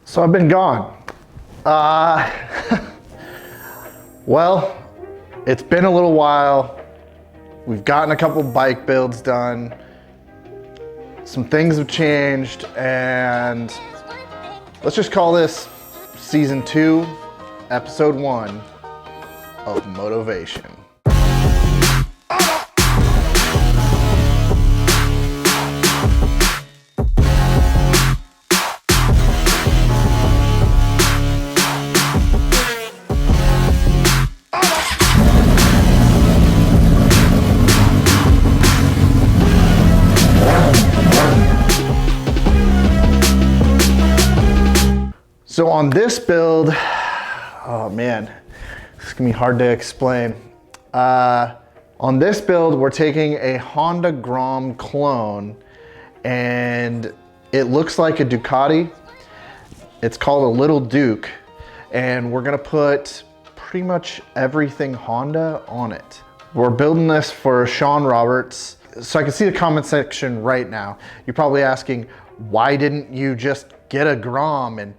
So I've been gone. Well, it's been a little while. We've gotten a couple bike builds done. Some things have changed, and let's just call this season 2, episode 1 of MOTO-VATION. So on this build, oh man, it's gonna be hard to explain. On this build, we're taking a Honda Grom clone, and it looks like a Ducati. It's called a Little Duke, and we're gonna put pretty much everything Honda on it. We're building this for Sean Roberts. So I can see the comment section right now. You're probably asking, why didn't you just get a Grom and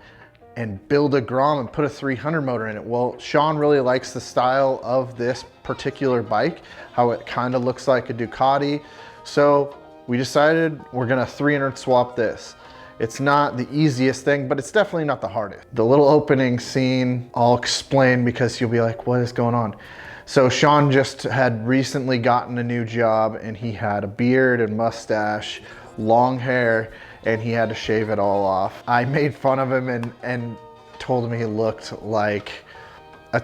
build a Grom and put a 300 motor in it? Well, Sean really likes the style of this particular bike, how it kind of looks like a Ducati. So we decided we're gonna 300 swap this. It's not the easiest thing, but it's definitely not the hardest. The little opening scene, I'll explain because you'll be like, what is going on? So Sean just had recently gotten a new job, and he had a beard and mustache, long hair, and he had to shave it all off. I made fun of him and told him he looked like my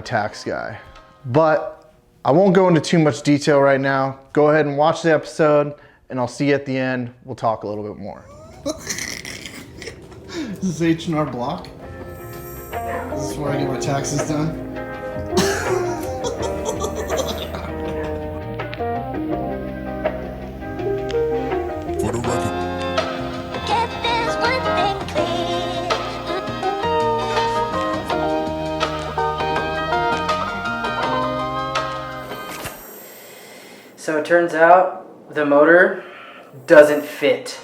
tax guy. But I won't go into too much detail right now. Go ahead and watch the episode, and I'll see you at the end. We'll talk a little bit more. This is H&R Block. This is where I get my taxes done. So it turns out the motor doesn't fit.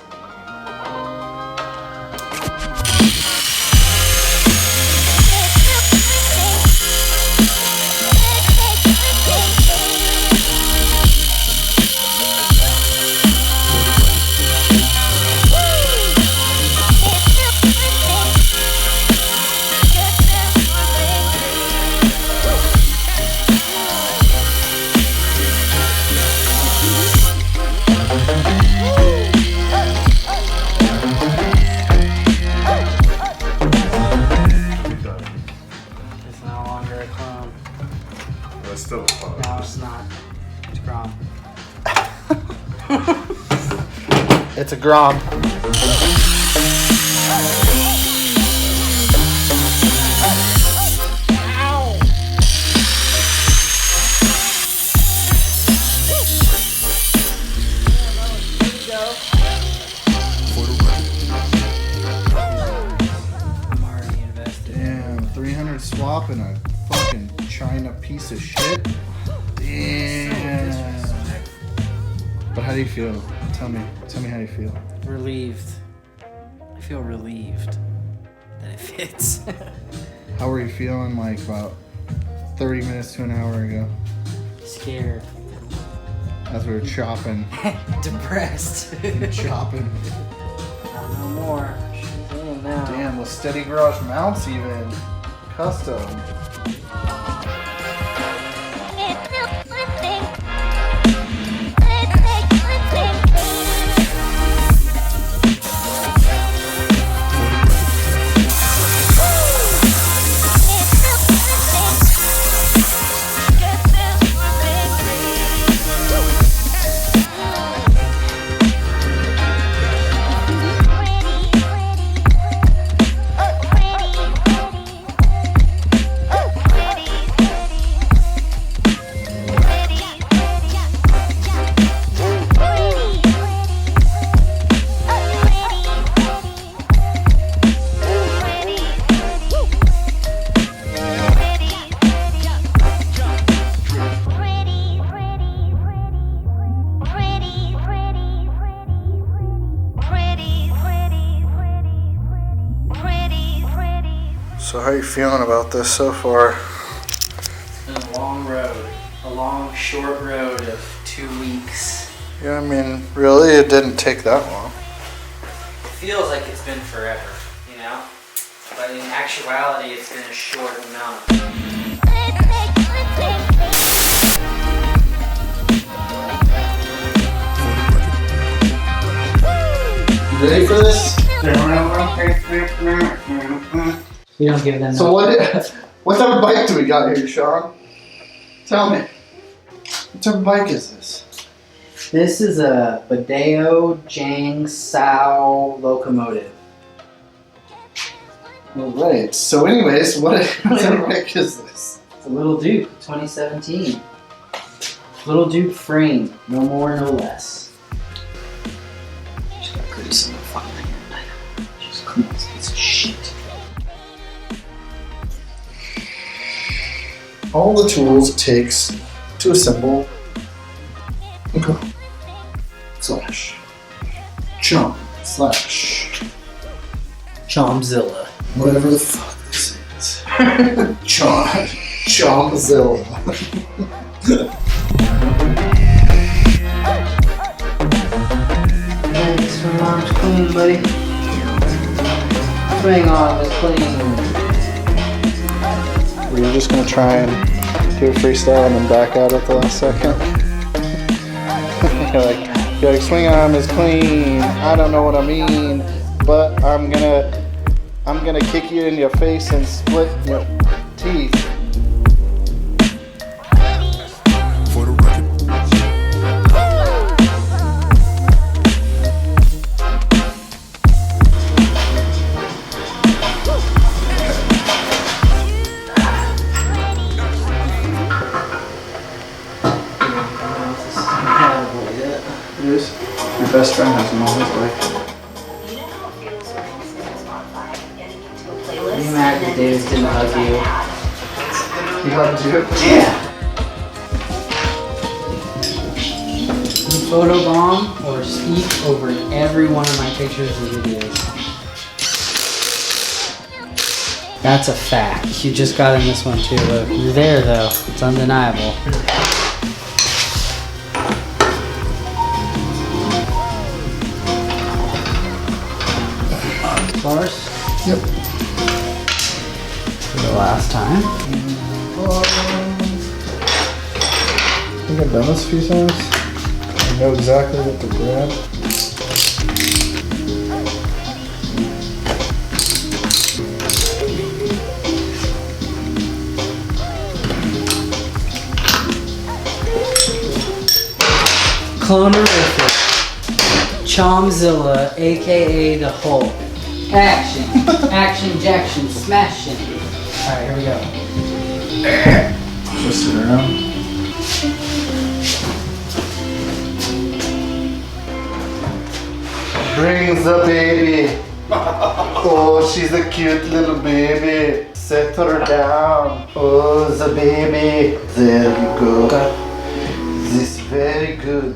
Still fun. No, it's not. It's Grom. It's a Grom. I'm already invested. Damn, 300 swap and a fucking China piece of shit. Damn. But how do you feel? Tell me how you feel. Relieved. I feel relieved that it fits. How were you feeling like about 30 minutes to an hour ago? Scared. As we were chopping. Depressed. Chopping. Not no more. She's in now. Damn, with steady garage mounts even. Custom. So how are you feeling about this so far? It's been a long road. A long, short road of 2 weeks. Yeah, I mean, really, it didn't take that long. It feels like it's been forever, you know? But in actuality, it's been a short amount. You ready for this? You don't give them So what type of bike do we got here, Sean? Tell me. What type of bike is this? This is a Badeo Jang Sao locomotive. Alright, so anyways, what type of bike is this? It's a Little Duke, 2017. Little Duke frame, no more, no less. Just got grease on the front of my hand. Just clean this piece of shit. All the tools it takes to assemble a Grom slash chomp slash Chomzilla. whatever the fuck this is. Chompzilla. Thanks for mom's clean, buddy. Swing on the clean. We're just gonna try and do a freestyle and then back out at the last second. you're like, swing arm is clean. I don't know what I mean, but I'm gonna kick you in your face and split your teeth. For the record. Yes. Your best friend has them on his bike. Are you mad that Davis didn't hug you? He hugged you? Yeah. Photobomb or speak over every one of my pictures and videos. That's a fact. You just got in this one too. Look, you're there though. It's undeniable. Bars Yep. for the last time. I think I've done this a few times. I know exactly what to grab. Clonerific. Chomzilla, aka the Hulk. Action. Action, Jackson, smashing. Alright, here we go. Twist it around. Brings the baby. Oh, she's a cute little baby. Set her down. Oh, the baby. There you go. This is very good.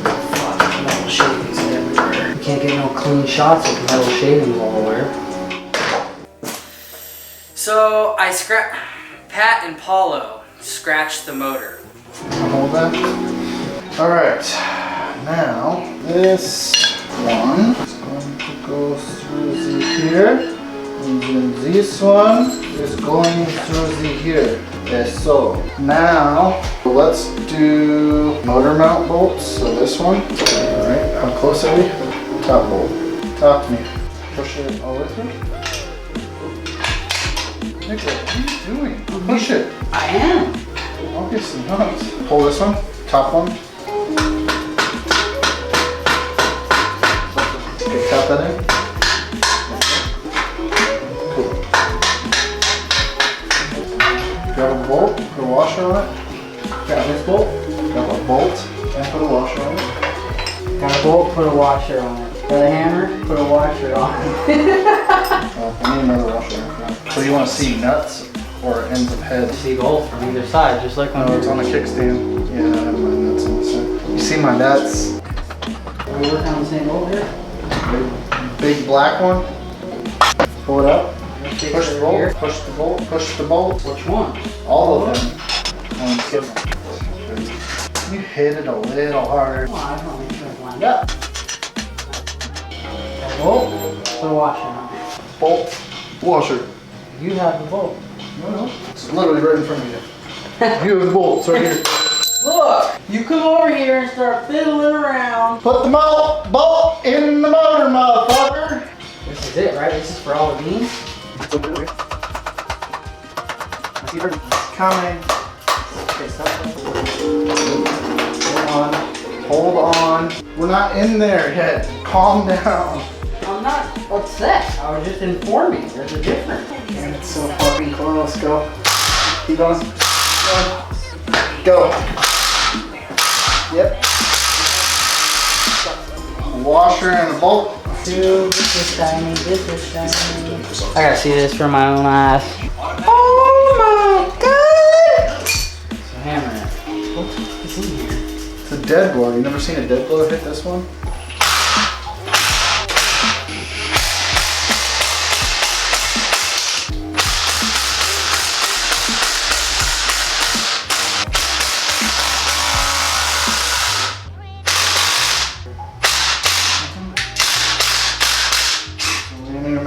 Metal shavings everywhere. We can't get no clean shots with metal shavings all over. So I Pat and Paulo scratched the motor. I'll hold that. All right. Now this one is going to go through the here, and then this one is going through the here. Yes, so now let's do motor mount bolts. So this one. All right. How close are we? Top bolt. Talk to me. Push it all the way through. Nicola, what are you doing? Push it. I am. Obviously not. Pull this one. Top one. Okay, tap that in. Cool. Grab a bolt, put a washer on it. Grab this bolt. Grab a bolt and put a washer on it. Got a bolt, put a washer on it. Got a hammer, put a washer on it. Oh, I need another washer. So you want to see nuts or ends of head? See both from either side, just like when Oh, it's on a kickstand. Yeah, I have my nuts on the side. You see my nuts? Are we working on the same bolt here? Big black one. Pull it up. fix Push it the over here. bolt, push the bolt, push the bolt. Which one? All of them. You hit it a little harder. Oh, I don't think it's lined up. The bolt, put a washer on it. Bolt, washer. You have the bolt. No. It's literally right in front of you. You have the bolts right here. Look, you come over here and start fiddling around. Put the bolt in the motor, motherfucker. This is it, right? This is for all the beans? Coming. Okay, stop. Hold on. We're not in there yet. Calm down. I'm not upset. I was just informing. There's a difference. Man, it's so fucking close. Go. Keep going. Go. Yep. Washer and a bolt. Dude, this is shiny. This is shiny. I gotta see this for my own eyes. Oh my god! So hammer it. What the fuck is in here? It's a dead blow. You never seen a dead blow hit this one?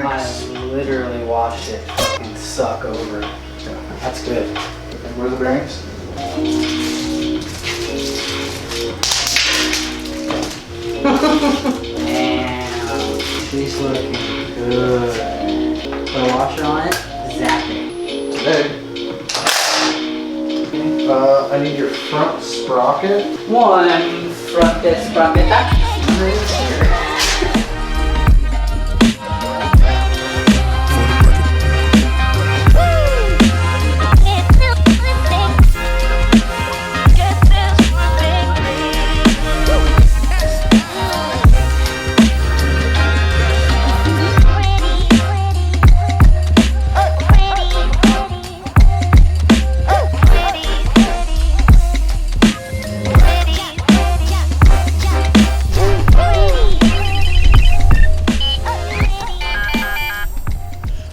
I literally watched it fucking suck over. That's good. Where's the bearings? Damn, she's looking good. Put a washer on it, zap it. Today. I need your front sprocket. One front sprocket back.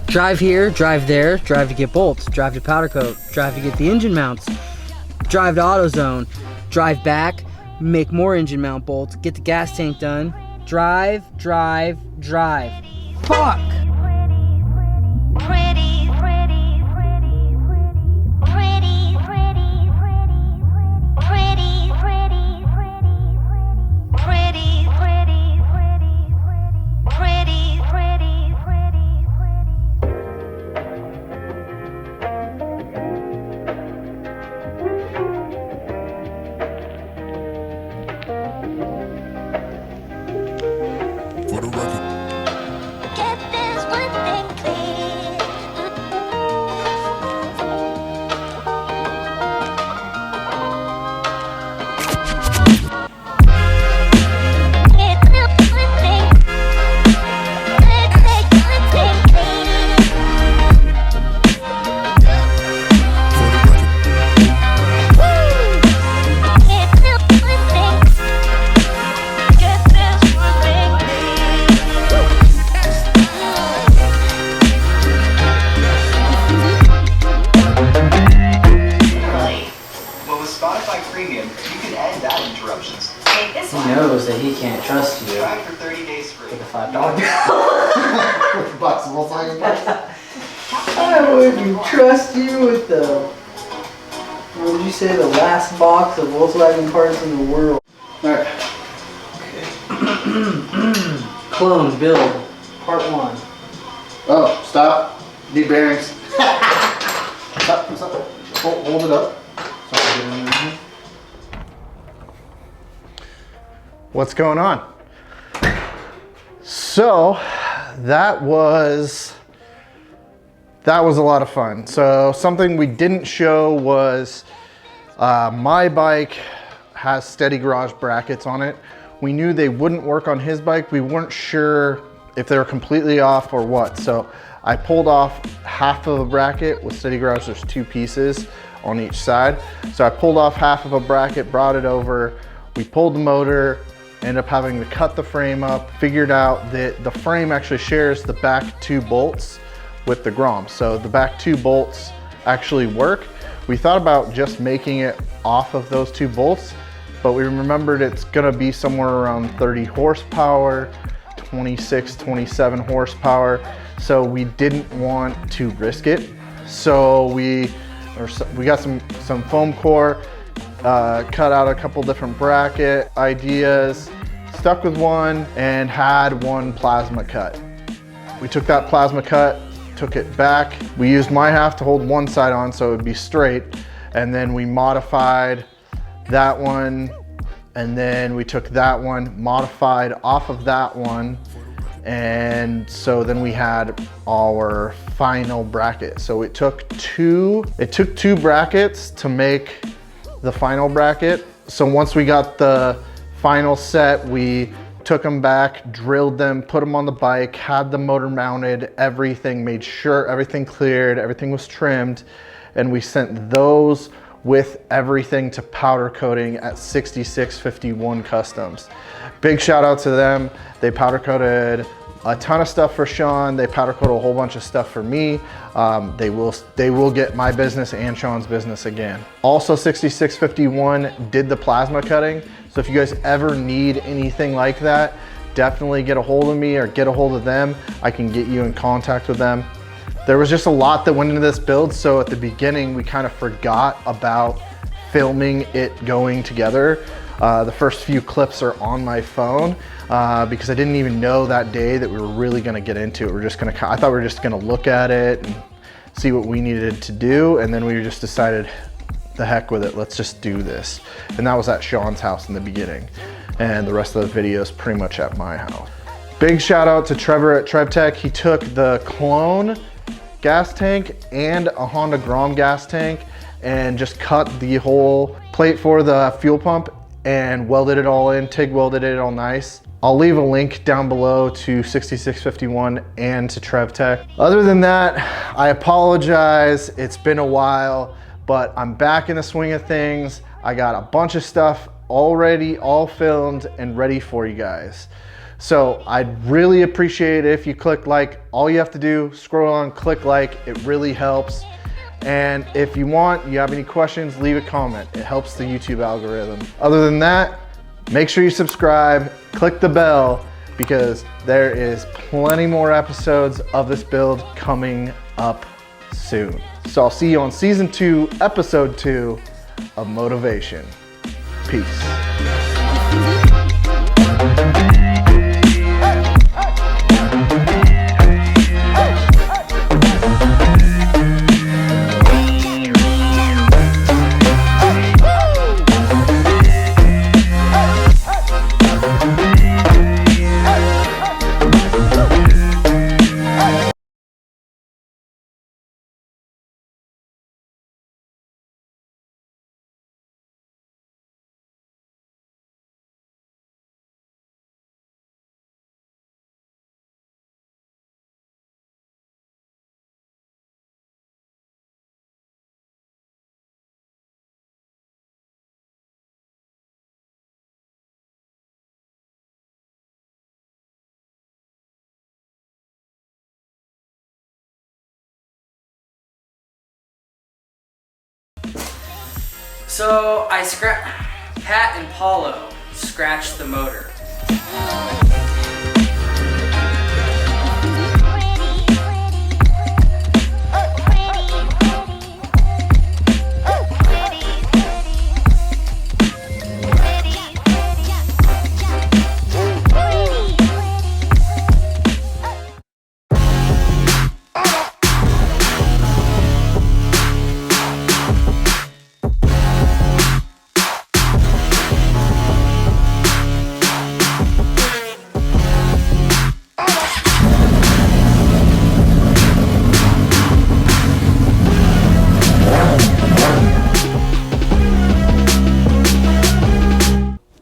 Drive here, drive there, drive to get bolts, drive to powder coat, drive to get the engine mounts, drive to AutoZone, drive back, make more engine mount bolts, get the gas tank done, drive, drive, drive. Fuck! For the record. Get this one thing clear. Get this one thing. Get this one thing clear. For the record. Get this one thing. Get this one thing Well, with Spotify Premium, you can end that interruptions. Take this He one. knows that he can't trust you Try it for 30 days free. with a $5 bill. Box of Volkswagen parts. I wouldn't trust you with the, what did you say, the last box of Volkswagen parts in the world. Alright. Clone build, part 1. Oh, stop. Need bearings. Stop. Hold it up. What's going on? So that was a lot of fun. So something we didn't show was my bike has steady garage brackets on it. We knew they wouldn't work on his bike. We weren't sure if they were completely off or what. So I pulled off half of a bracket. With steady garage, there's 2 pieces on each side. So I pulled off half of a bracket, brought it over. We pulled the motor, ended up having to cut the frame up, figured out that the frame actually shares the back 2 bolts with the Grom. So the back 2 bolts actually work. We thought about just making it off of those 2 bolts, but we remembered it's gonna be somewhere around 30 horsepower, 26, 27 horsepower. So we didn't want to risk it. So we got some foam core, cut out a couple different bracket ideas, stuck with one, and had one plasma cut. We took that plasma cut, took it back. We used my half to hold one side on so it would be straight, and then we modified that one, and then we took that one, modified off of that one, and so then we had our final bracket. So it took two brackets to make the final bracket. So once we got the final set, we took them back, drilled them, put them on the bike, had the motor mounted, everything, made sure everything cleared, everything was trimmed, and we sent those with everything to powder coating at 6651 Customs. Big shout out to them. They powder coated a ton of stuff for Sean. They powder coated a whole bunch of stuff for me. They will get my business and Sean's business again. Also 6651 did the plasma cutting. So if you guys ever need anything like that, definitely get a hold of me or get a hold of them. I can get you in contact with them. There was just a lot that went into this build. So at the beginning, we kind of forgot about filming it going together. The first few clips are on my phone because I didn't even know that day that we were really gonna get into it. I thought we were just gonna look at it and see what we needed to do. And then we just decided, the heck with it, let's just do this. And that was at Sean's house in the beginning. And the rest of the video is pretty much at my house. Big shout out to Trevor at TrevTech. He took the clone gas tank and a Honda Grom gas tank and just cut the whole plate for the fuel pump and welded it all in, TIG welded it all nice. I'll leave a link down below to 6651 and to TrevTech. Other than that, I apologize. It's been a while, but I'm back in the swing of things. I got a bunch of stuff already all filmed and ready for you guys. So I'd really appreciate it if you click like. All you have to do, scroll on, click like, it really helps. And if you have any questions, leave a comment. It helps the YouTube algorithm. Other than that, make sure you subscribe, click the bell, because there is plenty more episodes of this build coming up soon. So I'll see you on season 2, episode 2 of MOTO-VATION. Peace. So Pat and Paulo scratched the motor.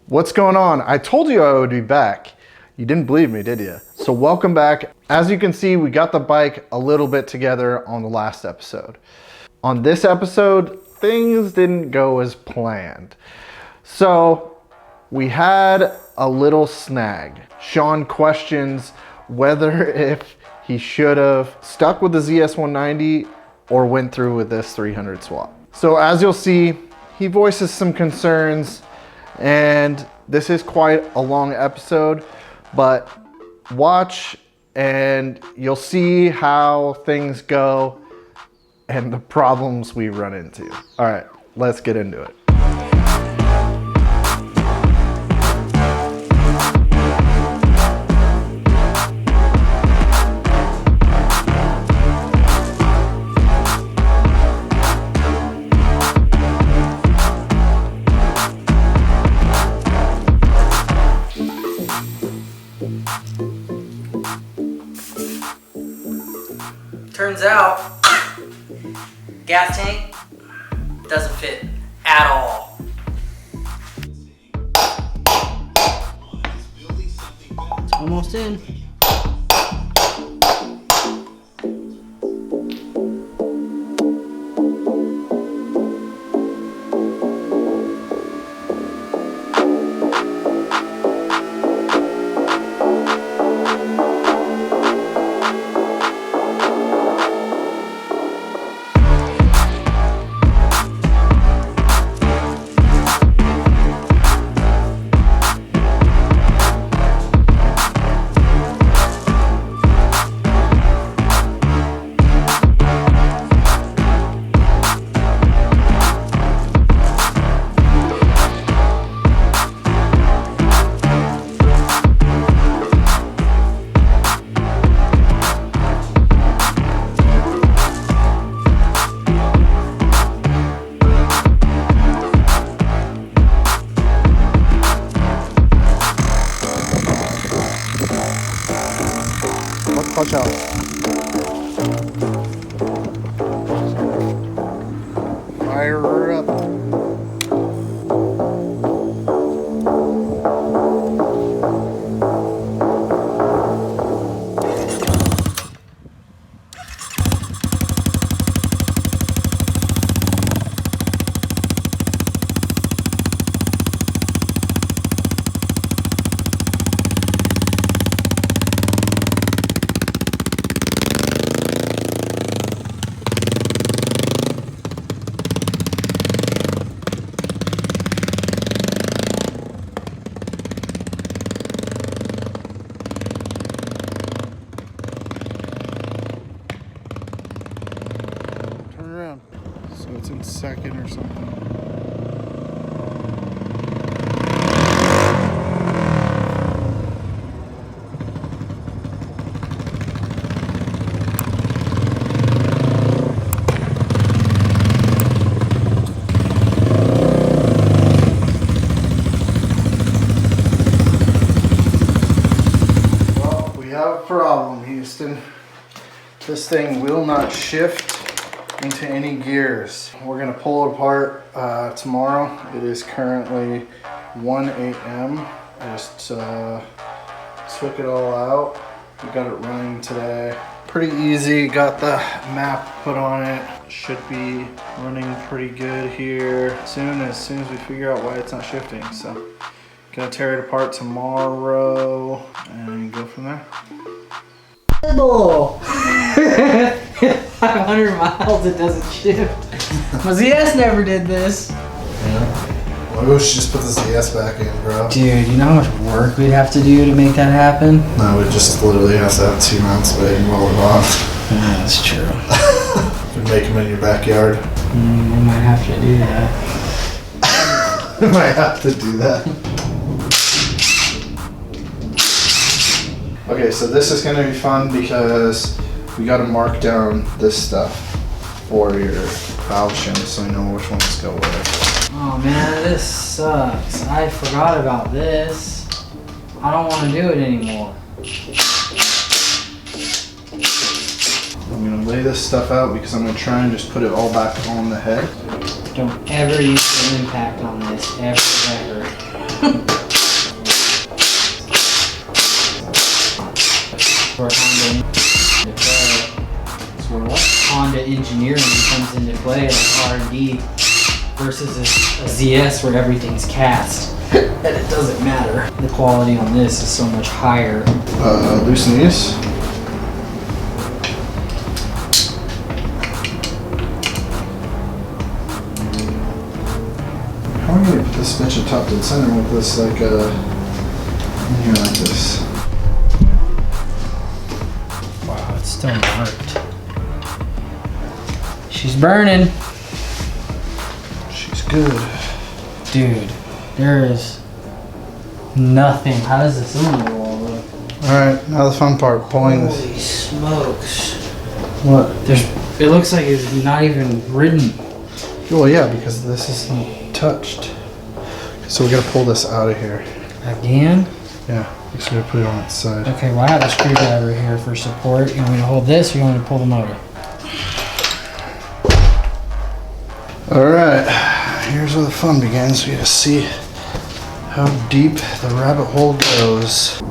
What's going on? I told you I would be back. You didn't believe me, did you? So welcome back. As you can see, we got the bike a little bit together on the last episode. On this episode, things didn't go as planned. So we had a little snag. Sean questions whether if he should have stuck with the ZS190 or went through with this 300 swap. So as you'll see, he voices some concerns, and this is quite a long episode, but watch and you'll see how things go and the problems we run into. All right, let's get into it. Turns out, gas tank doesn't fit at all. It's almost in. Clutch out. Fire her up. So it's in second or something. Well, we have a problem, Houston. This thing will not shift into any gears. We're gonna pull it apart tomorrow. It is currently 1 a.m. I just took it all out. We got it running today. Pretty easy, got the map put on it. Should be running pretty good here as soon as we figure out why it's not shifting. So gonna tear it apart tomorrow and go from there. 500 miles, it doesn't shift. My ZS never did this. Well, we should just put the ZS back in, bro. Dude, you know how much work we'd have to do to make that happen? No, we just literally have to have 2 mounts of it and roll it off. Yeah, that's true. You can make them in your backyard. We might have to do that. We might have to do that. Okay, so this is gonna be fun because we gotta mark down this stuff for your valve shims so we know which ones go where. Oh man, this sucks. I forgot about this. I don't want to do it anymore. I'm gonna lay this stuff out because I'm gonna try and just put it all back on the head. Don't ever use the impact on this, ever. For Honda to play. So what? Honda engineering comes into play, like R&D, versus a ZS where everything's cast. And it doesn't matter. The quality on this is so much higher. Loosen these. need to put this bitch at top dead center with this like in here like this. Wow, it's still marked. She's burning. She's good. Dude, there is nothing. How does the cylinder wall look? Alright, now the fun part, pulling this. Holy smokes. What? It looks like it's not even ridden. Well, yeah, because this isn't touched. So we gotta pull this out of here. Again? Yeah, just gotta put it on its side. Okay, well I have a screwdriver here for support. You want me to hold this or you want me to pull the motor? Alright, here's where the fun begins. We gotta see how deep the rabbit hole goes.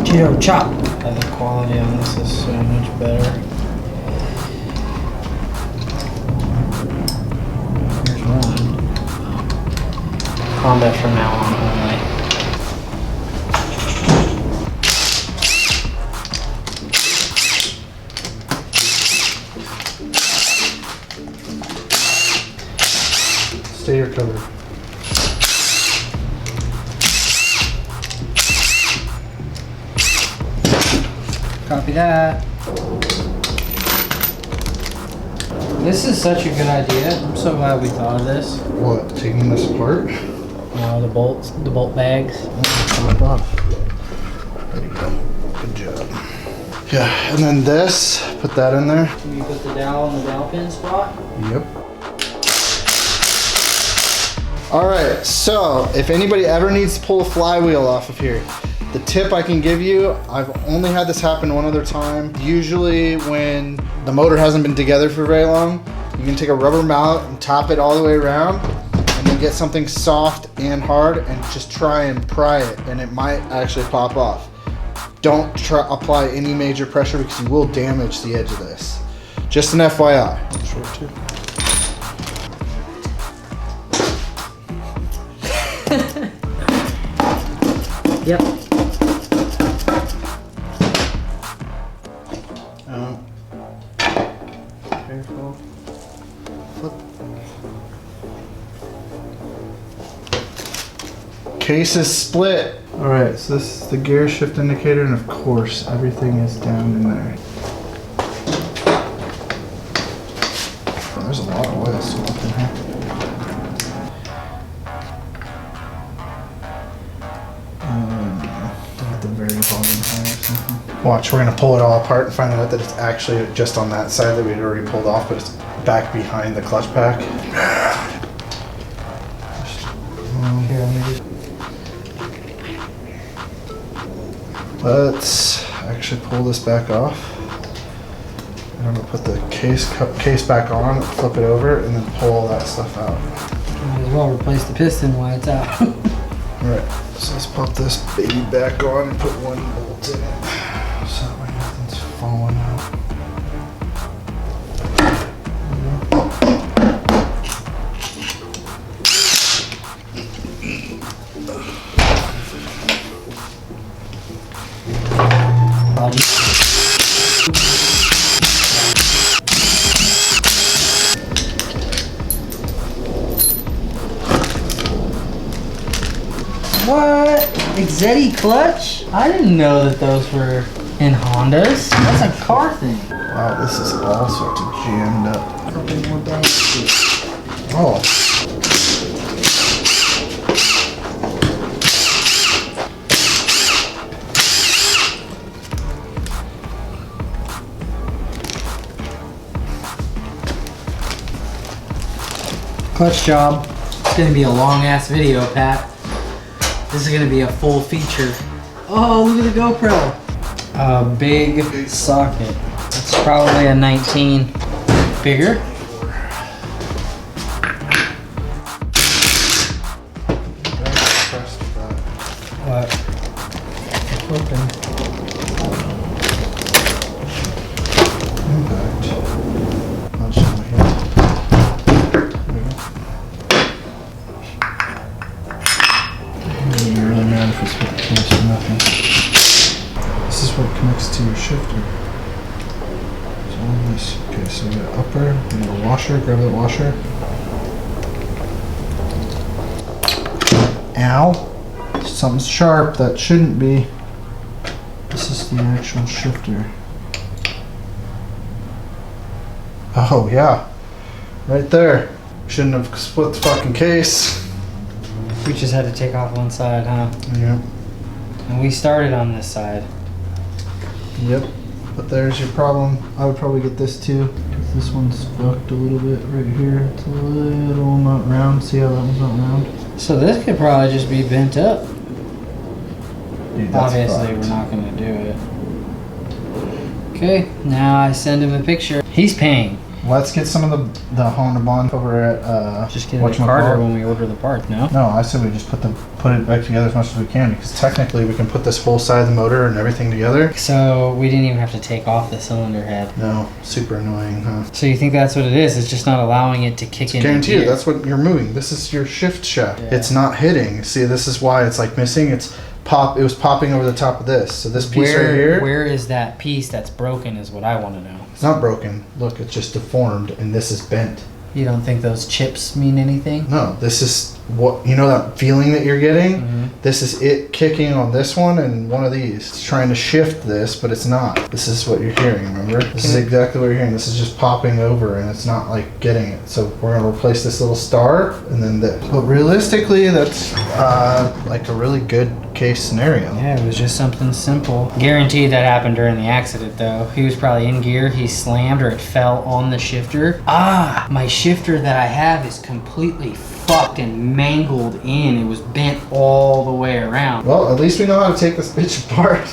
Cheeto chop. I think quality on this is so much better. Here's one. Honda from now on only. Stay your cover. Copy that. This is such a good idea. I'm so glad we thought of this. What, taking this apart? The bolts, the bolt bags. Oh my god. There you go. Good job. Yeah, and then this, put that in there. Can you put the dowel in the dowel pin spot? Yep. Alright, so if anybody ever needs to pull a flywheel off of here, the tip I can give you, I've only had this happen one other time. Usually when the motor hasn't been together for very long, you can take a rubber mallet and tap it all the way around and then get something soft and hard and just try and pry it and it might actually pop off. Don't apply any major pressure because you will damage the edge of this. Just an FYI. Short too. Yep. Careful. Flip. Case is split. Alright, so this is the gear shift indicator, and of course, everything is down in there. Oh, there's a lot of oil still up in here. At the very bottom high or something. Watch, we're gonna pull it all apart and find out that it's actually just on that side that we had already pulled off, but it's back behind the clutch pack. Here, let me just... Let's actually pull this back off. And I'm gonna put the case back on, flip it over, and then pull all that stuff out. Might as well replace the piston while it's out. Alright, so let's pop this baby back on and put one bolt in it. So that way nothing's falling out. What? Exetti clutch? I didn't know that those were in Hondas. That's a car thing. Wow, this is all sorts of jammed up. Open more bags. Oh. Clutch job. It's gonna be a long ass video, Pat. This is gonna be a full feature. Oh, look at the GoPro. A big socket. It's probably a 19 bigger. What? Open. Impact. I'll show you here. There we go. next to your shifter. So on this. Okay, so we got upper, we got a washer, grab that washer. Ow! Something's sharp that shouldn't be. This is the actual shifter. Oh yeah, right there. Shouldn't have split the fucking case. We just had to take off one side, huh? Yep. And we started on this side. Yep. But there's your problem. I would probably get this too. 'Cause this one's fucked a little bit right here. It's a little not round. See how that one's not round? So this could probably just be bent up. Dude, that's Obviously, fucked. we're not gonna do it. Okay, now I send him a picture. He's paying. Let's get some of the Honda Bond over at Just get it to Carter when we order the part, no? No, I said we just put it back together as much as we can, because technically we can put this whole side of the motor and everything together. So we didn't even have to take off the cylinder head. No, super annoying, huh? So you think that's what it is? It's just not allowing it to kick in. Guarantee you, gear. that's what you're moving. This is your shift shaft. Yeah. It's not hitting. See, this is why it's like missing. It was popping over the top of this. So this piece right here, Where is that piece that's broken is what I want to know. it's not broken. Look, it's just deformed, and this is bent. You don't think those chips mean anything? No, this is what, you know, that feeling that you're getting? Mm-hmm. This is it kicking on this one and one of these. It's trying to shift this, but it's not. This is what you're hearing, remember? This is exactly what you're hearing. This is just popping over and it's not like getting it. So we're gonna replace this little star and then this. But realistically, that's like a really good case scenario. Yeah, it was just something simple. Guaranteed that happened during the accident though. He was probably in gear, he slammed or it fell on the shifter. Ah, my shifter that I have is completely fucked and mangled in. It was bent all the way around. Well, at least we know how to take this bitch apart.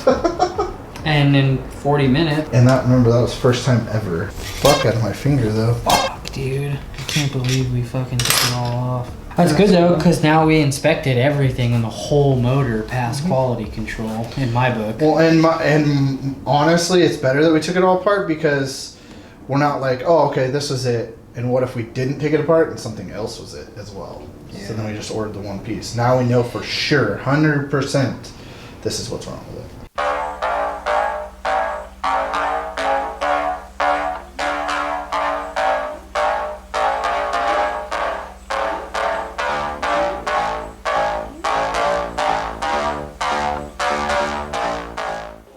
And in 40 minutes. And remember, that was first time ever. Fuck out of my finger though. Fuck, dude. I can't believe we fucking took it all off. That's good though, because now we inspected everything in the whole motor past quality control, in my book. Well, and honestly, it's better that we took it all apart, because we're not like, oh, okay, this was it. And what if we didn't take it apart and something else was it as well? So then we just ordered the one piece. Now we know for sure, 100%, this is what's wrong with it.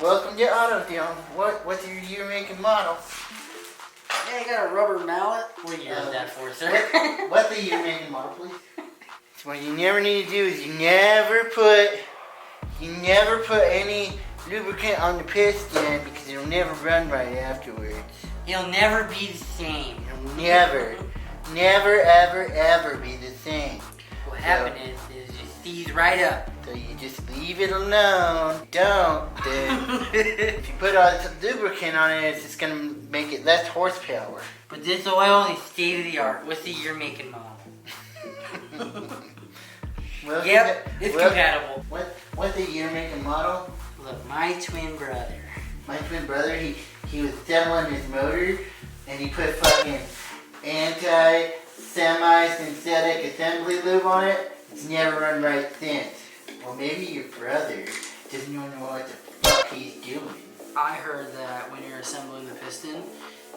Welcome to AutoDeal. What's your year, make, and model? Yeah, I got a rubber mallet. What year is that for, sir? What's the year, make, and model, please? So what you never need to do is you never put any lubricant on the piston, because it'll never run right afterwards. He'll never be the same. It'll never, ever, ever be the same. What happened is it seized right up. So you just leave it alone. Don't. Then if you put all this lubricant on it, it's just gonna make it less horsepower. But this oil is state of the art. What's the year, make, and model? Well, Yep, it's compatible. What's the year, make, and model? Look, my twin brother. My twin brother, he was assembling his motor, and he put fucking semi-synthetic assembly lube on it. It's never run right since. Well, maybe your brother doesn't know what the fuck he's doing. I heard that when you're assembling the piston,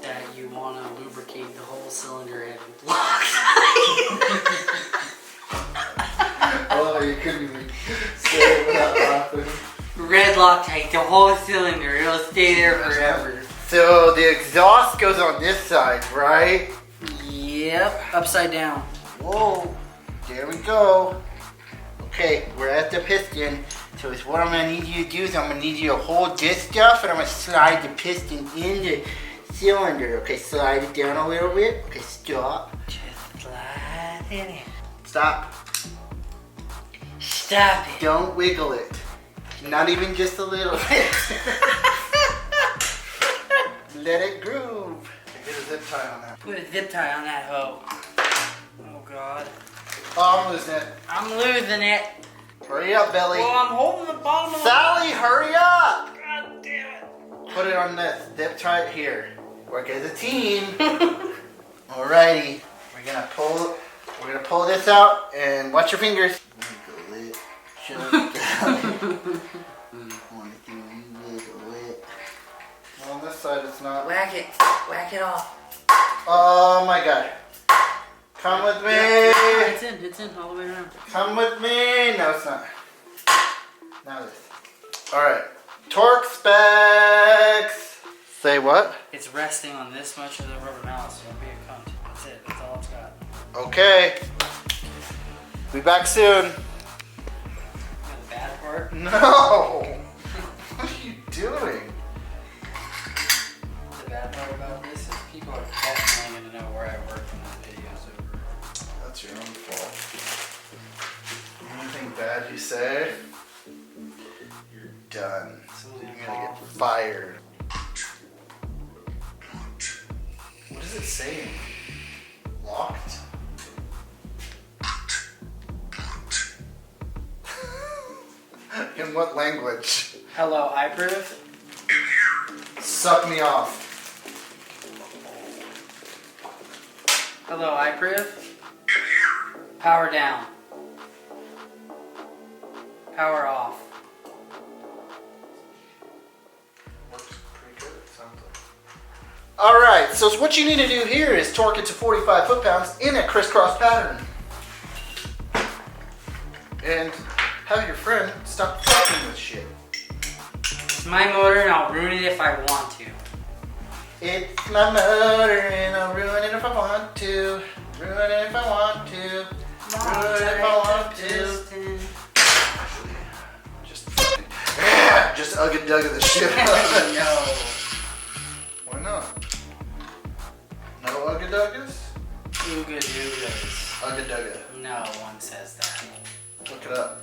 that you want to lubricate the whole cylinder head with Oh, you couldn't even say it without laughing. red Loctite, the whole cylinder. It'll stay there forever. So the exhaust goes on this side, right? Yep, upside down. Whoa, there we go. Okay, we're at the piston. So it's what I'm gonna need you to do is I'm gonna need you to hold this stuff and I'm gonna slide the piston in the cylinder. Okay, slide it down a little bit. Okay, stop. Just slide it in. Stop. Stop it. Don't wiggle it. Not even just a little bit. Let it groove. Get a zip tie on that. Put a zip tie on that hoe. Oh God. Oh, I'm losing it. I'm losing it. Hurry up, Billy. Well, I'm holding the bottom of the... Sally, hurry up! God damn it. Put it on this. Zip tie it here. Work as a team. Alrighty. We're gonna pull this out and watch your fingers. Wiggle it. Shut down. Wanna see you wiggle it. side it's not. Whack it. Whack it off. Oh my god. Come with me. Yeah, it's in all the way around. Come with me. No, it's not. Now this. Alright. Torque specs. Say what? It's resting on this much of the rubber mallet, so don't be a cunt. That's it. That's all it's got. Okay. Be back soon. The bad part? No. What are you doing? The bad part about this is people are definitely going to know where I work when this video's over. That's your own fault. Anything bad you say, you're done. Someone's You're gonna gonna call. get fired. What is it saying? Locked? In what language? Hello, iProof. Suck me off. Hello, iProof. Power down. Power off. Works pretty good, it sounds like. Alright, so what you need to do here is torque it to 45 foot-pounds in a crisscross pattern. And have your friend stop fucking with shit. It's my motor and I'll ruin it if I want to. It's my motor and I'll ruin it if I want to. Ruin it if I want to. Ruin it if I want to. Just fucking, just ugga-dugga the shit. No. Why not? No ugga-duggas? Ooga doogas. Ugga-dugga. No one says that. Look it up.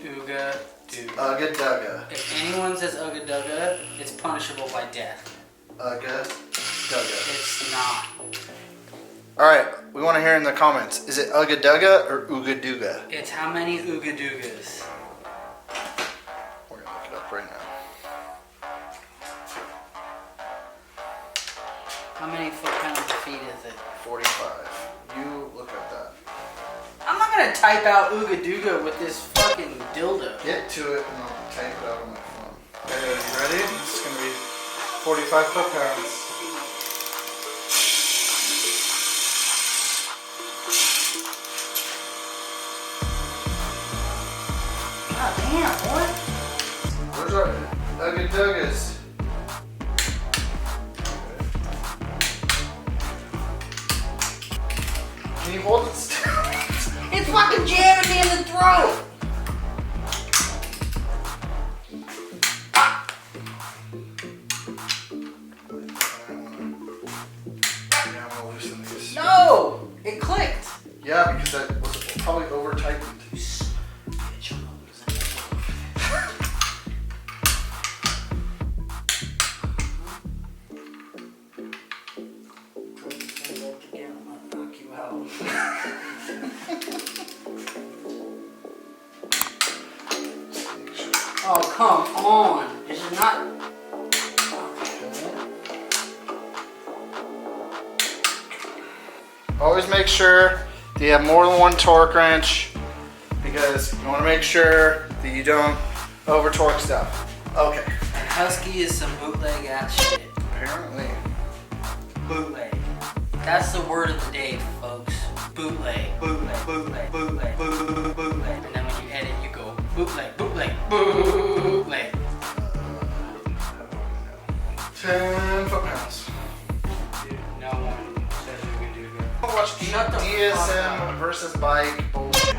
Ooga dooga. Ugga-dugga. If anyone says ooga dooga, it's punishable by death. Ugga-dugga. It's not. Alright, we want to hear in the comments. Is it ugga-dugga or ooga-dooga? It's how many ooga doogas? We're going to look it up right now. How many foot-pounds of feet is it? 45. You look at that. I'm not gonna type out ooga dooga with this fucking dildo. Get to it and I'll type it out on my phone. Okay, you ready? It's going to be 45 foot-pounds. God damn, boy. Where's our ugga-duggas? Can you hold it still? It's fucking jamming me in the throat. Yeah, I'm gonna loosen these. No, it clicked. Yeah, because that was probably over-tightened. Bitch, I'm losing it. Again, I'm gonna knock you out. Oh, come on. This is not. Always make sure that you have more than one torque wrench because you want to make sure that you don't over torque stuff. Okay. And Husky is some bootleg ass shit. Apparently. Bootleg. That's the word of the day, folks. Bootleg, bootleg, bootleg, bootleg, bootleg. And then when you edit, you go bootleg, bootleg, bootleg. 10 foot-pounds. Dude, no one says you can do that. Watch Shut the fuck DSM up. versus bike bullshit.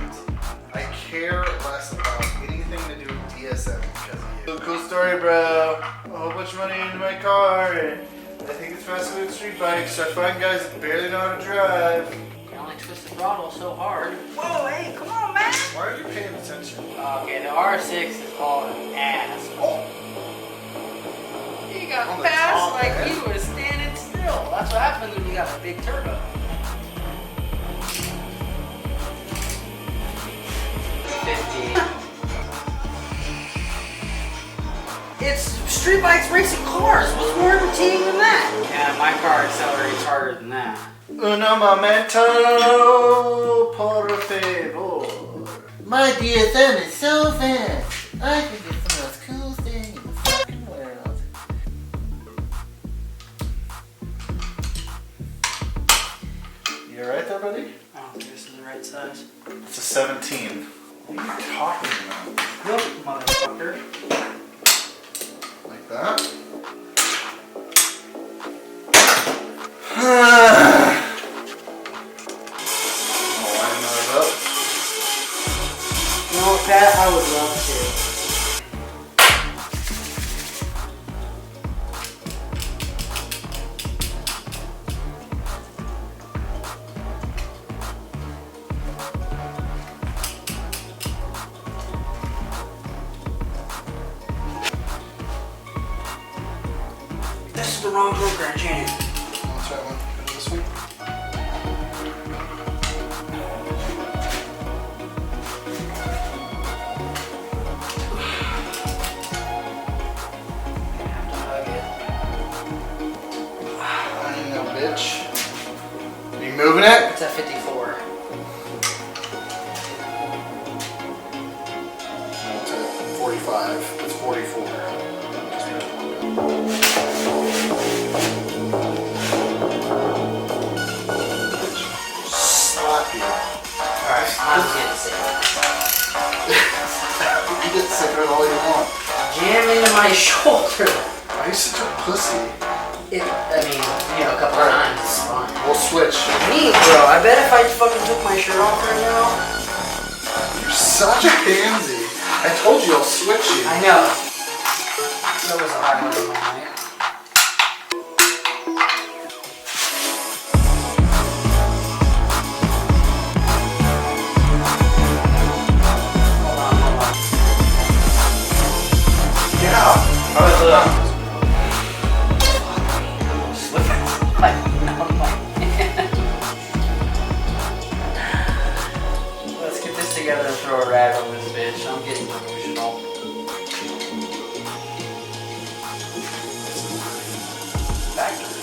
I care less about anything to do with DSM because of you. Cool story, bro. A whole bunch of money into my car. And I think it's faster than street bikes. So I find guys that barely know how to drive. You can only twist the throttle so hard. Whoa, hey, come on, man. Why are you paying attention? Okay, the R6 is hauling ass. Oh. You got On the fast top, like man. you were standing still. That's what happens when you got a big turbo. 50. It's street bikes racing cars. What's more irritating than that? Yeah, my car accelerates harder than that. Uno momento, por favor. My DSM is so fast. I think it's the most cool thing in the fucking world. buddy? I don't think this is the right size. It's a 17. What are you talking about? Nope, motherfucker. Like that? Line those up. You know what, Pat? I would love to. This is the wrong program, Janet. Let's try one. Go to this one. I know, bitch. Are you moving it? It's at 54. No, it's at 45. It's 44. Stop you. Alright, I'm getting sick. You get sick of it all you want. Jam into my shoulder. Why are you such a pussy? I mean, a couple of times, it's fine. We'll switch. Me, bro, I bet if I fucking took my shirt off right now. You're such a pansy. I told you I'll switch you. I know. That was a highlight of my night. Hold on. Get out. I was slipping like on my hand. Let's get this together and throw a rag on this bitch. I'm getting delusional. Factory.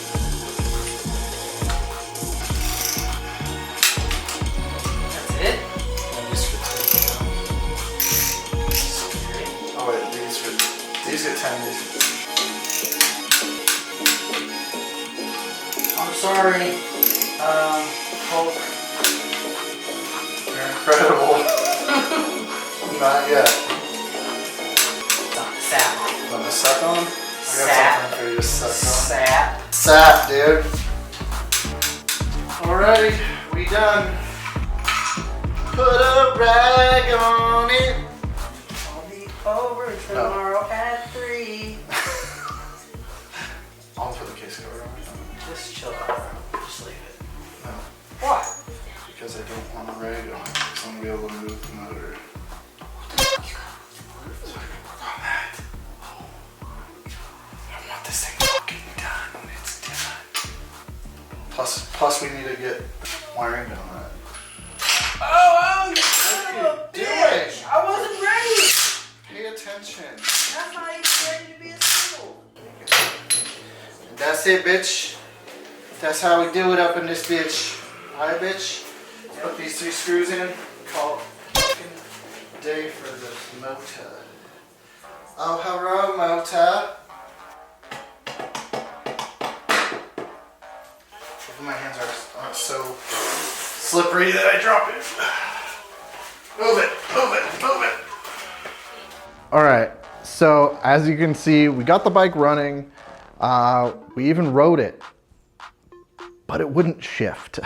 That's it? Oh wait, these get 10. I'm sorry. Hulk. You're incredible. Not yet. Sap. Want to suck on? I got Sap. something for you to suck on. Sap. Sap, dude. Alrighty, we done. Put a rag on it. I'll be over tomorrow at 3. I'll put the case cover on it. Just chill out. Just leave it. No, Why? because I don't want a rag on it. So I'm gonna be able to move the motor. So I can work on that. I want this thing fucking done when it's done. Plus we need to get wiring done on it. Oh, Do it! I wasn't ready. Pay attention. That's not even ready to be a single. And that's it, bitch. That's how we do it up in this bitch. Alright, bitch? Put these 3 screws in. Call it fucking day for this motor. Oh, hello, motor. My hands are so slippery that I drop it. Move it, move it, move it. All right, so as you can see, we got the bike running. We even rode it, but it wouldn't shift.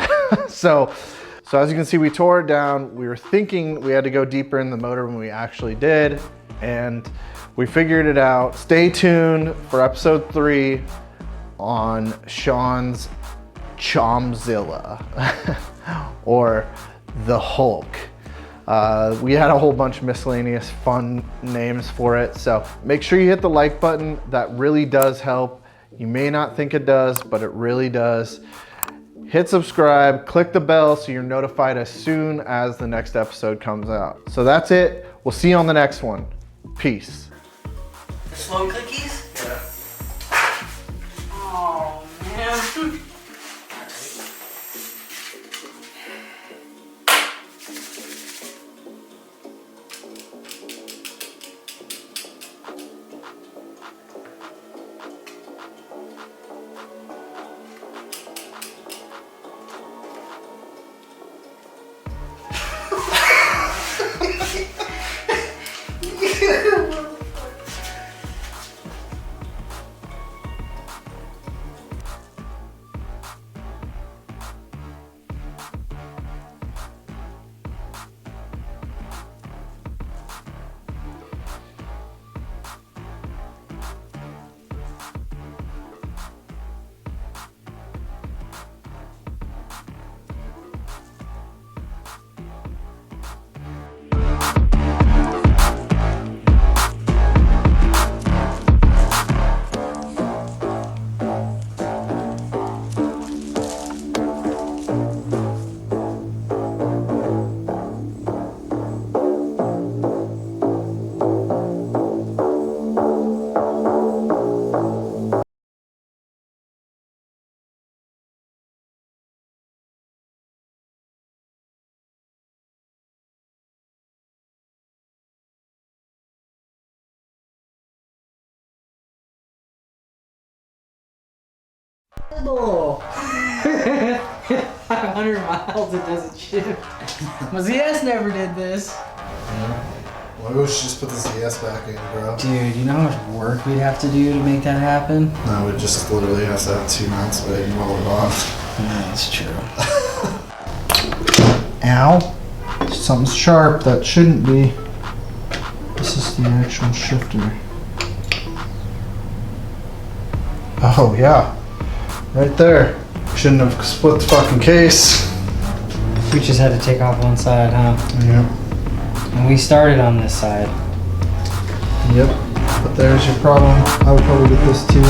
So as you can see, we tore it down. We were thinking we had to go deeper in the motor when we actually did, and we figured it out. Stay tuned for episode 3 on Sean's Chomzilla or the Hulk. We had a whole bunch of miscellaneous fun names for it, so make sure you hit the like button. That really does help. You may not think it does, but it really does. Hit subscribe, click the bell so you're notified as soon as the next episode comes out. So that's it. We'll see you on the next one. Peace. The slow clickies? Yeah. Oh, man. Oh. 500 miles, it doesn't shift. My ZS never did this. Why would you just put the ZS back in, bro? Dude, you know how much work we'd have to do to make that happen? No, it just literally has to have 2 mounts of it and roll it on. Yeah, that's true. Ow. Something's sharp that shouldn't be. This is the actual shifter. Oh, yeah. Right there. Shouldn't have split the fucking case. We just had to take off one side, huh? Yep. And we started on this side. Yep. But there's your problem. I would probably get this too.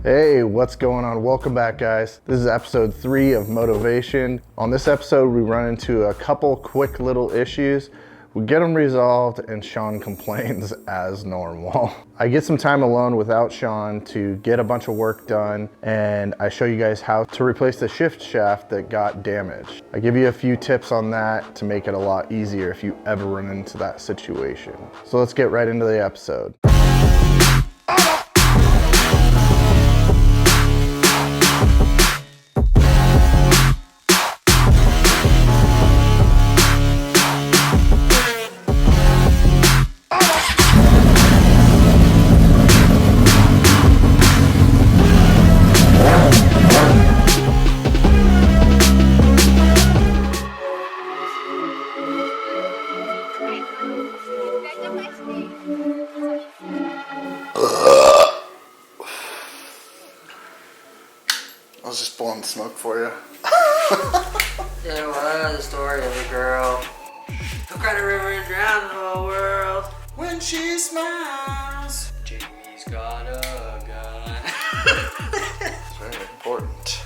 Hey, what's going on? Welcome back, guys. This is episode 3 of MOTO-VATION. On this episode, we run into a couple quick little issues. We get them resolved and Sean complains as normal. I get some time alone without Sean to get a bunch of work done, and I show you guys how to replace the shift shaft that got damaged. I give you a few tips on that to make it a lot easier if you ever run into that situation. So let's get right into the episode. I was just blowing smoke for you. Yeah, well, I know the story of the girl who cried a river and drowned the whole world when she smiles. Jamie's got a gun. It's very important.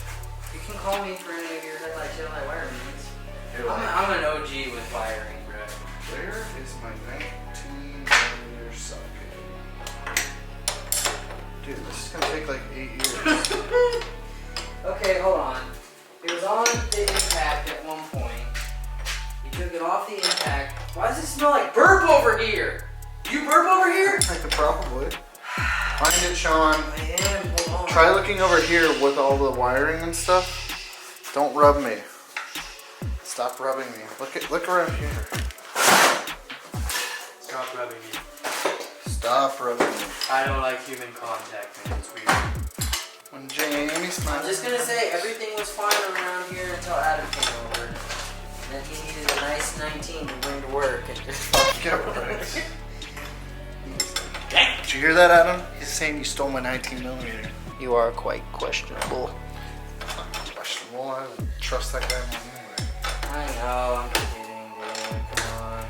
You can call me for any of your headlight, taillight wiring needs. I'm an OG with wiring, bro. Where is my 19mm socket? Dude, this is gonna take like 8 years. Okay, hold on. It was on the impact at one point. You took it off the impact. Why does it smell like burp over here? You burp over here? I could probably. Find it, Sean. I am. Hold on. Try looking over here with all the wiring and stuff. Don't rub me. Stop rubbing me. Look around here. Stop rubbing me. Stop rubbing me. I don't like human contact, man. It's weird. When Jamie smiles. I'm just gonna say everything was fine around here until Adam came over. And then he needed a nice 19 to bring to work. And just Get right. Did you hear that, Adam? He's saying you stole my 19mm. You are quite questionable. Questionable. I don't trust that guy more anyway. I know, I'm kidding, dude. Come on.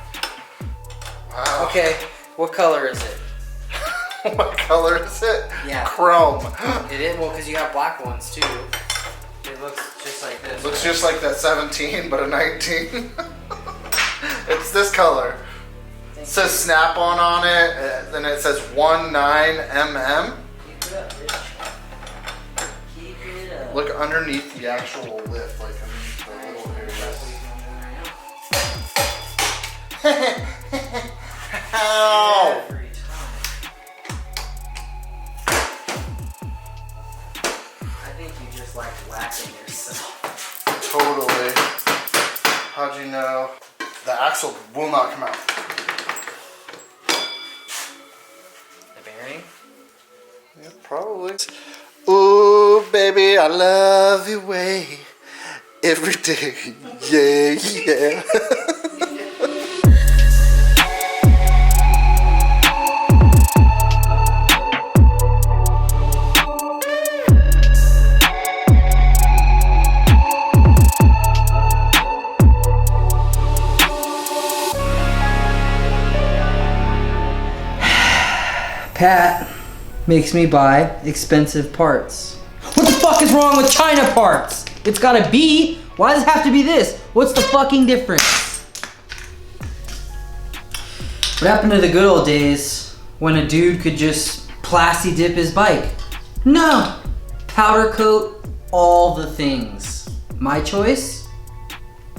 Wow. Okay, what color is it? What color is it? Yeah. Chrome. It is, well, because you got black ones too. It looks just like this. Looks just like that 17, but a 19. It's this color. It says Snap-on it, then it says 19mm. Keep it up, bitch. Keep it up. Look underneath the actual lift, like underneath the little areas. Ow! Every time. I think you just like whacking yourself. Totally. How'd you know? The axle will not come out. The bearing? Yeah, probably. Ooh, baby, I love your way every day. Yeah, yeah. Pat makes me buy expensive parts. What the fuck is wrong with China parts? It's gotta be. Why does it have to be this? What's the fucking difference? What happened to the good old days when a dude could just plasti dip his bike? No! Powder coat, all the things. My choice?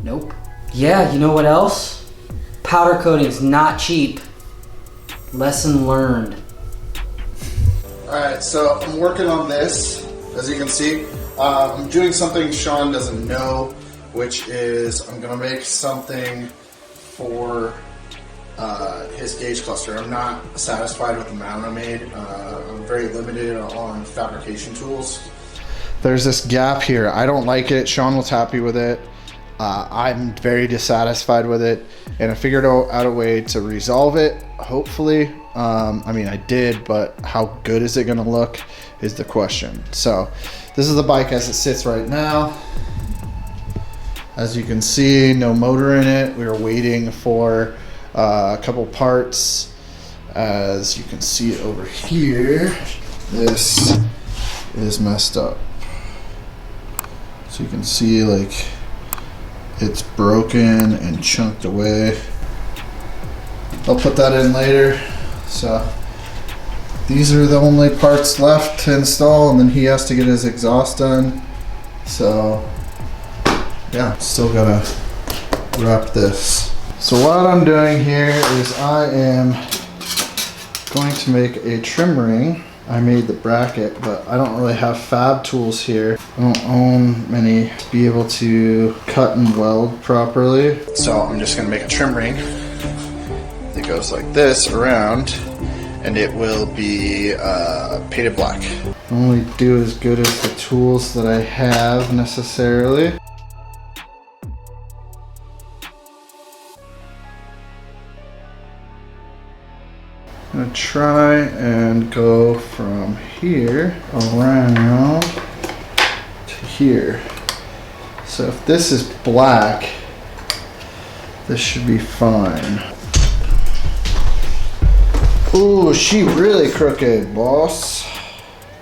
Nope. Yeah, you know what else? Powder coating's not cheap. Lesson learned. Alright, so I'm working on this, as you can see. I'm doing something Sean doesn't know, which is I'm going to make something for his gauge cluster. I'm not satisfied with the mount I made. I'm very limited on fabrication tools. There's this gap here. I don't like it. Sean was happy with it. I'm very dissatisfied with it, and I figured out a way to resolve it, hopefully. I mean, I did, but how good is it going to look is the question. So this is the bike as it sits right now. As you can see, no motor in it. We were waiting for a couple parts. As you can see over here, this is messed up. So you can see, like, it's broken and chunked away. I'll put that in later. So these are the only parts left to install, and then he has to get his exhaust done. So yeah, still gotta wrap this. So what I'm doing here is I am going to make a trim ring. I made the bracket, but I don't really have fab tools here. I don't own many to be able to cut and weld properly. So I'm just gonna make a trim ring that goes like this around, and it will be painted black. I only do as good as the tools that I have necessarily. I'm gonna try and go from here around to here. So if this is black, this should be fine. Ooh, she really crooked, boss.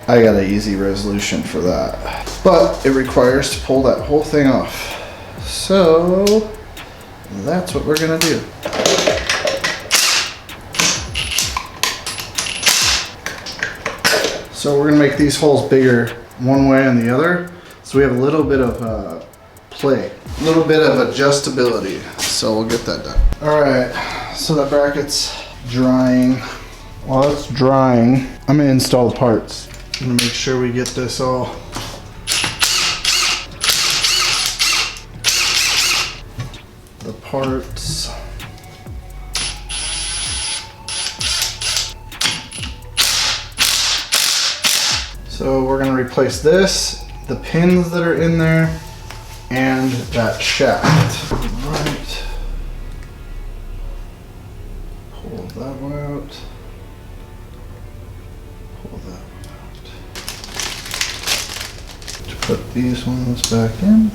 I got an easy resolution for that. But it requires to pull that whole thing off. So that's what we're gonna do. So we're gonna make these holes bigger one way and the other. So we have a little bit of play, a little bit of adjustability. So we'll get that done. All right, so that bracket's drying. While it's drying, I'm gonna install the parts. I'm gonna make sure we get this all the parts. So we're gonna replace this, the pins that are in there, and that shaft. Right. Pull that one out. Pull that one out. To put these ones back in.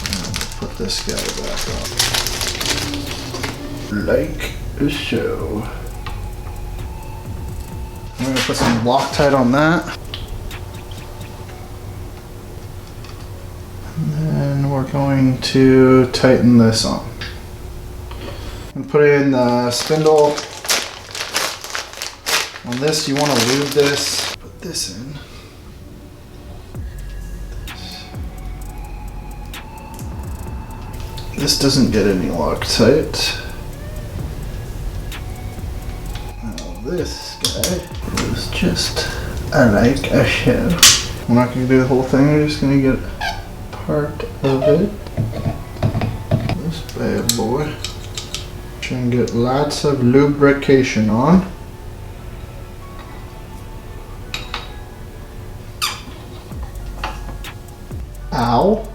And put this guy back on. Like so. I'm gonna put some Loctite on that. And then we're going to tighten this on. And put in the spindle. On this, you want to lube this. Put this in. This doesn't get any Loctite. This guy is just like a show. We're not going to do the whole thing, we're just going to get part of it. This bad boy. Try and get lots of lubrication on. Ow.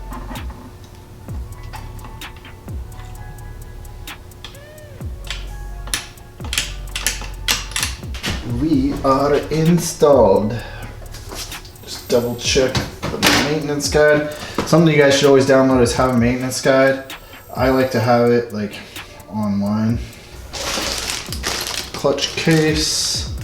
We are installed. Just double check the maintenance guide. Something you guys should always download is have a maintenance guide. I like to have it like online. Clutch case,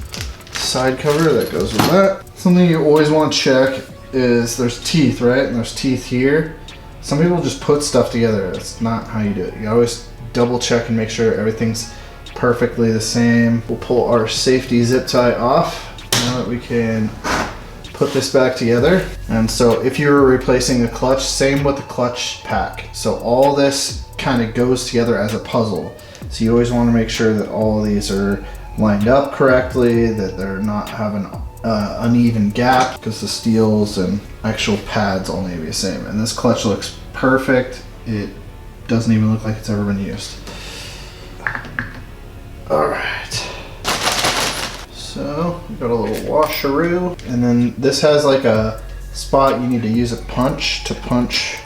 side cover that goes with that. Something you always want to check is there's teeth, right? And there's teeth here. Some people just put stuff together. That's not how you do it. You always double check and make sure everything's perfectly the same. We'll pull our safety zip tie off. Now that we can put this back together. And so if you were replacing the clutch, same with the clutch pack. So all this kind of goes together as a puzzle. So you always want to make sure that all of these are lined up correctly, that they're not having uneven gap, because the steels and actual pads all need to be the same. And this clutch looks perfect. It doesn't even look like it's ever been used. All right. So we got a little washeroo, and then this has like a spot you need to use a punch to punch,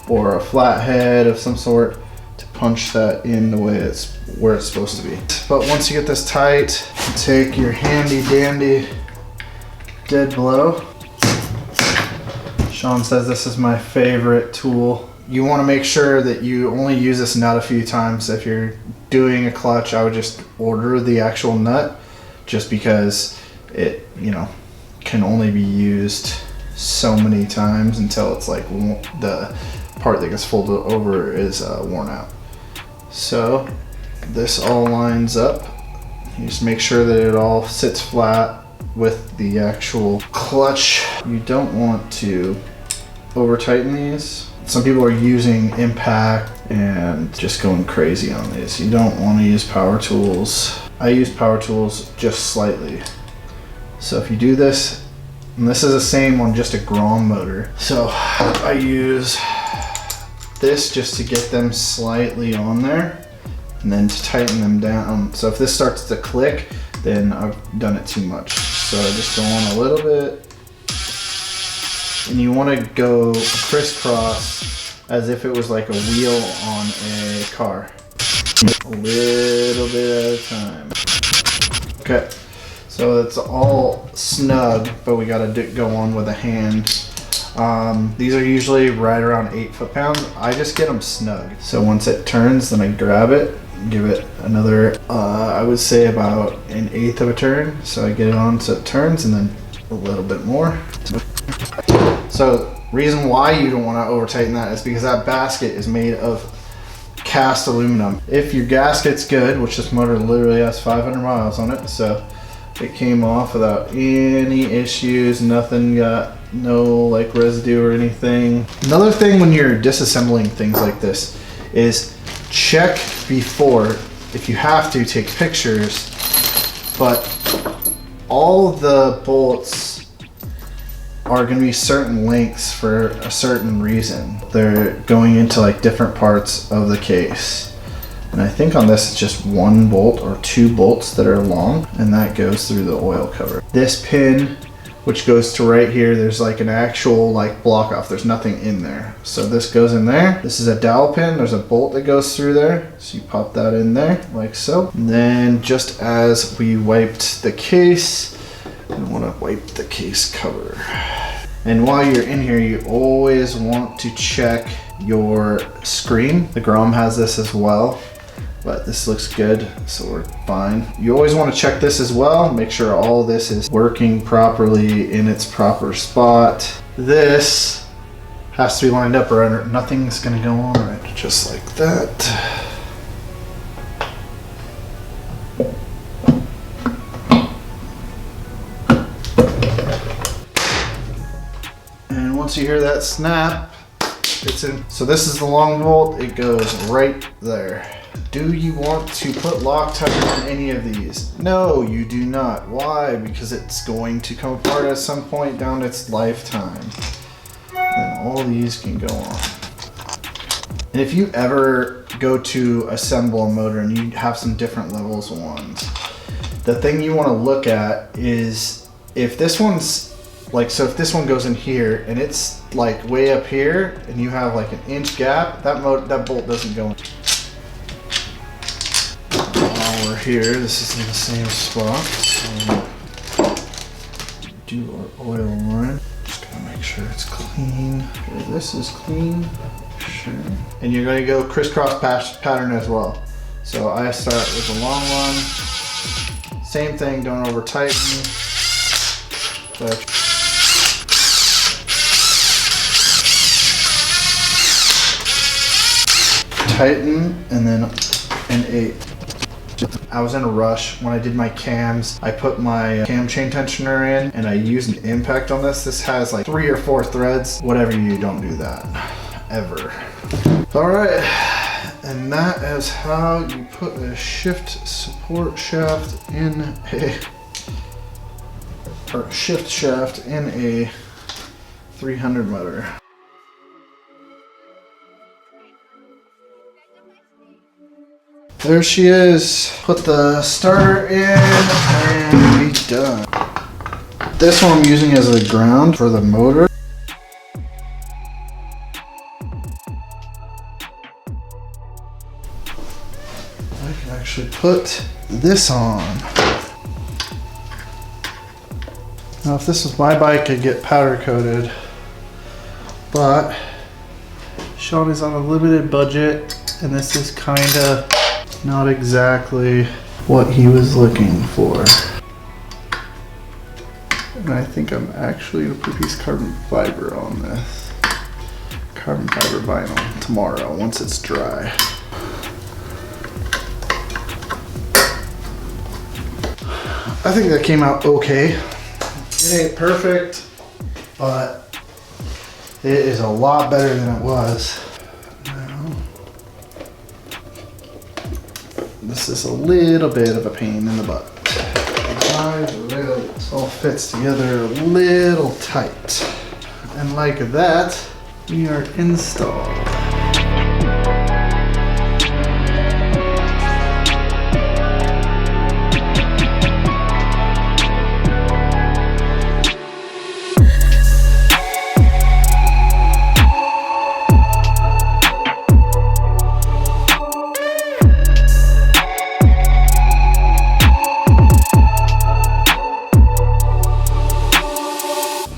or a flathead of some sort to punch that in the way it's where it's supposed to be. But once you get this tight, take your handy dandy dead blow. Sean says this is my favorite tool. You want to make sure that you only use this nut a few times. If you're doing a clutch, I would just order the actual nut, just because it, you know, can only be used so many times until it's like the part that gets folded over is worn out. So this all lines up. You just make sure that it all sits flat with the actual clutch. You don't want to over tighten these. Some people are using impact and just going crazy on these. You don't want to use power tools. I use power tools just slightly. So if you do this, and this is the same on just a Grom motor. So I use this just to get them slightly on there, and then to tighten them down. So if this starts to click, then I've done it too much. So I just go on a little bit, and you want to go crisscross as if it was like a wheel on a car. A little bit at a time. Okay, so it's all snug, but we gotta go on with a hand. These are usually right around 8 foot-pounds. I just get them snug. So once it turns, then I grab it, give it another, I would say about 1/8 of a turn. So I get it on so it turns, and then a little bit more. So reason why you don't want to over tighten that is because that basket is made of cast aluminum. If your gasket's good, which this motor literally has 500 miles on it, so it came off without any issues, nothing got no like residue or anything. Another thing when you're disassembling things like this is check before. If you have to, take pictures, but all the bolts are going to be certain lengths for a certain reason. They're going into like different parts of the case. And I think on this it's just 1 bolt or 2 bolts that are long, and that goes through the oil cover. This pin, which goes to right here, there's like an actual like block off. There's nothing in there. So this goes in there. This is a dowel pin. There's a bolt that goes through there. So you pop that in there like so. And then just as we wiped the case, we want to wipe the case cover. And while you're in here, you always want to check your screen. The Grom has this as well, but this looks good, so we're fine. You always want to check this as well. Make sure all this is working properly in its proper spot. This has to be lined up or nothing's gonna go on right, just like that. And once you hear that snap, it's in. So this is the long bolt, it goes right there. Do you want to put Loctite on any of these? No, you do not. Why? Because it's going to come apart at some point down its lifetime. And all these can go on. And if you ever go to assemble a motor and you have some different levels of ones, the thing you want to look at is if this one's like, so if this one goes in here and it's like way up here and you have like an inch gap, that bolt doesn't go in. While we're here, this is in the same spot. So do our oil line. Just gotta make sure it's clean. Sure this is clean. Sure. And you're gonna go crisscross pattern as well. So I start with the long one. Same thing, don't over tighten. But tighten, and then an 8. I was in a rush when I did my cams. I put my cam chain tensioner in and I used an impact on this. This has like 3 or 4 threads. Whatever you do, don't do that, ever. All right, and that is how you put a shift support shaft in or shift shaft in a 300 motor. There she is. Put the starter in and be done. This one I'm using as a ground for the motor. I can actually put this on. Now if this was my bike, I'd get powder coated, but Sean is on a limited budget and this is kinda not exactly what he was looking for. And I think I'm actually gonna put these carbon fiber on this. Carbon fiber vinyl tomorrow once it's dry. I think that came out okay. It ain't perfect, but it is a lot better than it was. Now, this is a little bit of a pain in the butt. It all fits together a little tight. And like that, we are installed.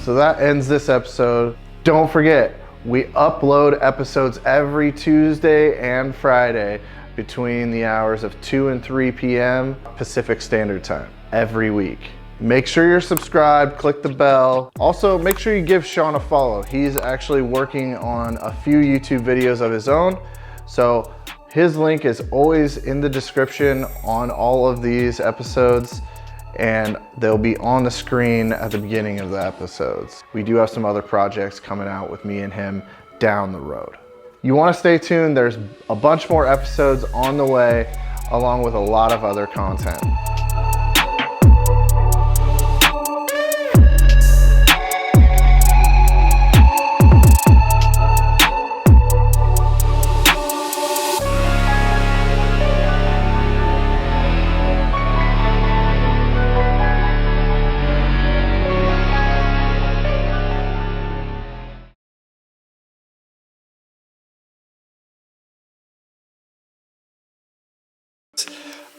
So that ends this episode. Don't forget, we upload episodes every Tuesday and Friday between the hours of 2 and 3 p.m. Pacific Standard Time every week. Make sure you're subscribed, click the bell. Also, make sure you give Sean a follow. He's actually working on a few YouTube videos of his own. So his link is always in the description on all of these episodes, and they'll be on the screen at the beginning of the episodes. We do have some other projects coming out with me and him down the road. You want to stay tuned. There's a bunch more episodes on the way, along with a lot of other content.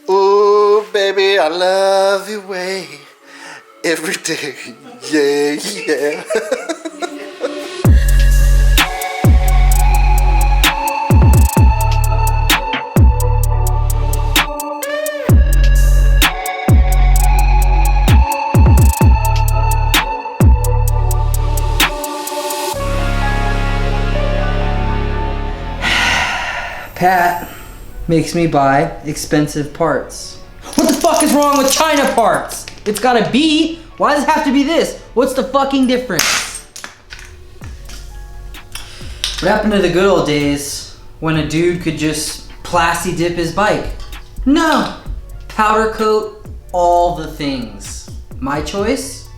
Ooh, baby, I love your way every day. Yeah, yeah. Pat makes me buy expensive parts. What the fuck is wrong with China parts? It's gotta be. Why does it have to be this? What's the fucking difference? What happened to the good old days when a dude could just plasti dip his bike? No! Powder coat all the things. My choice?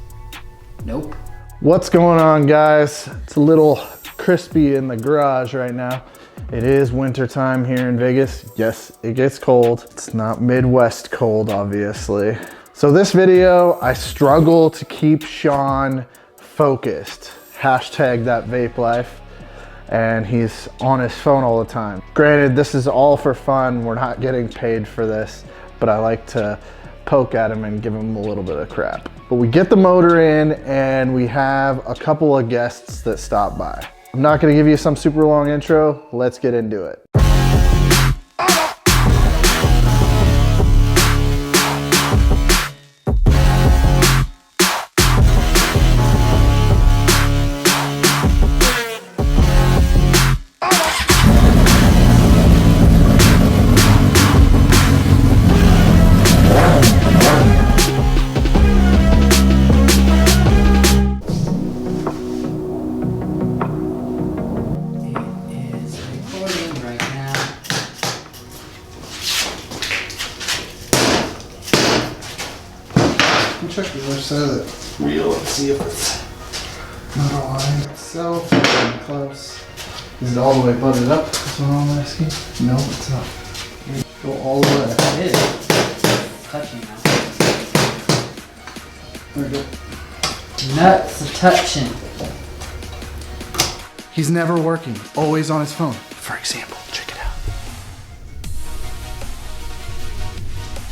Nope. What's going on, guys? It's a little crispy in the garage right now. It is winter time here in Vegas. Yes, it gets cold. It's not Midwest cold, obviously. So this video, I struggle to keep Sean focused. Hashtag that vape life. And he's on his phone all the time. Granted, this is all for fun. We're not getting paid for this, but I like to poke at him and give him a little bit of crap. But we get the motor in and we have a couple of guests that stop by. I'm not gonna give you some super long intro. Let's get into it. can check the other side of the wheel and see if it's not aligned itself. Getting close. Is it all the way butted up? That's what I'm asking. No, it's not. Go all the way. It is. Touching now. There we go. Nuts are touching. He's never working. Always on his phone. For example, check it out.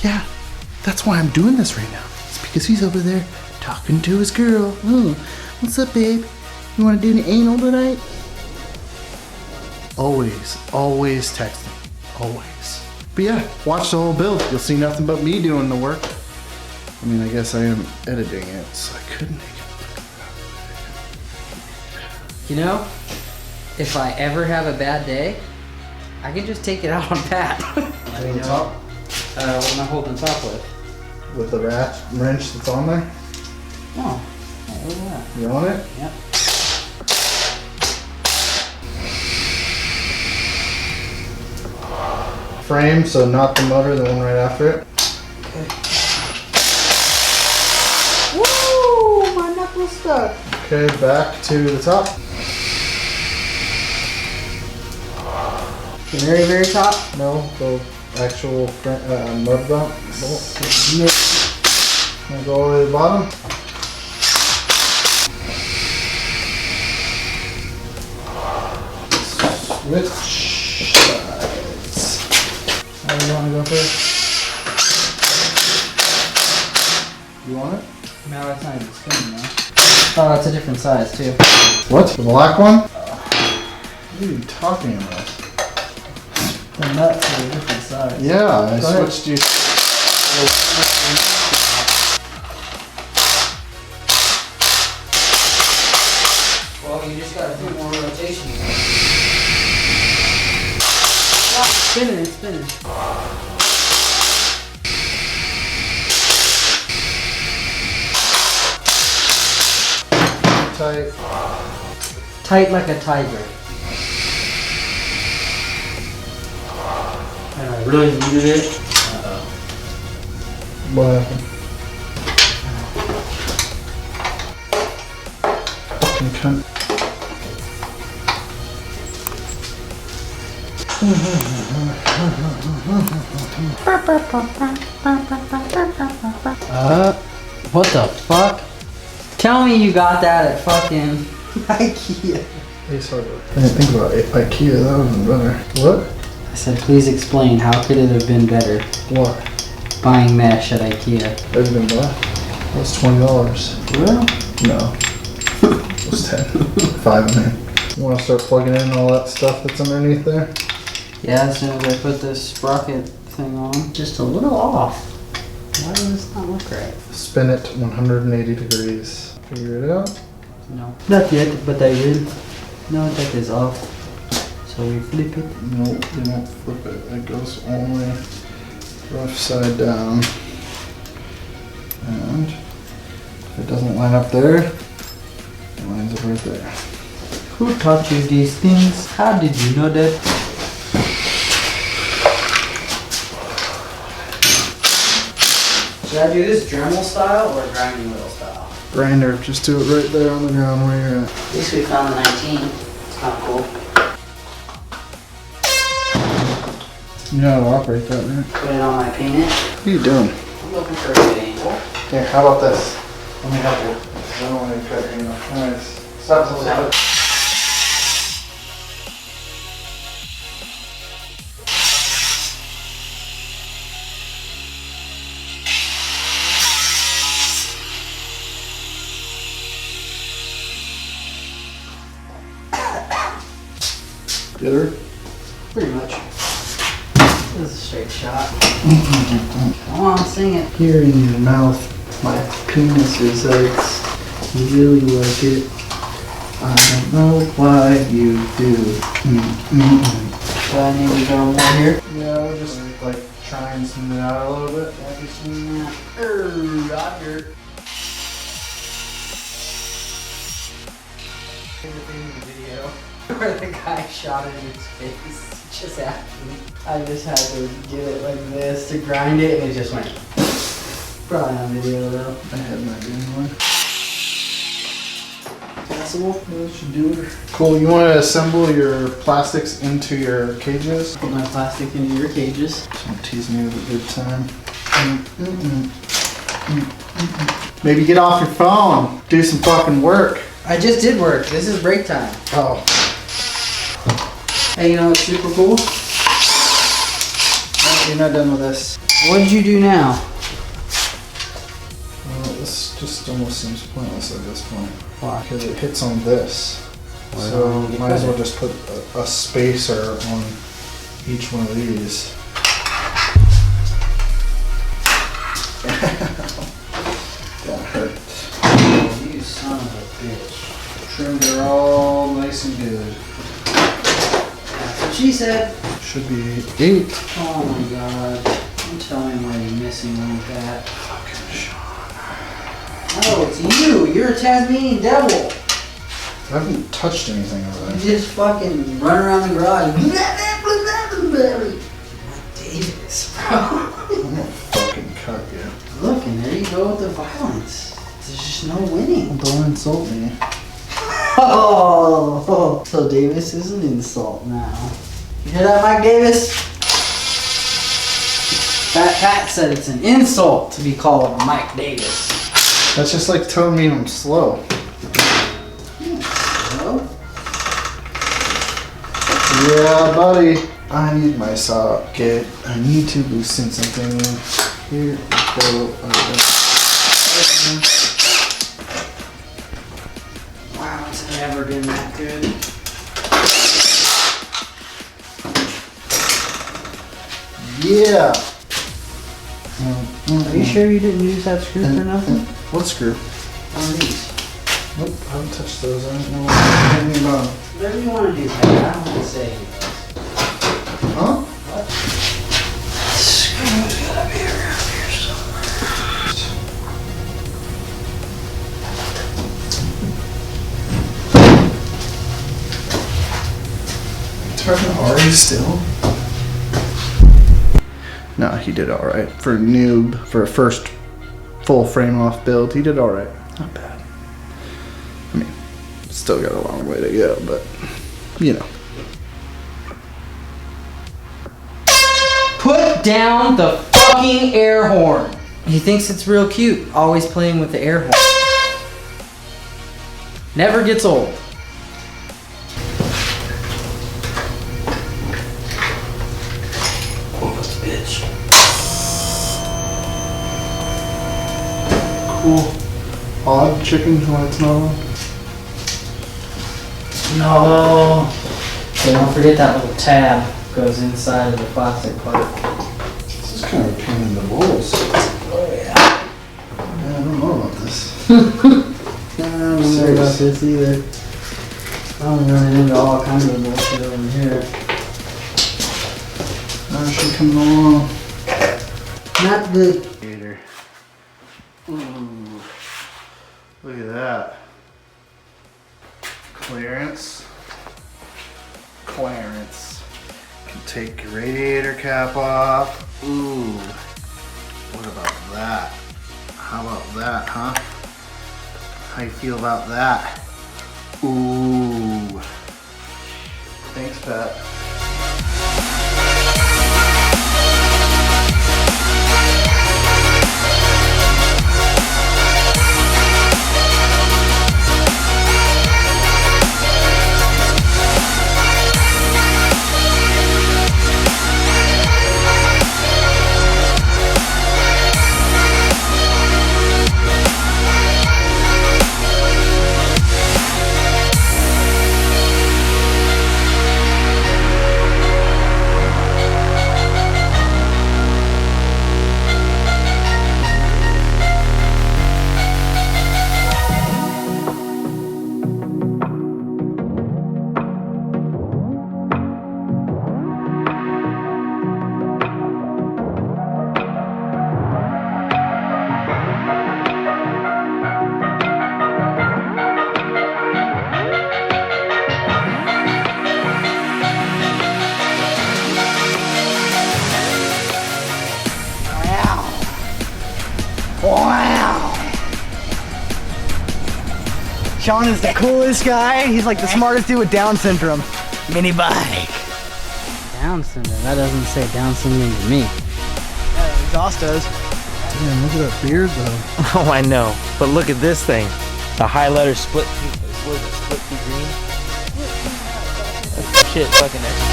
Yeah, that's why I'm doing this right now. It's because he's over there talking to his girl. Oh, what's up, babe? You want to do an anal tonight? Always texting. Always. But yeah, watch the whole build. You'll see nothing but me doing the work. I mean, I guess I am editing it, so I could make it. You know, if I ever have a bad day, I can just take it out on Pat. On the top? What am I holding top with? With the wrench that's on there? Oh, hey, look at that. You on it? Yep. Frame, so not the motor, the one right after it. Woo! My knuckle's stuck. Okay, back to the top. The very, very top. No, the actual mud bolt. Gonna go all the way to the bottom. Switch sides. How do you want to go first? You want it? No, it's not even spinning now. Oh, it's a different size too. What? The black one? What are you talking about? The nuts are a different size. Yeah, I Go ahead. switched you. Well, you just got a few more rotations. Ah, it's spinning. Tight. Tight like a tiger. And I really needed it. What happened? Fucking cunt. What the fuck? Tell me you got that at fucking IKEA. Ace Hardware. I didn't think about it. IKEA, that would have been better. What? I said, please explain, how could it have been better What? buying mesh at IKEA? That would have been what? That was $20. Well, No. It was 10. 5 in there. You want to start plugging in all that stuff that's underneath there? yeah, as soon as I put this sprocket thing on, just a little off. Why does this not look right? Spin it 180 degrees. Figure it out. No. Not yet, but I will. No, that is off. So we flip it. No, you don't flip it. It goes only rough side down. And if it doesn't line up there, it lines up right there. Who taught you these things? How did you know that? Should I do this Dremel style or grinding wheel style? Grinder, just do it right there on the ground where you're at. At least we found the 19. It's kind of cool. You know how to operate that, right? Put it on my paint it. What are you doing? I'm looking for a good angle. Here, how about this? Let me help you. I don't want to cut your enough. Nice. Stop a little bit. Get her? Pretty much. This is a straight shot. Come on, sing it. Here in your mouth, my penis resides. You really like it. I don't know why you do. Do I need to go more here? Yeah, we'll just like try and smooth it out a little bit. Have you seen that? Roger. In the video where the guy shot in his face just after me. I just had to get it like this to grind it and it just went. Probably on video though. I had my doing one. Possible. That should do it. Cool. You want to assemble your plastics into your cages? Put my plastic into your cages. Don't tease me with a good time. Maybe get off your phone. Do some fucking work. I just did work. This is break time. Oh. Hey, you know what's super cool? No, you're not done with this. What did you do now? Well, this just almost seems pointless at this point. Why? Because it hits on this. Why So don't you might as cut well it? just put a spacer on each one of these. That hurt. You son of a bitch. Trimmed her all nice and good. That's what she said. Should be 8. Oh my god. Don't tell me why you're missing like that. Fucking Sean. Oh, it's you. You're a Tasmanian devil. I haven't touched anything over You there. just fucking run around the garage. Davis, bro. I'm gonna fucking cut you. Look, and there you go with the violence. There's just no winning. Don't insult me. Oh, so Davis is an insult now. You hear that, Mike Davis? Fat Pat said it's an insult to be called Mike Davis. That's just like telling me I'm slow. Hello? Yeah, buddy. I need my socket. I need to loosen something. Here we go. Wow, it's never been that good. Yeah. Are you sure you didn't use that screw for nothing? What screw? On these. Nope, I haven't touched those. I don't know anything about them. Whatever you want to do, Pat. I don't want to say anything. Huh? What? Screw's gotta be around here somewhere. Talking to Ari still? No, he did alright. For a noob, for a first full frame off build, he did alright. Not bad. I mean, still got a long way to go, but you know. Put down the fucking air horn. He thinks it's real cute, always playing with the air horn. Never gets old. Bitch. Cool. Odd chicken when it's not on. No. Okay, don't forget that little tab goes inside of the plastic part. This is kind of a pain in the balls. Oh yeah. Yeah, I don't know about this. I don't know about this either. I'm running into all kinds of bullshit over here. She coming along. Not good. Gator. Ooh. Look at that. Clearance. Clarence. Can take your radiator cap off. Ooh. What about that? How about that, huh? How you feel about that? Ooh. Thanks, Pat. Sean is the coolest guy. He's like the smartest dude with Down syndrome. Mini bike. Down syndrome. That doesn't say Down syndrome to me. Yeah, exhaust does. Man, look at that beard though. Oh, I know. But look at this thing. The highlighter split pea. What is it? Split pea green? That's shit fucking extra.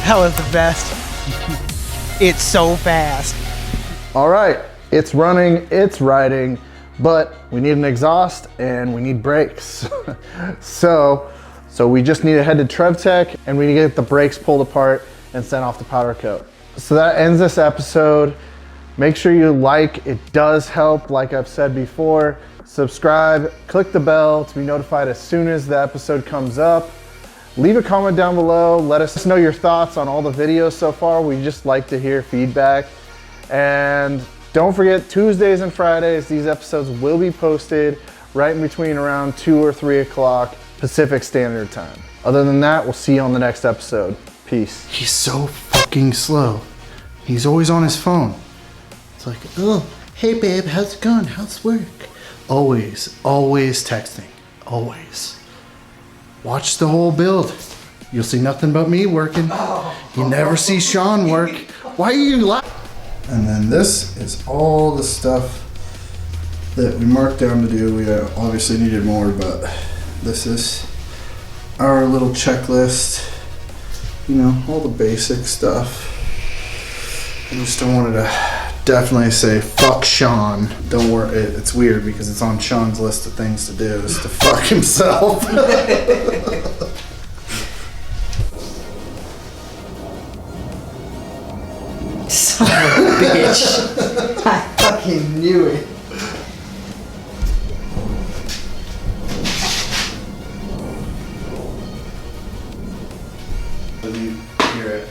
That was the best. It's so fast. All right, it's running, it's riding, but we need an exhaust and we need brakes. So we just need to head to TrevTech and we need to get the brakes pulled apart and sent off to powder coat. So that ends this episode. Make sure you like, it does help, like I've said before. Subscribe, click the bell to be notified as soon as the episode comes up. Leave a comment down below. Let us know your thoughts on all the videos so far. We just like to hear feedback. And don't forget, Tuesdays and Fridays, these episodes will be posted right in between around 2 or 3 o'clock Pacific Standard Time. Other than that, we'll see you on the next episode. Peace. He's so fucking slow. He's always on his phone. It's like, oh, hey babe, how's it going? How's work? Always texting, always. Watch the whole build. You'll see nothing but me working. You never see Sean work. Why are you laughing? And then this is all the stuff that we marked down to do. We obviously needed more, but this is our little checklist. You know, all the basic stuff. I just don't want to definitely say fuck Sean. Don't worry, it's weird because it's on Sean's list of things to do is to fuck himself. Son of a bitch. I fucking knew it. Let me hear it.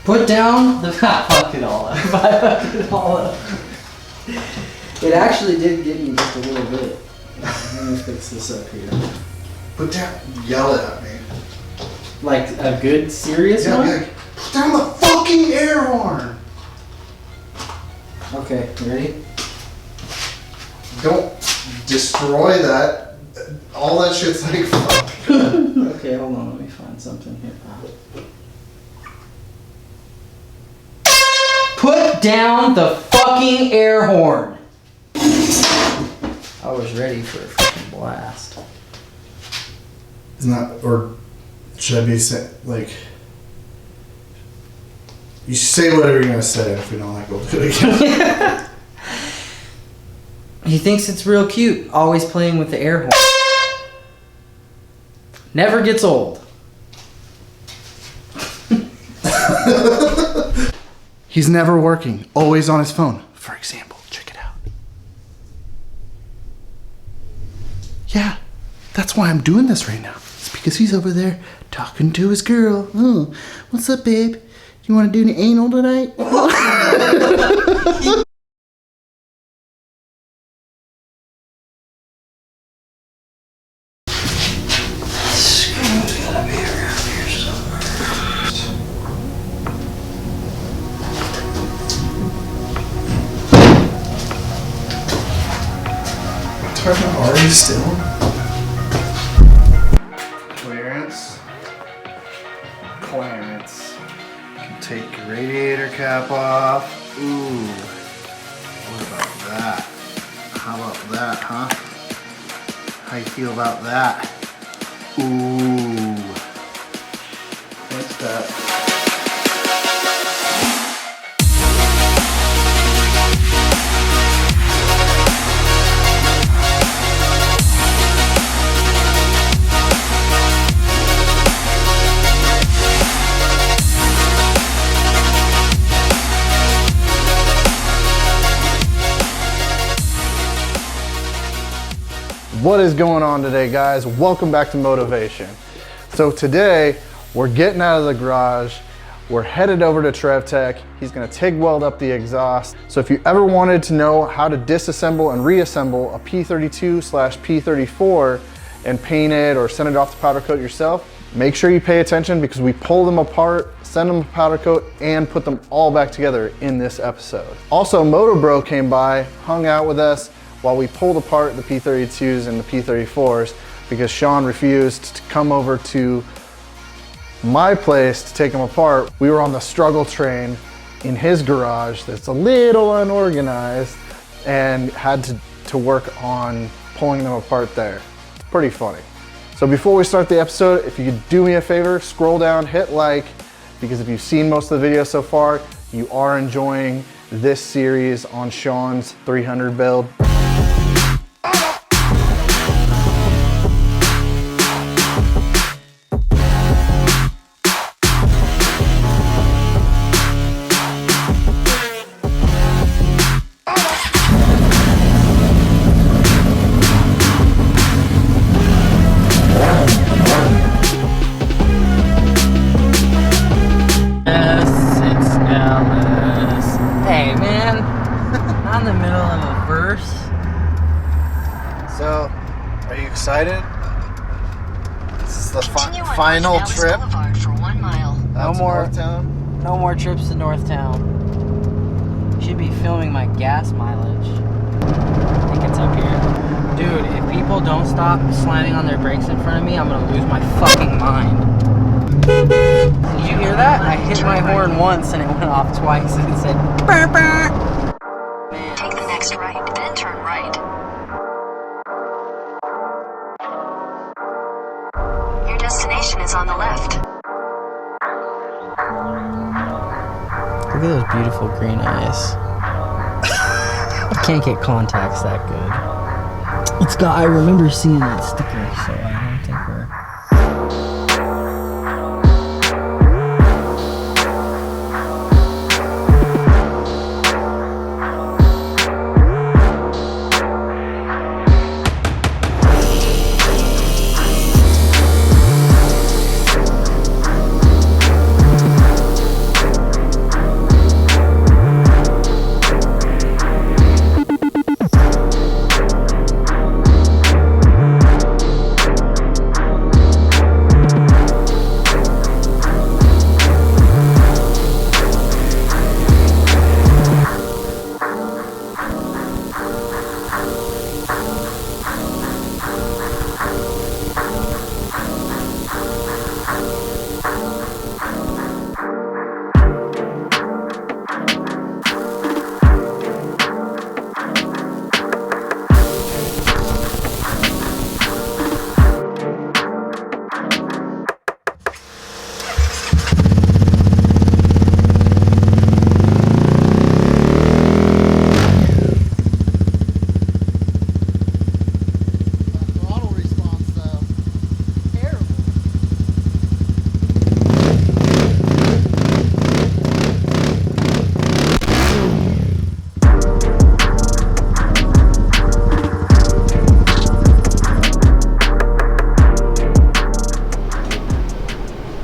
Put down the I fucked it all up. I fucked it all up. It actually did get me just a little bit. Let me fix this up here. Put down, yell it at me. Like a good serious Yeah, one? be like, put down the fucking air horn. Okay, you ready? Don't destroy that. All that shit's like fuck. Okay, hold on, let me find something here. Put down the fucking air horn! I was ready for a fucking blast. Isn't that, or should I be saying, like, you say whatever you're gonna say, and if we don't like it, we'll do it again. He thinks it's real cute, always playing with the air horn. Never gets old. He's never working, always on his phone. For example, check it out. Yeah, that's why I'm doing this right now. It's because he's over there talking to his girl. Oh, what's up, babe? You want to do an anal tonight? Talking about Ari still? Clearance. You can take your radiator cap off. Ooh. What about that? How about that, huh? How you feel about that? Ooh. What's that? What is going on today, guys? Welcome back to MOTO-VATION. So today, we're getting out of the garage. We're headed over to TrevTech. He's gonna TIG weld up the exhaust. So if you ever wanted to know how to disassemble and reassemble a P32/P34, and paint it or send it off to powder coat yourself, make sure you pay attention because we pull them apart, send them a powder coat, and put them all back together in this episode. Also, Moto Bro came by, hung out with us while we pulled apart the P32s and the P34s because Sean refused to come over to my place to take them apart. We were on the struggle train in his garage that's a little unorganized and had to work on pulling them apart there. It's pretty funny. So before we start the episode, if you could do me a favor, scroll down, hit like, because if you've seen most of the videos so far, you are enjoying this series on Sean's 300 build. Hey man, I'm in the middle of a verse. So, are you excited? This is the final Dallas trip. Boulevard for 1 mile. Out to more. Northtown. No more trips to Northtown. Should be filming my gas mileage. I think it's up here. Dude, if people don't stop slamming on their brakes in front of me, I'm gonna lose my fucking mind. Did you hear that? I hit my horn once and it went off twice and it said burr burr. Man, Take the next right, then turn right. Your destination is on the left. look at those beautiful green eyes. I can't get contacts that good. It's got, I remember seeing that sticker, so I don't think we're...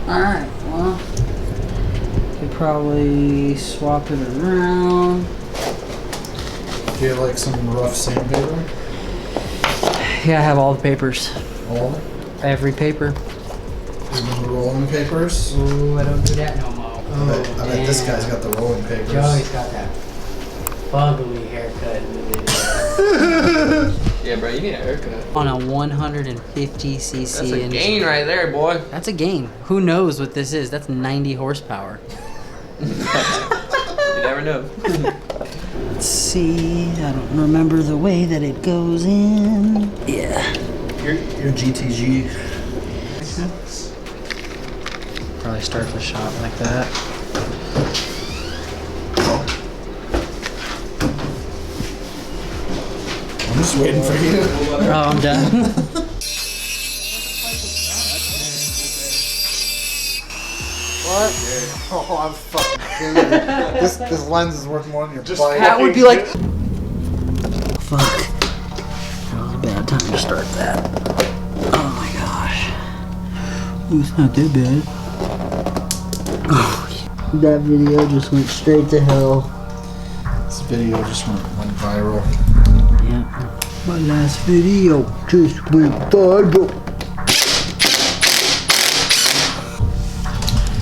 Alright, well, could probably swap it around. Do you like some rough sandpaper? Yeah, I have all the papers. All of it? Every paper. The rolling papers? Ooh, I don't do that no more. I bet this guy's got the rolling papers. Joey's got that ugly haircut. Yeah, bro, you need a haircut. On a 150cc That's a engine. gain right there, boy. That's a gain. Who knows what this is? That's 90 horsepower. You never know. Let's see. I don't remember the way that it goes in. Yeah. Your GTG. Probably start the shot like that. I'm just waiting for you. Oh, I'm done. What? Oh, I'm fucking kidding. This lens is worth more than your bike. That would be like... Fuck. That was a bad time to start that. Oh my gosh. Ooh, it's not that bad. Oh, that video just went straight to hell. This video just went viral. Yeah. My last video just went viral.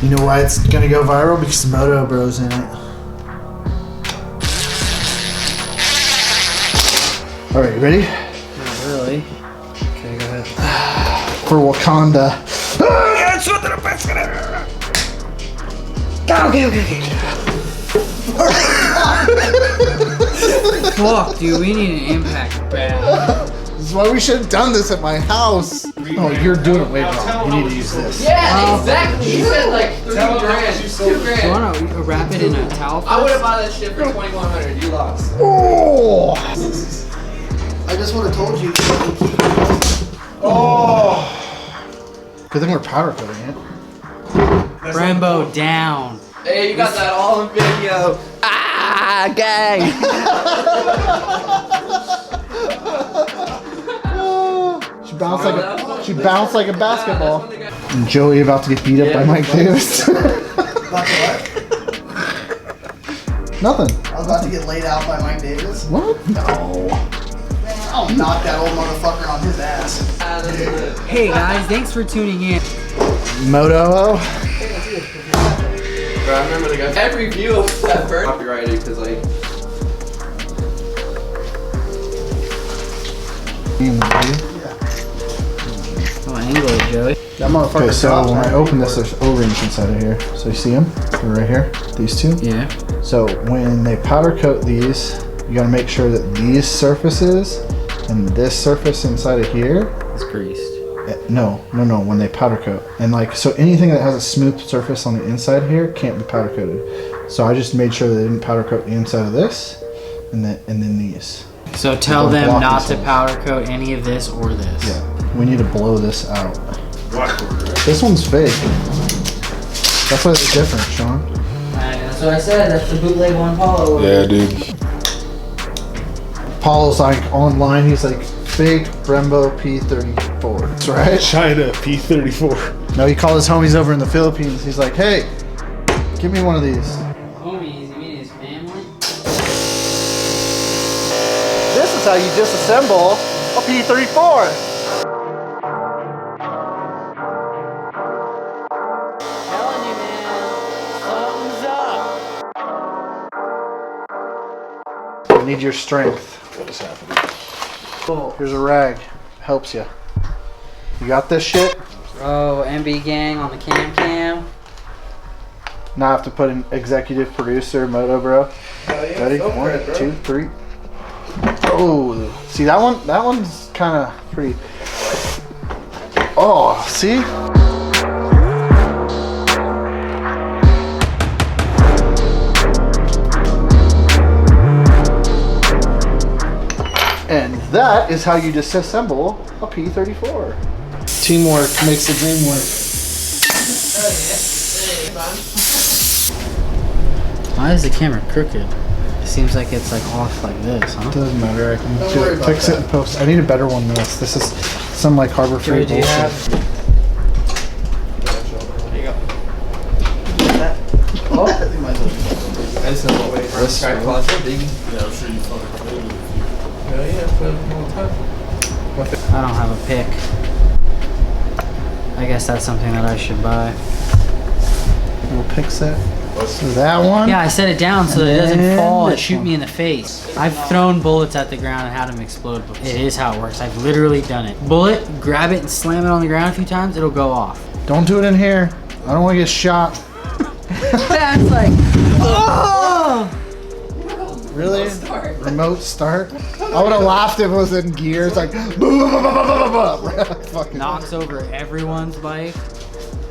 You know why it's gonna go viral? Because Moto Bro's in it. All right, you ready? Not really. Okay, go ahead. For Wakanda. Fuck, dude, we need an impact bag. This is why we should have done this at my house. Oh, you're doing it way wrong. You need to use this. Yeah, exactly. He said like 3 grand, 2 You grand. wanna wrap it in a towel? I would have bought that shit for 2,100. You lost. Oh! I just would have told you. Oh! Good thing we're powder coating it. Brembo down. Hey, you got that all in video. Ah, gang. She bounced like a basketball. And Joey about to get beat up by Mike Davis. Nothing. I was about to get laid out by Mike Davis. What? No. I'll knock that old motherfucker on his ass. Hey guys, thanks for tuning in. Moto. Bro, I remember the guy. Every view of that bird copyrighted because like. Oh, angle it, Joey. That motherfucker. Okay, so when I open this, there's O-rings inside of here. So you see them? They're right here. These two. Yeah. So when they powder coat these, you gotta make sure that these surfaces and this surface inside of here. It's greased. No. When they powder coat, and like so, anything that has a smooth surface on the inside here can't be powder coated. So I just made sure they didn't powder coat the inside of this, and then these. So tell Don't them block not to themselves. powder coat any of this or this. Yeah, we need to blow this out. This one's fake. That's why they're different, Sean. That's what I said. That's the bootleg one Paulo. Yeah, dude. Paul's like online. He's like fake Brembo P34. That's right. China P34. No, he called his homies over in the Philippines. He's like, hey, give me one of these. Homies, you mean his family? This is how you disassemble a P34. Telling you, man. Thumbs up. I need your strength. What is happening? Here's a rag. Helps you. You got this shit? Oh, MB gang on the cam. Now I have to put an executive producer, Moto Bro. Ready? Go for 1, it, bro. 2, 3. Oh, see that one? That one's kind of pretty. Oh, see? And that is how you disassemble a P34. Teamwork makes the dream work. Why is the camera crooked? It seems like it's like off like this, huh? Doesn't matter. I can worry about fix it in post. I need a better one than this. This is some like Harbor Freight Do you bullshit. have? There you go. Oh. I just know what way for This try one. closet. Big. Yeah, I'm sure you fucking played with it. Hell yeah, put it all the time. I don't have a pick. I guess that's something that I should buy. Little pick set. So that one. Yeah, I set it down so that it doesn't And fall and this shoot one. me in the face. I've thrown bullets at the ground and had them explode before. It is how it works. I've literally done it. Bullet, grab it and slam it on the ground a few times, it'll go off. Don't do it in here. I don't want to get shot. That's like, oh! Really? Remote start? I would have laughed if it was in gear. It's like, fucking. Knocks over everyone's bike.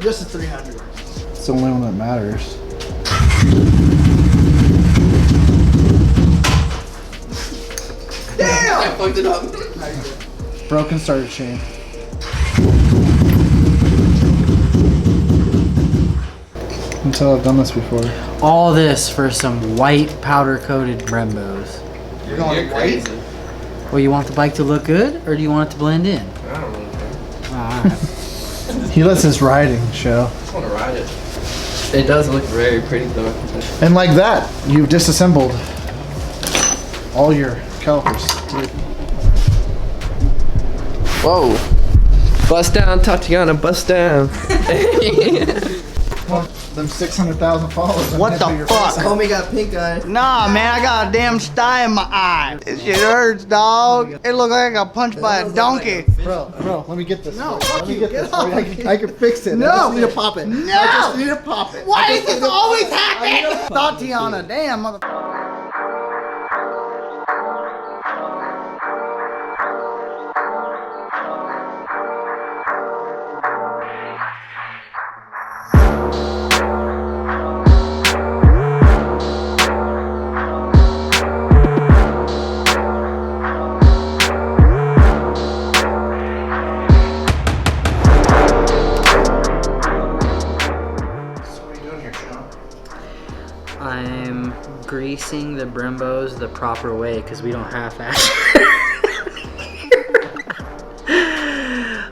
Just a 300. It's the only one that matters. Damn! I fucked it up. Broken starter chain. Until I've done this before. All this for some white powder coated Brembos. You're crazy. Well, you want the bike to look good or do you want it to blend in? I don't really care. Alright. He lets his riding show. I just want to ride it. It does look very pretty though. And like that, you've disassembled all your calipers. Whoa. Bust down, Tatiana, bust down. Them 600,000 followers. What the fuck? Homie got pink eye. Nah, man, I got a damn sty in my eye. This shit hurts, dog. It looked like I got punched by a donkey. Bro, let me get this. No, Let fuck me you, get get this. off. I can fix it. No. I just need to pop it. No. I just need to pop it. Why does this always happen? Tatiana, damn, mother. I'm greasing the Brembos the proper way because we don't half-ass.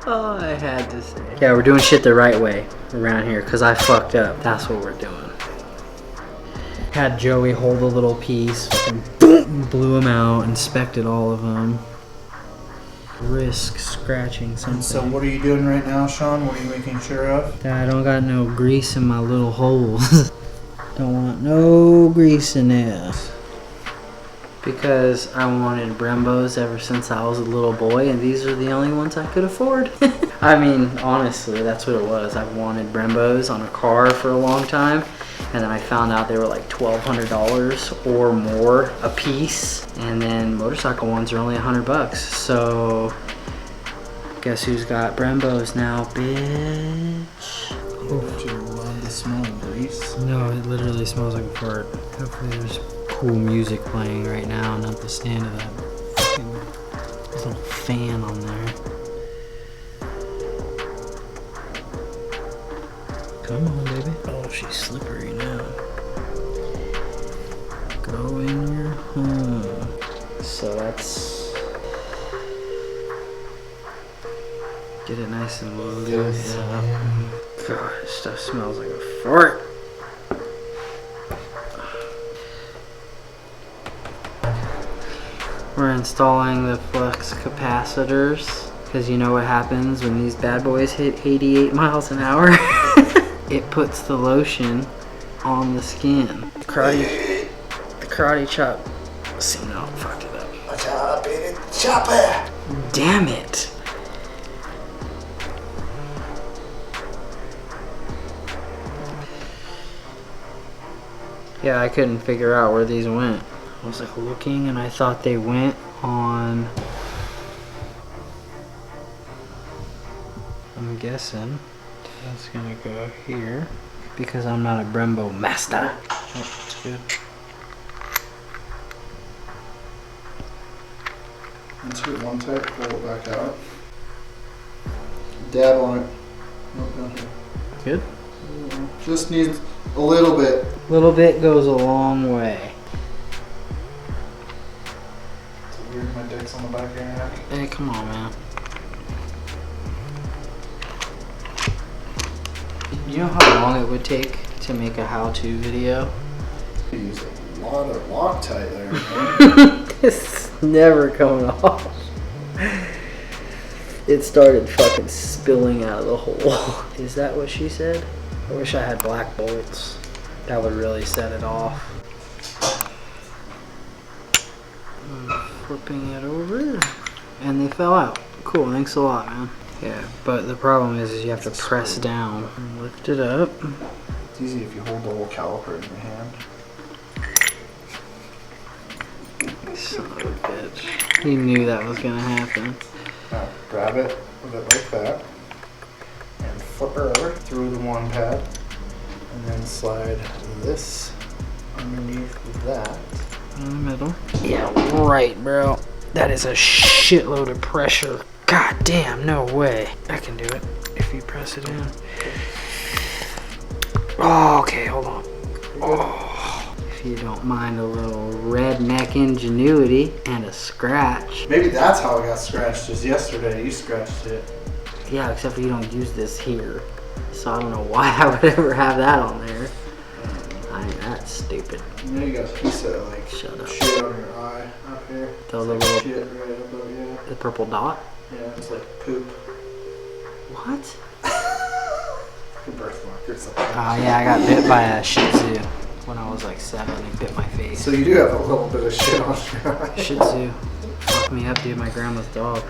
Oh, I had to say. Yeah, we're doing shit the right way around here because I fucked up. That's what we're doing. Had Joey hold a little piece, fucking boom, blew them out, inspected all of them. Risk scratching something. So what are you doing right now, Sean? What are you making sure of? I don't got no grease in my little holes. Don't want no grease in there. Because I wanted Brembos ever since I was a little boy, and these are the only ones I could afford. I mean, honestly, that's what it was. I wanted Brembos on a car for a long time, and then I found out they were like $1,200 or more a piece, and then motorcycle ones are only $100. So, guess who's got Brembos now, bitch? Don't you love the smell of grease? No, it literally smells like a fart. Hopefully there's cool music playing right now, not the stand of that fucking little fan on there. Come on, baby. Oh, she's slippery now. Go in your home. So that's... Get it nice and loose up. God, this stuff smells like a fart. We're installing the flux capacitors because you know what happens when these bad boys hit 88 miles an hour? It puts the lotion on the skin. The karate chop. See, no, fucked it up. Chop it! Damn it. Yeah, I couldn't figure out where these went. I was like looking and I thought they went on... I'm guessing that's gonna go here because I'm not a Brembo master. Oh, that's good. Insert one tight, pull it back out. Dab on it. Nope, down here. Good? Just needs a little bit. Little bit goes a long way. It's weird my dick's on the back of your neck. Hey, come on, man. You know how long it would take to make a how-to video? You use a lot of Loctite there, man. It's never coming off. It started fucking spilling out of the hole. Is that what she said? I wish I had black bolts. That would really set it off. Flipping it over. And they fell out. Cool, thanks a lot, man. Yeah, but the problem is you have to press down and lift it up. It's easy if you hold the whole caliper in your hand. Son of a bitch. He knew that was gonna happen. Now, grab it with it like that, and flip her over through the one pad, and then slide this underneath that. In the middle. Yeah, right, bro. That is a shitload of pressure. God damn, no way. I can do it if you press it in. Oh, okay, hold on. Oh, if you don't mind a little redneck ingenuity and a scratch. Maybe that's how it got scratched, just yesterday. You scratched it. Yeah, except for you don't use this here. So I don't know why I would ever have that on there. I mean, that's stupid. You know you got a piece of like Shut up. shit on your eye up here. The It's like little- shit right above you. The purple dot? Yeah, it's like poop. What? A birthmark or something. Oh yeah, I got bit by a Shih Tzu when I was like 7. It bit my face. So you do have a little bit of shit on your Shih Tzu fucked me up, dude. My grandma's dog.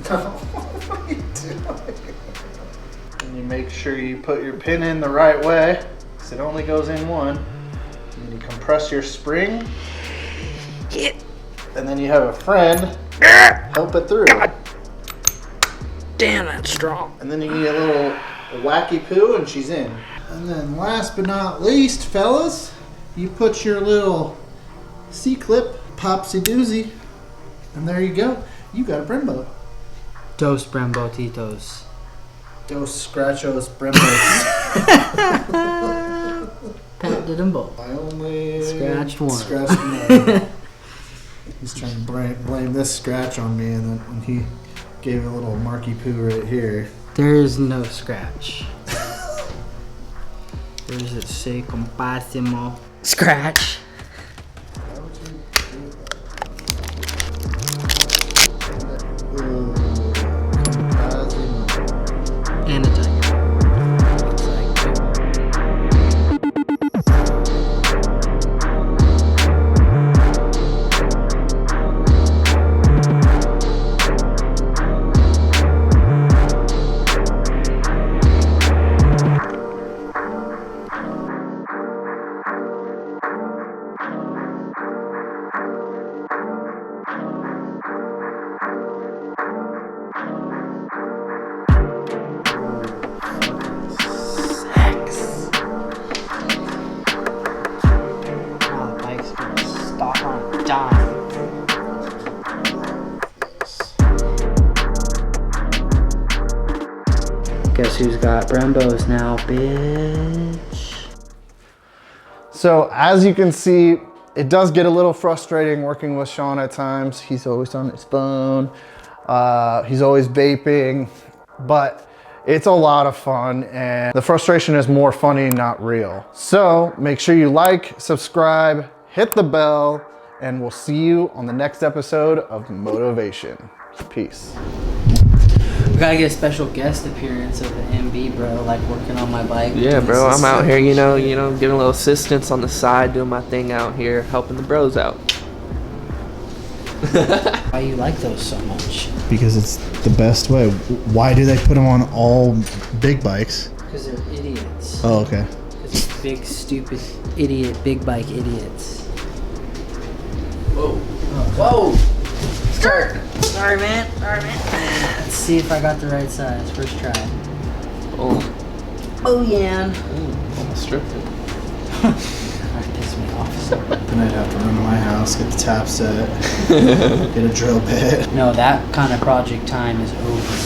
What are you doing? And you make sure you put your pin in the right way, because it only goes in one. And you compress your spring. And then you have a friend help it through. God damn, that's strong. And then you get a little wacky poo and she's in. And then last but not least, fellas, you put your little C-clip, popsy-doozy, and there you go. You got a Brembo. Dos Brembotitos. Dos Scratchos Brembos. Pat did them both. I only Scratched one. Scratched one. He's trying to blame this scratch on me, and then when he gave a little marky poo right here. There is no scratch. Where does it say compásimo? Scratch. And a tiger. It's like guess who's got Brembos now, bitch? So as you can see, it does get a little frustrating working with Sean at times. He's always on his phone. He's always vaping, but it's a lot of fun, and the frustration is more funny, not real. So make sure you like, subscribe, hit the bell, and we'll see you on the next episode of MOTO-VATION. Peace. We gotta get a special guest appearance of the MB, bro, like working on my bike. Yeah, bro, I'm out here, you know, giving a little assistance on the side, doing my thing out here, helping the bros out. Why you like those so much? Because it's the best way. Why do they put them on all big bikes? Because they're idiots. Oh, okay. It's big, stupid, idiot, big bike idiots. Whoa. Whoa! Skirt! Sorry, man. Let's see if I got the right size. First try. Oh, yeah. Almost stripped it. That pissed me off. Then I'd have to run to my house, get the tap set, get a drill bit. No, that kind of project time is over.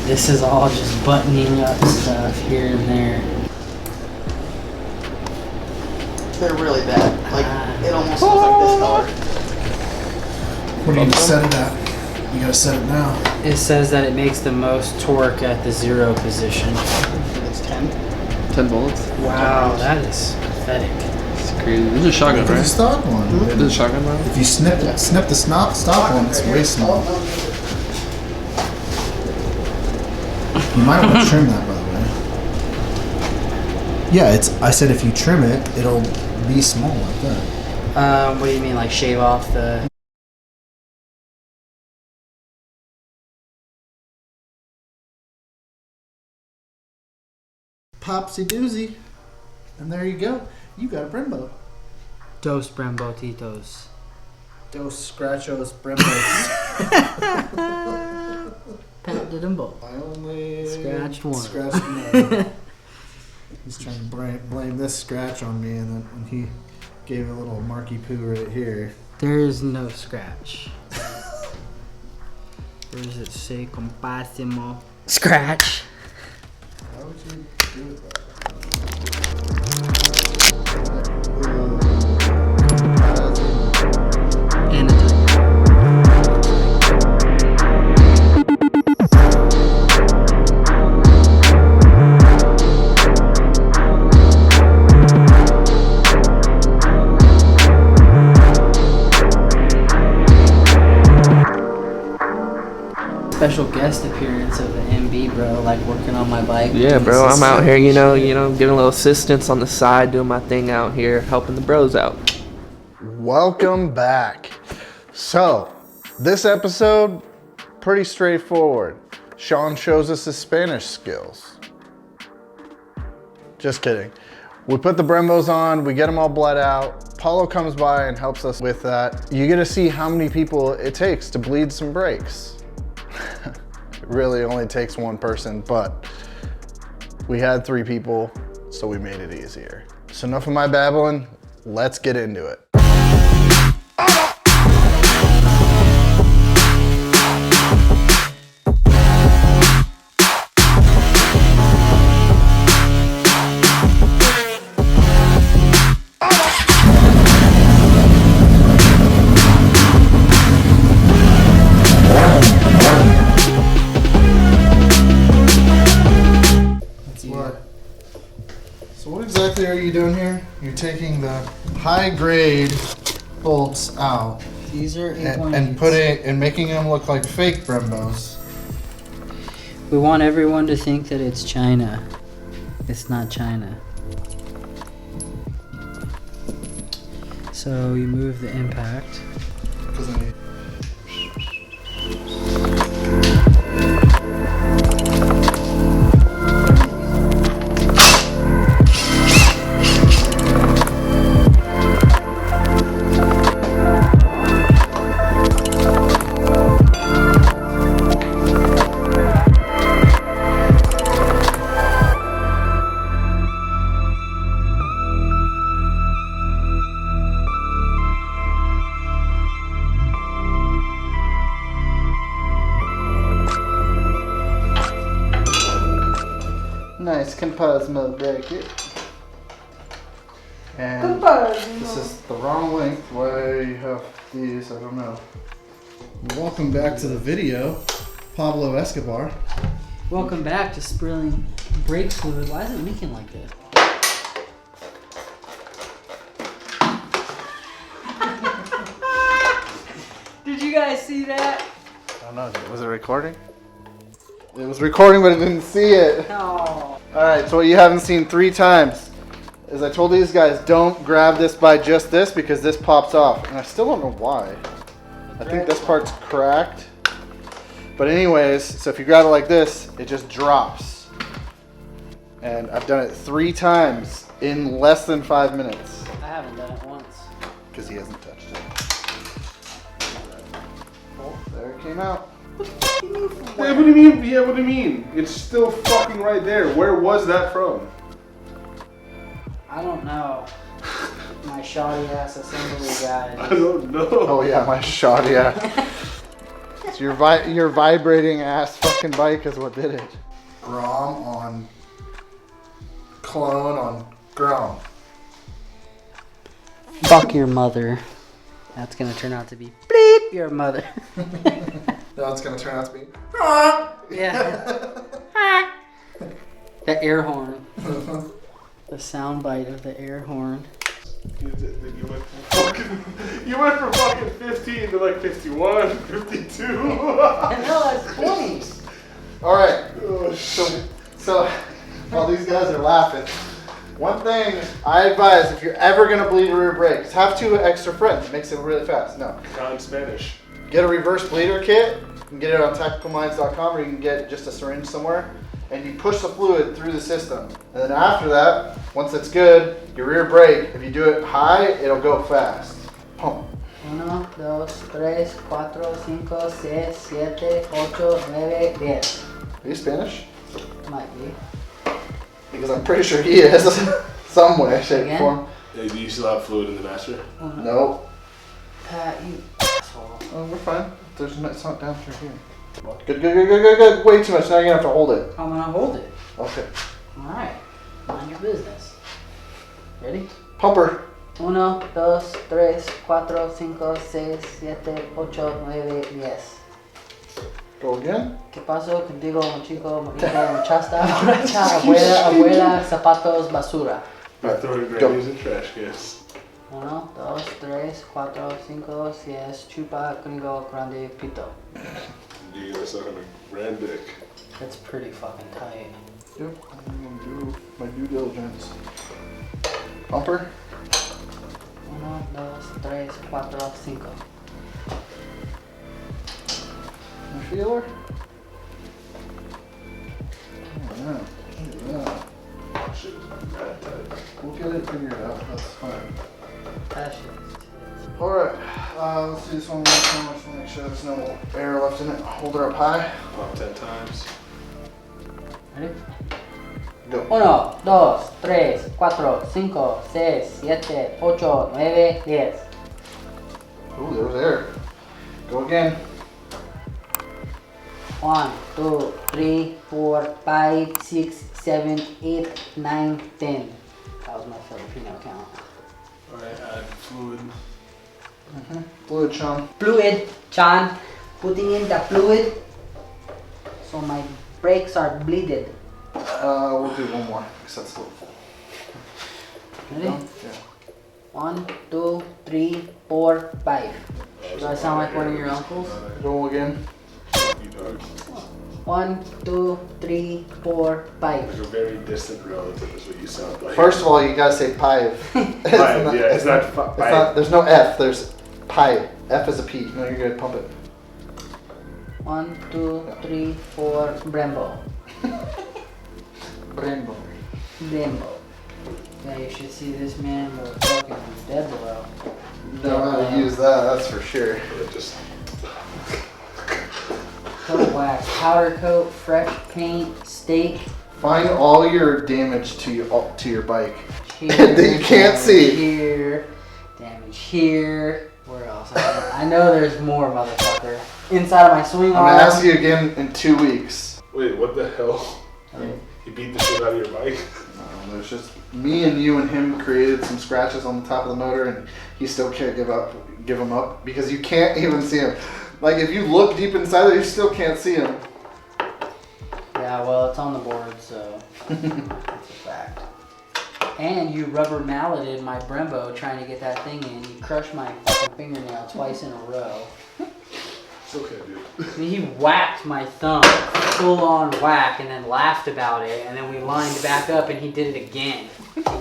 This is all just buttoning up stuff here and there. They're really bad. Like, it almost looks like this color. What do you set it at? You gotta set it now. It says that it makes the most torque at the 0 position. It's 10. 10 bullets. Wow, that is pathetic. It's crazy. This is a shotgun, It's a right? stock one. This is a shotgun, right? If you snip the stock one, it's way small. You might want to trim that, by the way. Yeah, I said if you trim it, it'll be small like that. What do you mean, like shave off the... Popsy doozy. And there you go. You got a Brembo. Dos Brembotitos. Dos Scratchos Brembos. Pat did them both. I only Scratched one. Scratched one. He's trying to blame this scratch on me, and then when he gave a little marky poo right here. There is no scratch. Where does it say compásimo? Scratch. Why would you do it that way? And a tiger. special guest appearance of the MB, bro. Like working on my bike. Yeah, doing bro, I'm assistance. out here, you know, giving a little assistance on the side, doing my thing out here, helping the bros out. Welcome back. So, this episode, pretty straightforward. Sean shows us his Spanish skills. Just kidding. We put the Brembos on, we get them all bled out. Paulo comes by and helps us with that. You get to see how many people it takes to bleed some brakes. It really only takes one person, but we had 3 people, so we made it easier. So enough of my babbling, let's get into it. So what exactly are you doing here? You're taking the high grade bolts out These are and making them look like fake Brembos. We want everyone to think that it's China. It's not China. So you move the impact. Nice composmo bracket. And this is the wrong length. Why you have these, I don't know. Welcome back to the video, Pablo Escobar. Welcome back to sprilling brake fluid. Why is it leaking like this? Did you guys see that? I don't know, was it recording? It was recording, but I didn't see it. No. Alright, so what you haven't seen 3 times is I told these guys don't grab this by just this because this pops off. And I still don't know why. I think this part's cracked. But anyways, so if you grab it like this, it just drops. And I've done it 3 times in less than 5 minutes. I haven't done it once. Because he hasn't touched it. Oh, there it came out. What do you mean? Yeah, what do you mean? It's still fucking right there. Where was that from? I don't know. My shoddy ass assembly guy. I don't know. Oh yeah, my shoddy ass. It's your vibrating ass fucking bike is what did it. Grom on clone on Grom. Fuck your mother. That's gonna turn out to be bleep your mother. No, it's gonna turn out to be. Yeah. The air horn. The sound bite of the air horn. You went from fucking 15 to like 51, 52. I know, that's 20. Alright, so while these guys are laughing, one thing I advise if you're ever gonna bleed rear brakes, have 2 extra friends. It makes it really fast. No. Not Spanish. Get a reverse bleeder kit. You can get it on tacticalminds.com or you can get just a syringe somewhere. And you push the fluid through the system. And then after that, once it's good, your rear brake, if you do it high, it'll go fast. Pump. 1, 2, 3, 4, 5, 6, 7, 8, 9, 10. Are you Spanish? Might be. Because I'm pretty sure he is. Some way, shape, Again? form. Hey, do you still have fluid in the master? Nope. Pat, you asshole. Oh, we're fine. There's no, it's not down through here. Good. Way too much. Now you're gonna have to hold it. I'm gonna hold it. Okay. Alright. Mind your business. Ready? Pumper. 1, 2, 3, 4, 5, 6, 7, 8, 9, 10. Go again. ¿Qué pasó contigo, chico, muchasta, borracha, abuela, zapatos, basura? By throwing Go. grannies and trash cans. 1, 2, 3, 4, 5, 6, chupa, gringo, grande, pito. You gonna myself in a grand dick. That's pretty fucking tight. Yep, I'm gonna do my due diligence. Bumper. 1, 2, 3, 4, 5. My feeler. Oh, yeah. Look at that. Shit was mad tight. We'll get it figured out. That's fine. That shit is tight. Alright, let's do this one more time. I just want to make sure there's no air left in it. Hold her up high. Pop 10 times. Ready? Go. 1, 2, 3, 4, 5, 6, 7, 8, 9, 10. Ooh, there was air. Go again. 1, 2, 3, 4, 5, 6, 7, 8, 9, 10. That was my Filipino count. Alright, add fluid. Fluid, Sean. Fluid, Chan. Putting in the fluid. So my brakes are bleeded. We'll do one more because that's a little full. Ready? Yeah. 1, 2, 3, 4, 5. Do I sound like one of your uncles? Go again. You dog. 1, 2, 3, 4, 5. Like a very distant relative is what you sound like. First of all, you gotta say pive. Pipe, yeah, it's not pipe. There's no F. There's pive. F is a P. No, you're good. Pump it. 1, 2, 3, 4. Brembo. Brembo. Brembo. Yeah, you should see this man with fucking dead below. Know how to use that. That's for sure. It just Coat wax, powder coat, fresh paint, stake. Find all your damage to your bike Here, that you can't damage see. Here, damage here. Where else? I know there's more, motherfucker. Inside of my swing I'm arm. gonna ask you again in 2 weeks. wait, what the hell? You beat the shit out of your bike? No, there's just me and you and him created some scratches on the top of the motor, and he still can't give them up because you can't even see him. Like if you look deep inside there, you still can't see him. Yeah, well, it's on the board, so it's a fact. And you rubber malleted my Brembo trying to get that thing in. You crushed my fucking fingernail twice in a row. It's okay, dude. I mean, he whacked my thumb, full on whack, and then laughed about it. And then we lined back up, and he did it again,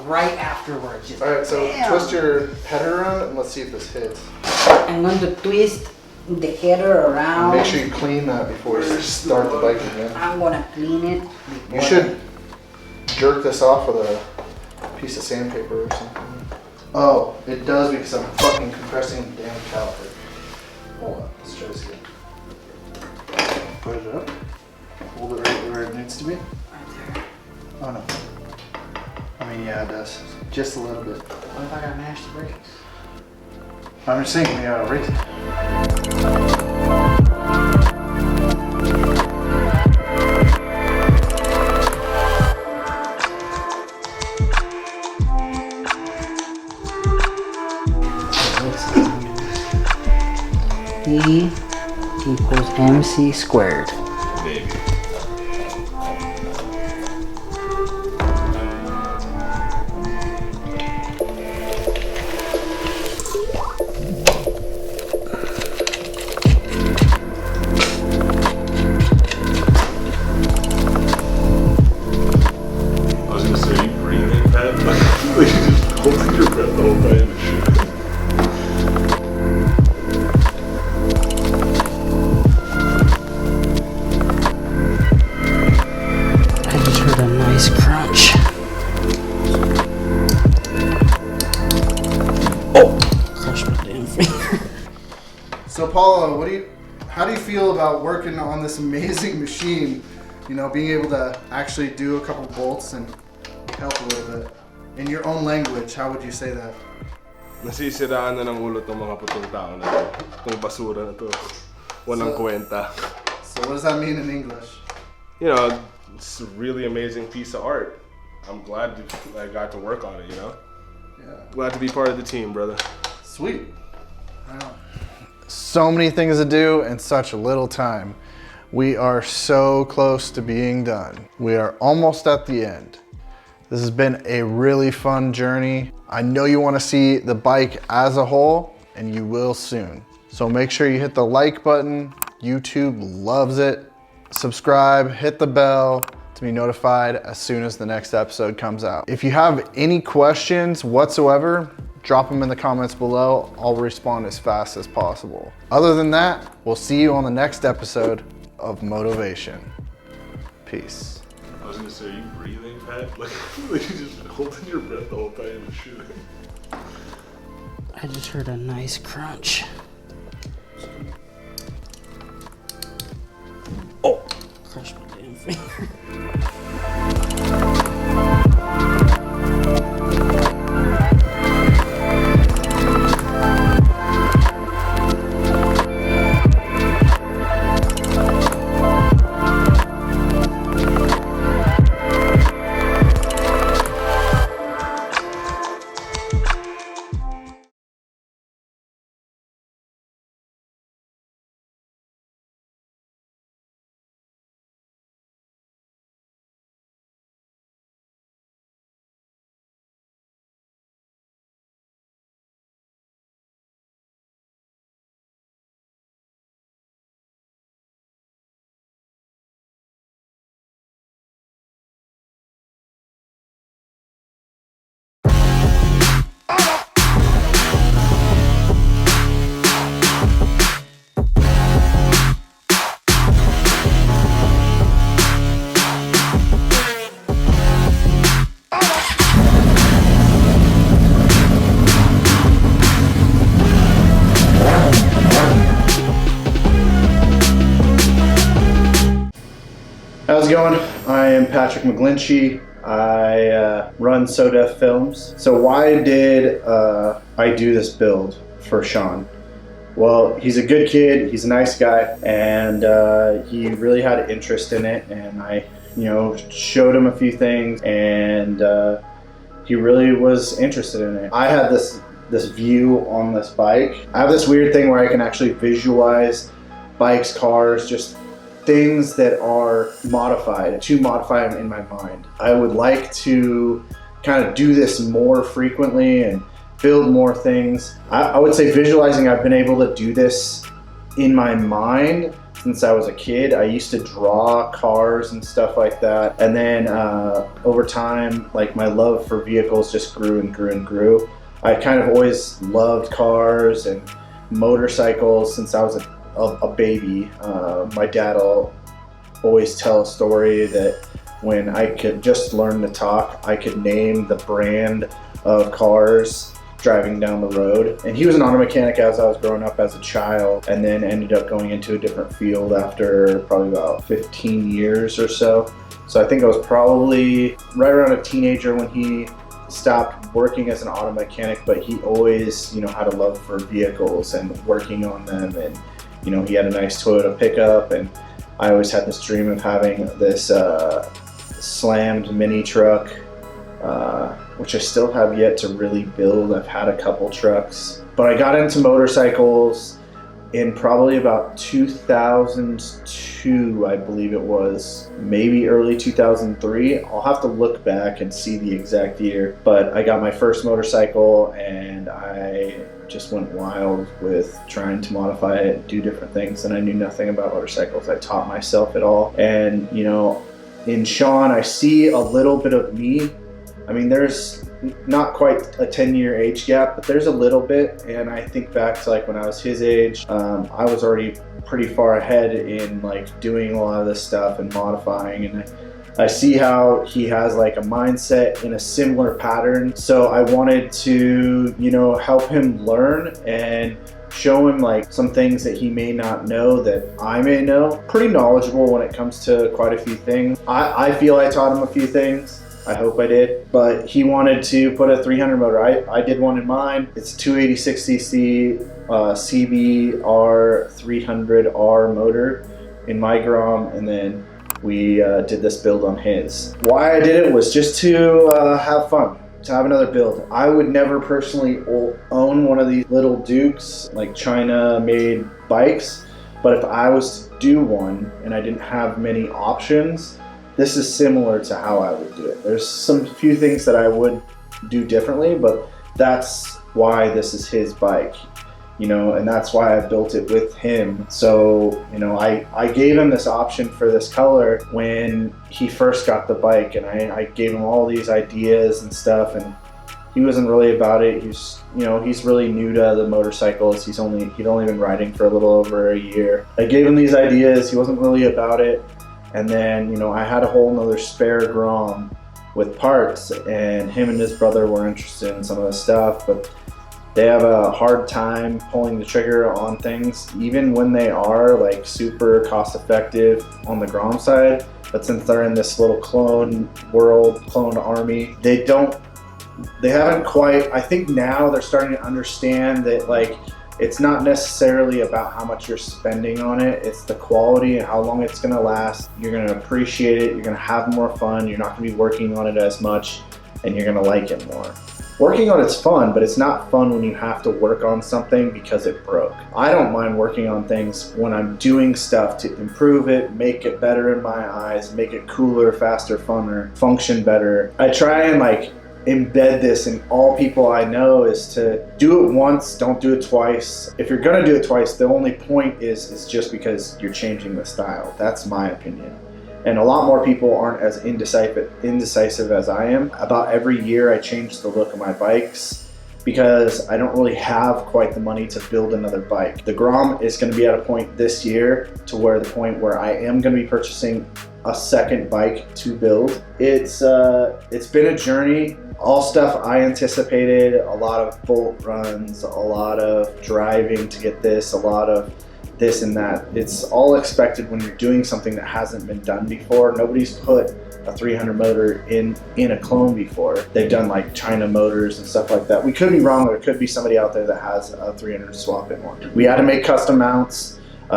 right afterwards. Just, All right, so bam. twist your header around and let's see if this hits. I'm going to twist the header around. Make sure you clean that before you start the bike again. I'm going to clean it. You should jerk this off with a piece of sandpaper or something. Oh, it does because I'm fucking compressing the damn caliper. Hold on, let's try this again. Put it up. Hold it right where it needs to be. Right there. Oh no. I mean, yeah, it does. Just a little bit. What if I gotta mash the brakes? I'm just saying, we gotta rate. E equals MC squared. Maybe. I was gonna say, are you breathing, Pat? Like you just holding your breath the whole time and shit. I just heard a nice crunch. Oh! Crushed my damn finger. So Paulo, how do you feel about working on this amazing machine? You know, being able to actually do a couple bolts and help a little bit. In your own language, how would you say that? Nasisiraan na ng ulo tong mga putong tao na to. Tong basura na to. Walang kwenta. So what does that mean in English? You know, it's a really amazing piece of art. I'm glad I got to work on it, you know? Yeah. Glad to be part of the team, brother. Sweet. Wow. So many things to do in such little time. We are so close to being done. We are almost at the end. This has been a really fun journey. I know you want to see the bike as a whole, and you will soon. So make sure you hit the like button, YouTube loves it. Subscribe, hit the bell to be notified as soon as the next episode comes out. If you have any questions whatsoever, drop them in the comments below. I'll respond as fast as possible. Other than that, we'll see you on the next episode of MOTO-VATION. Peace. I was gonna say, are you breathing, Pat? Like you just holding your breath the whole time and shooting. I just heard a nice crunch. Oh, crushed my damn finger. How's it going? I am Patrick McGlinchey. I run SoDef Films. So why did I do this build for Sean? Well, he's a good kid, he's a nice guy, and he really had an interest in it, and I, showed him a few things, and he really was interested in it. I had this view on this bike. I have this weird thing where I can actually visualize bikes, cars, just things that are modified, to modify them in my mind. I would like to kind of do this more frequently and build more things. I would say visualizing, I've been able to do this in my mind since I was a kid. I used to draw cars and stuff like that. And then over time, like my love for vehicles just grew and grew and grew. I kind of always loved cars and motorcycles since I was a baby. My dad will always tell a story that when I could just learn to talk, I could name the brand of cars driving down the road. And he was an auto mechanic as I was growing up as a child, and then ended up going into a different field after probably about 15 years or so. So I think I was probably right around a teenager when he stopped working as an auto mechanic, but he always, had a love for vehicles and working on them. And he had a nice Toyota pickup, and I always had this dream of having this slammed mini truck, which I still have yet to really build. I've had a couple trucks, but I got into motorcycles in probably about 2002, I believe it was, maybe early 2003. I'll have to look back and see the exact year, but I got my first motorcycle and I just went wild with trying to modify it, do different things, and I knew nothing about motorcycles. I taught myself it all. And in Sean, I see a little bit of me. I mean, there's not quite a 10-year age gap, but there's a little bit. And I think back to like when I was his age, I was already pretty far ahead in like doing a lot of this stuff and modifying, and I see how he has like a mindset in a similar pattern. So I wanted to, help him learn and show him like some things that he may not know that I may know. Pretty knowledgeable when it comes to quite a few things. I feel I taught him a few things. I hope I did. But he wanted to put a 300 motor. I did one in mine. It's 286cc CBR 300R motor in my Grom, and then we did this build on his. Why I did it was just to have fun, to have another build. I would never personally own one of these little Dukes, like China-made bikes, but if I was to do one and I didn't have many options, this is similar to how I would do it. There's some few things that I would do differently, but that's why this is his bike. you know, and that's why I built it with him. So, you know, I gave him this option for this color when he first got the bike, and I gave him all these ideas and stuff, and he wasn't really about it. He's, you know, he's really new to the motorcycles. He'd only been riding for a little over a year. I gave him these ideas. He wasn't really about it. And then, you know, I had a whole nother spare Grom with parts, and him and his brother were interested in some of the stuff, but they have a hard time pulling the trigger on things, even when they are like super cost effective on the Grom side. But since they're in this little clone world, clone army, they haven't quite, I think now they're starting to understand that, like, it's not necessarily about how much you're spending on it, it's the quality and how long it's gonna last. You're gonna appreciate it, you're gonna have more fun, you're not gonna be working on it as much, and you're gonna like it more. Working on it's fun, but it's not fun when you have to work on something because it broke. I don't mind working on things when I'm doing stuff to improve it, make it better in my eyes, make it cooler, faster, funner, function better. I try and like embed this in all people I know, is to do it once, don't do it twice. If you're gonna do it twice, the only point is just because you're changing the style. That's my opinion. And a lot more people aren't as indecisive as I am. About every year I change the look of my bikes because I don't really have quite the money to build another bike. The Grom is gonna be at a point this year to where the point where I am gonna be purchasing a second bike to build. It's been a journey. All stuff I anticipated, a lot of bolt runs, a lot of driving to get this, a lot of this and that. It's all expected when you're doing something that hasn't been done before. Nobody's put a 300 motor in a clone before. They've done like China motors and stuff like that. We could be wrong, there could be somebody out there that has a 300 swap in one. We had to make custom mounts.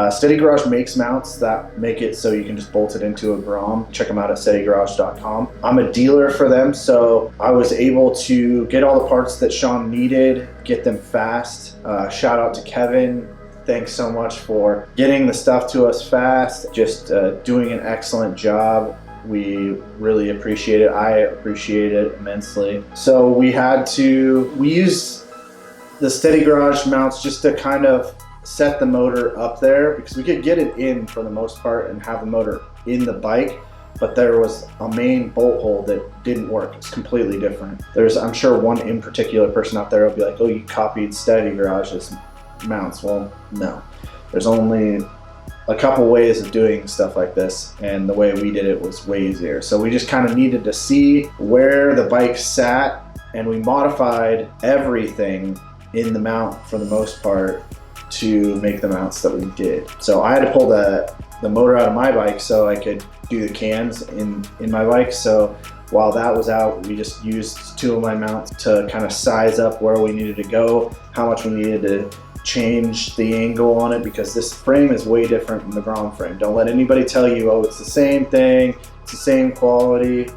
Steady Garage makes mounts that make it so you can just bolt it into a Grom. Check them out at steadygarage.com. I'm a dealer for them, so I was able to get all the parts that Sean needed, get them fast. Shout out to Kevin. Thanks so much for getting the stuff to us fast, just doing an excellent job. We really appreciate it. I appreciate it immensely. So we used the Steady Garage mounts just to kind of set the motor up there, because we could get it in for the most part and have the motor in the bike, but there was a main bolt hole that didn't work. It's completely different. I'm sure one in particular person out there will be like, oh, you copied Steady Garage's mounts. Well, no. There's only a couple ways of doing stuff like this, and the way we did it was way easier. So we just kind of needed to see where the bike sat, and we modified everything in the mount for the most part to make the mounts that we did. So I had to pull the motor out of my bike so I could do the cans in my bike. So while that was out, we just used two of my mounts to kind of size up where we needed to go, how much we needed to change the angle on it, because this frame is way different than the Grom frame. Don't let anybody tell you, oh, it's the same thing, it's the same quality.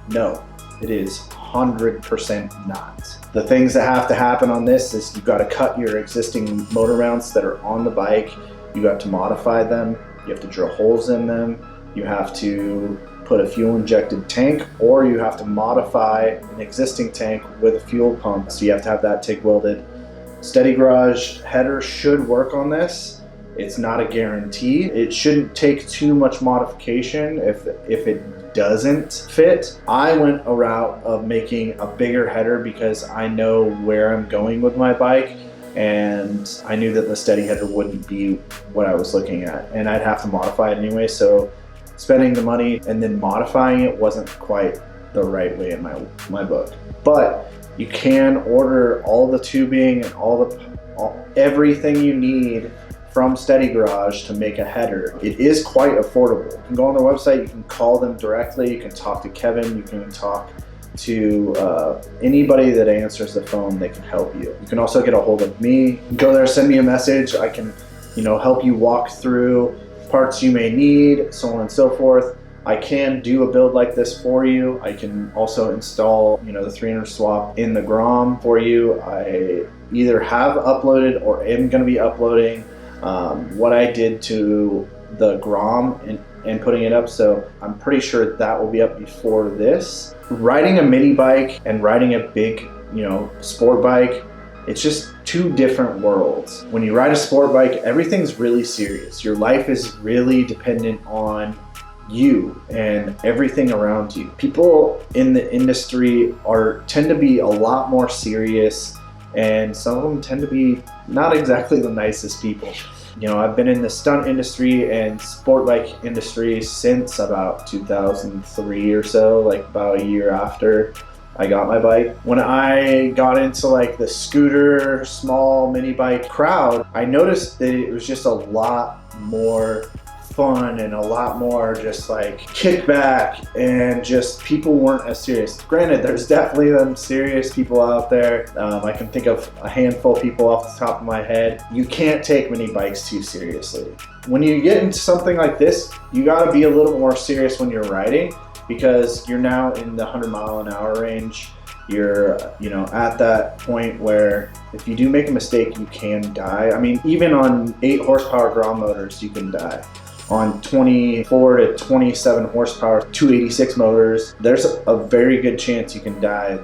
No, it is 100% not. The things that have to happen on this is you've got to cut your existing motor mounts that are on the bike. You have to modify them. You have to drill holes in them. You have to put a fuel injected tank, or you have to modify an existing tank with a fuel pump. So you have to have that TIG welded. Steady Garage header should work on this. It's not a guarantee. It shouldn't take too much modification if it doesn't fit. I went a route of making a bigger header because I know where I'm going with my bike, and I knew that the steady header wouldn't be what I was looking at, and I'd have to modify it anyway. So spending the money and then modifying it wasn't quite the right way in my book. But you can order all the tubing and everything you need from Steady Garage to make a header. It is quite affordable. You can go on their website, you can call them directly, you can talk to Kevin, you can talk to anybody that answers the phone. They can help you. You can also get a hold of me. Go there, send me a message. I can, help you walk through parts you may need, so on and so forth. I can do a build like this for you. I can also install, the 300 swap in the Grom for you. I either have uploaded or am going to be uploading what I did to the Grom and putting it up, so I'm pretty sure that will be up before this. Riding a mini bike and riding a big, sport bike It's just two different worlds. When you ride a sport bike, everything's really serious. Your life is really dependent on you and everything around you. People in the industry tend to be a lot more serious, and some of them tend to be not exactly the nicest people. You know, I've been in the stunt industry and sport bike industry since about 2003 or so, like about a year after I got my bike. When I got into like the scooter, small mini bike crowd, I noticed that it was just a lot more fun and a lot more just like kickback, and just people weren't as serious. Granted, there's definitely them serious people out there. I can think of a handful of people off the top of my head. You can't take mini bikes too seriously. When you get into something like this, you gotta be a little more serious when you're riding, because you're now in the 100-mile-an-hour range. You're, you know, at that point where if you do make a mistake, you can die. I mean, even on 8 horsepower Grom motors, you can die. On 24 to 27 horsepower, 286 motors, there's a very good chance you can die at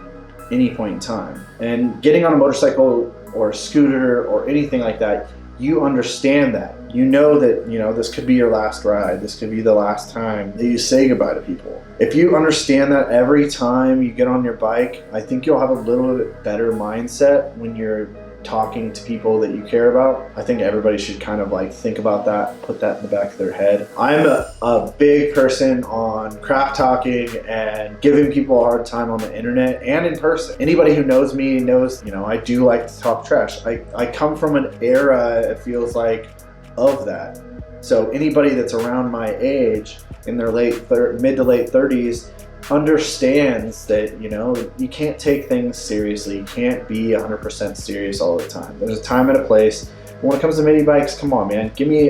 any point in time. And getting on a motorcycle or a scooter or anything like that, you understand that. You know that, you know, this could be your last ride. This could be the last time that you say goodbye to people. If you understand that every time you get on your bike, I think you'll have a little bit better mindset when you're talking to people that you care about. I think everybody should kind of like think about that, put that in the back of their head. I'm a big person on crap talking and giving people a hard time on the internet and in person. Anybody who knows me knows, you know, I do like to talk trash. I come from an era, it feels like, of that. So anybody that's around my age in their mid to late 30s understands that, you know, you can't take things seriously. You can't be 100% serious all the time. There's a time and a place. When it comes to mini bikes, come on, man, give me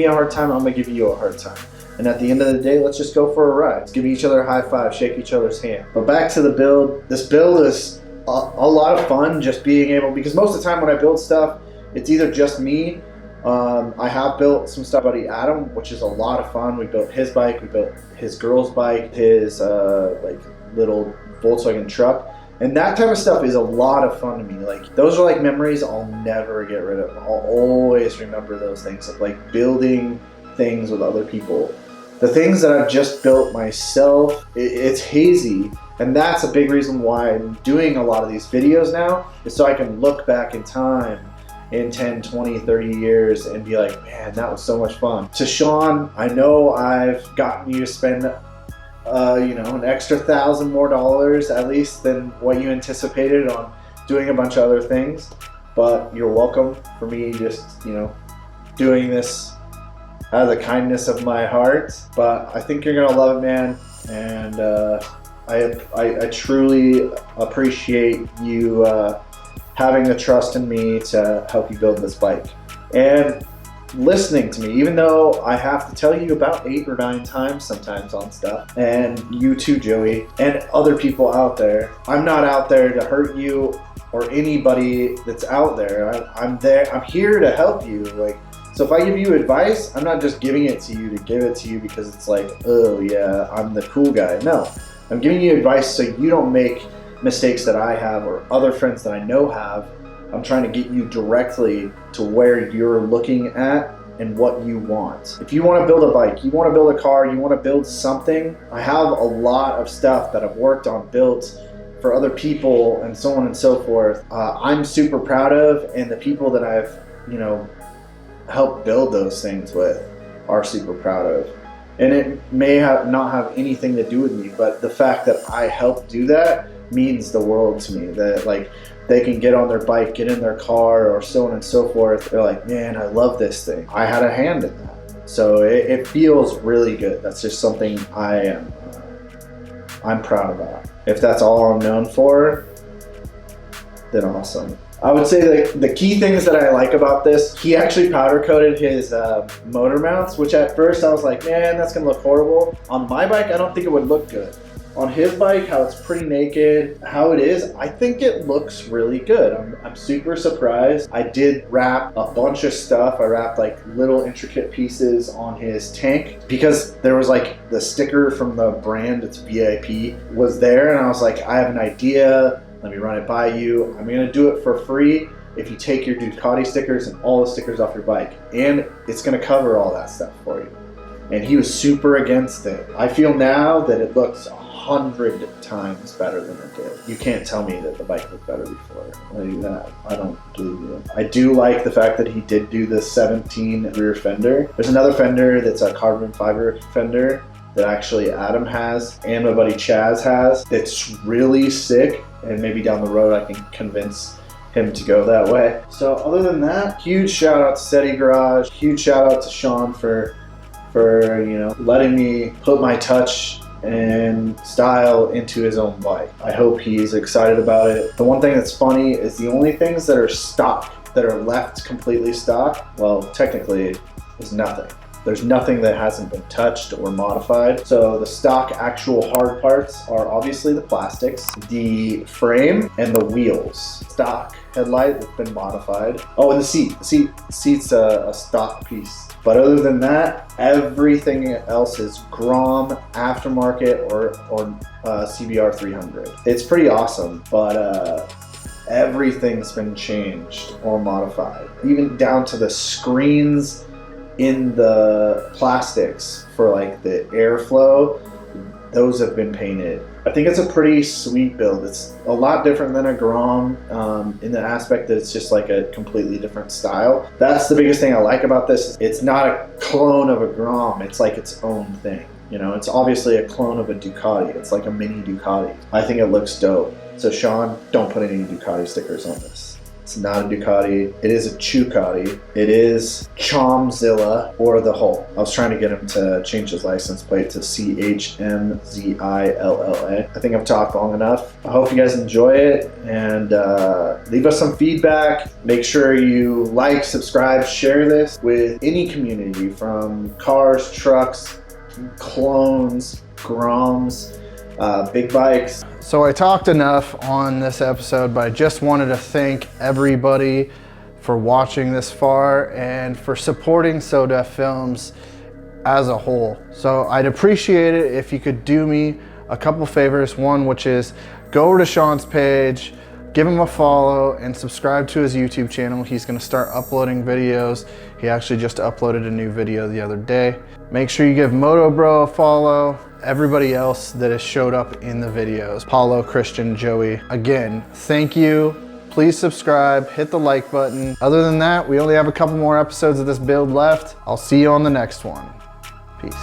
a hard time, I'm gonna give you a hard time. And at the end of the day, let's just go for a ride. Let's give each other a high five, shake each other's hand. But back to the build. This build is a lot of fun, just being able, because most of the time when I build stuff, it's either just me. I have built some stuff, buddy Adam, which is a lot of fun. We built his bike, we built his girl's bike, his like little Volkswagen truck, and that type of stuff is a lot of fun to me. Like, those are like memories I'll never get rid of. I'll always remember those things of like building things with other people. The things that I've just built myself, it's hazy, and that's a big reason why I'm doing a lot of these videos now, is so I can look back in time in 10, 20, 30 years and be like, man, that was so much fun. To Sean, I know I've gotten you to spend you know, an extra $1,000 more at least than what you anticipated on doing a bunch of other things, but you're welcome for me just, you know, doing this out of the kindness of my heart. But I think you're gonna love it, man, and I truly appreciate you having the trust in me to help you build this bike and listening to me, even though I have to tell you about 8 or 9 times sometimes on stuff. And you too, Joey, and other people out there. I'm not out there to hurt you or anybody that's out there. I'm there, I'm here to help you. Like, so if I give you advice, I'm not just giving it to you to give it to you because it's like, oh yeah, I'm the cool guy. No, I'm giving you advice so you don't make mistakes that I have or other friends that I know have. I'm trying to get you directly to where you're looking at and what you want. If you want to build a bike, you want to build a car, you want to build something, I have a lot of stuff that I've worked on, built for other people and so on and so forth. I'm super proud of, and the people that I've, you know, helped build those things with are super proud of. And it may not have anything to do with me, but the fact that I helped do that means the world to me. That like they can get on their bike, get in their car, or so on and so forth. They're like, man, I love this thing. I had a hand in that. So it feels really good. That's just something I'm proud about. If that's all I'm known for, then awesome. I would say the key things that I like about this, he actually powder coated his motor mounts, which at first I was like, man, that's gonna look horrible. On my bike, I don't think it would look good. On his bike, how it's pretty naked, how it is, I think it looks really good. I'm super surprised. I did wrap a bunch of stuff. I wrapped like little intricate pieces on his tank because there was like the sticker from the brand, it's VIP, was there, and I was like, I have an idea let me run it by you. I'm gonna do it for free if you take your Ducati stickers and all the stickers off your bike. And it's gonna cover all that stuff for you. And he was super against it. I feel now that it looks 100 times better than it did. You can't tell me that the bike looked better before. Like that, I don't believe you. I do like the fact that he did do the 17 rear fender. There's another fender that's a carbon fiber fender that actually Adam has and my buddy Chaz has. That's really sick, and maybe down the road I can convince him to go that way. So other than that, huge shout out to Steady Garage. Huge shout out to Sean for you know, letting me put my touch and style into his own bike. I hope he's excited about it. The one thing that's funny is the only things that are stock, that are left completely stock, well, technically is nothing. There's nothing that hasn't been touched or modified. So the stock actual hard parts are obviously the plastics, the frame, and the wheels. Stock headlight has been modified. Oh, and the seat. The seat's a stock piece. But other than that, everything else is Grom, aftermarket, or CBR 300. It's pretty awesome, but everything's been changed or modified. Even down to the screens in the plastics for like the airflow, those have been painted. I think it's a pretty sweet build. It's a lot different than a Grom in the aspect that it's just like a completely different style. That's the biggest thing I like about this. It's not a clone of a Grom, it's like its own thing. You know, it's obviously a clone of a Ducati. It's like a mini Ducati. I think it looks dope. So Sean, don't put any Ducati stickers on this. It's not a Ducati. It is a Chucati. It is Chomzilla or the Hull. I was trying to get him to change his license plate to CHMZILLA. I think I've talked long enough. I hope you guys enjoy it, and leave us some feedback. Make sure you like, subscribe, share this with any community, from cars, trucks, clones, Groms, big bikes. So I talked enough on this episode, but I just wanted to thank everybody for watching this far and for supporting So Def Films as a whole. So I'd appreciate it if you could do me a couple favors. One, which is go over to Sean's page, give him a follow, and subscribe to his YouTube channel. He's gonna start uploading videos. He actually just uploaded a new video the other day. Make sure you give Moto Bro a follow. Everybody else that has showed up in the videos, Paulo, Christian, Joey. Again, thank you. Please subscribe, hit the like button. Other than that, we only have a couple more episodes of this build left. I'll see you on the next one. Peace.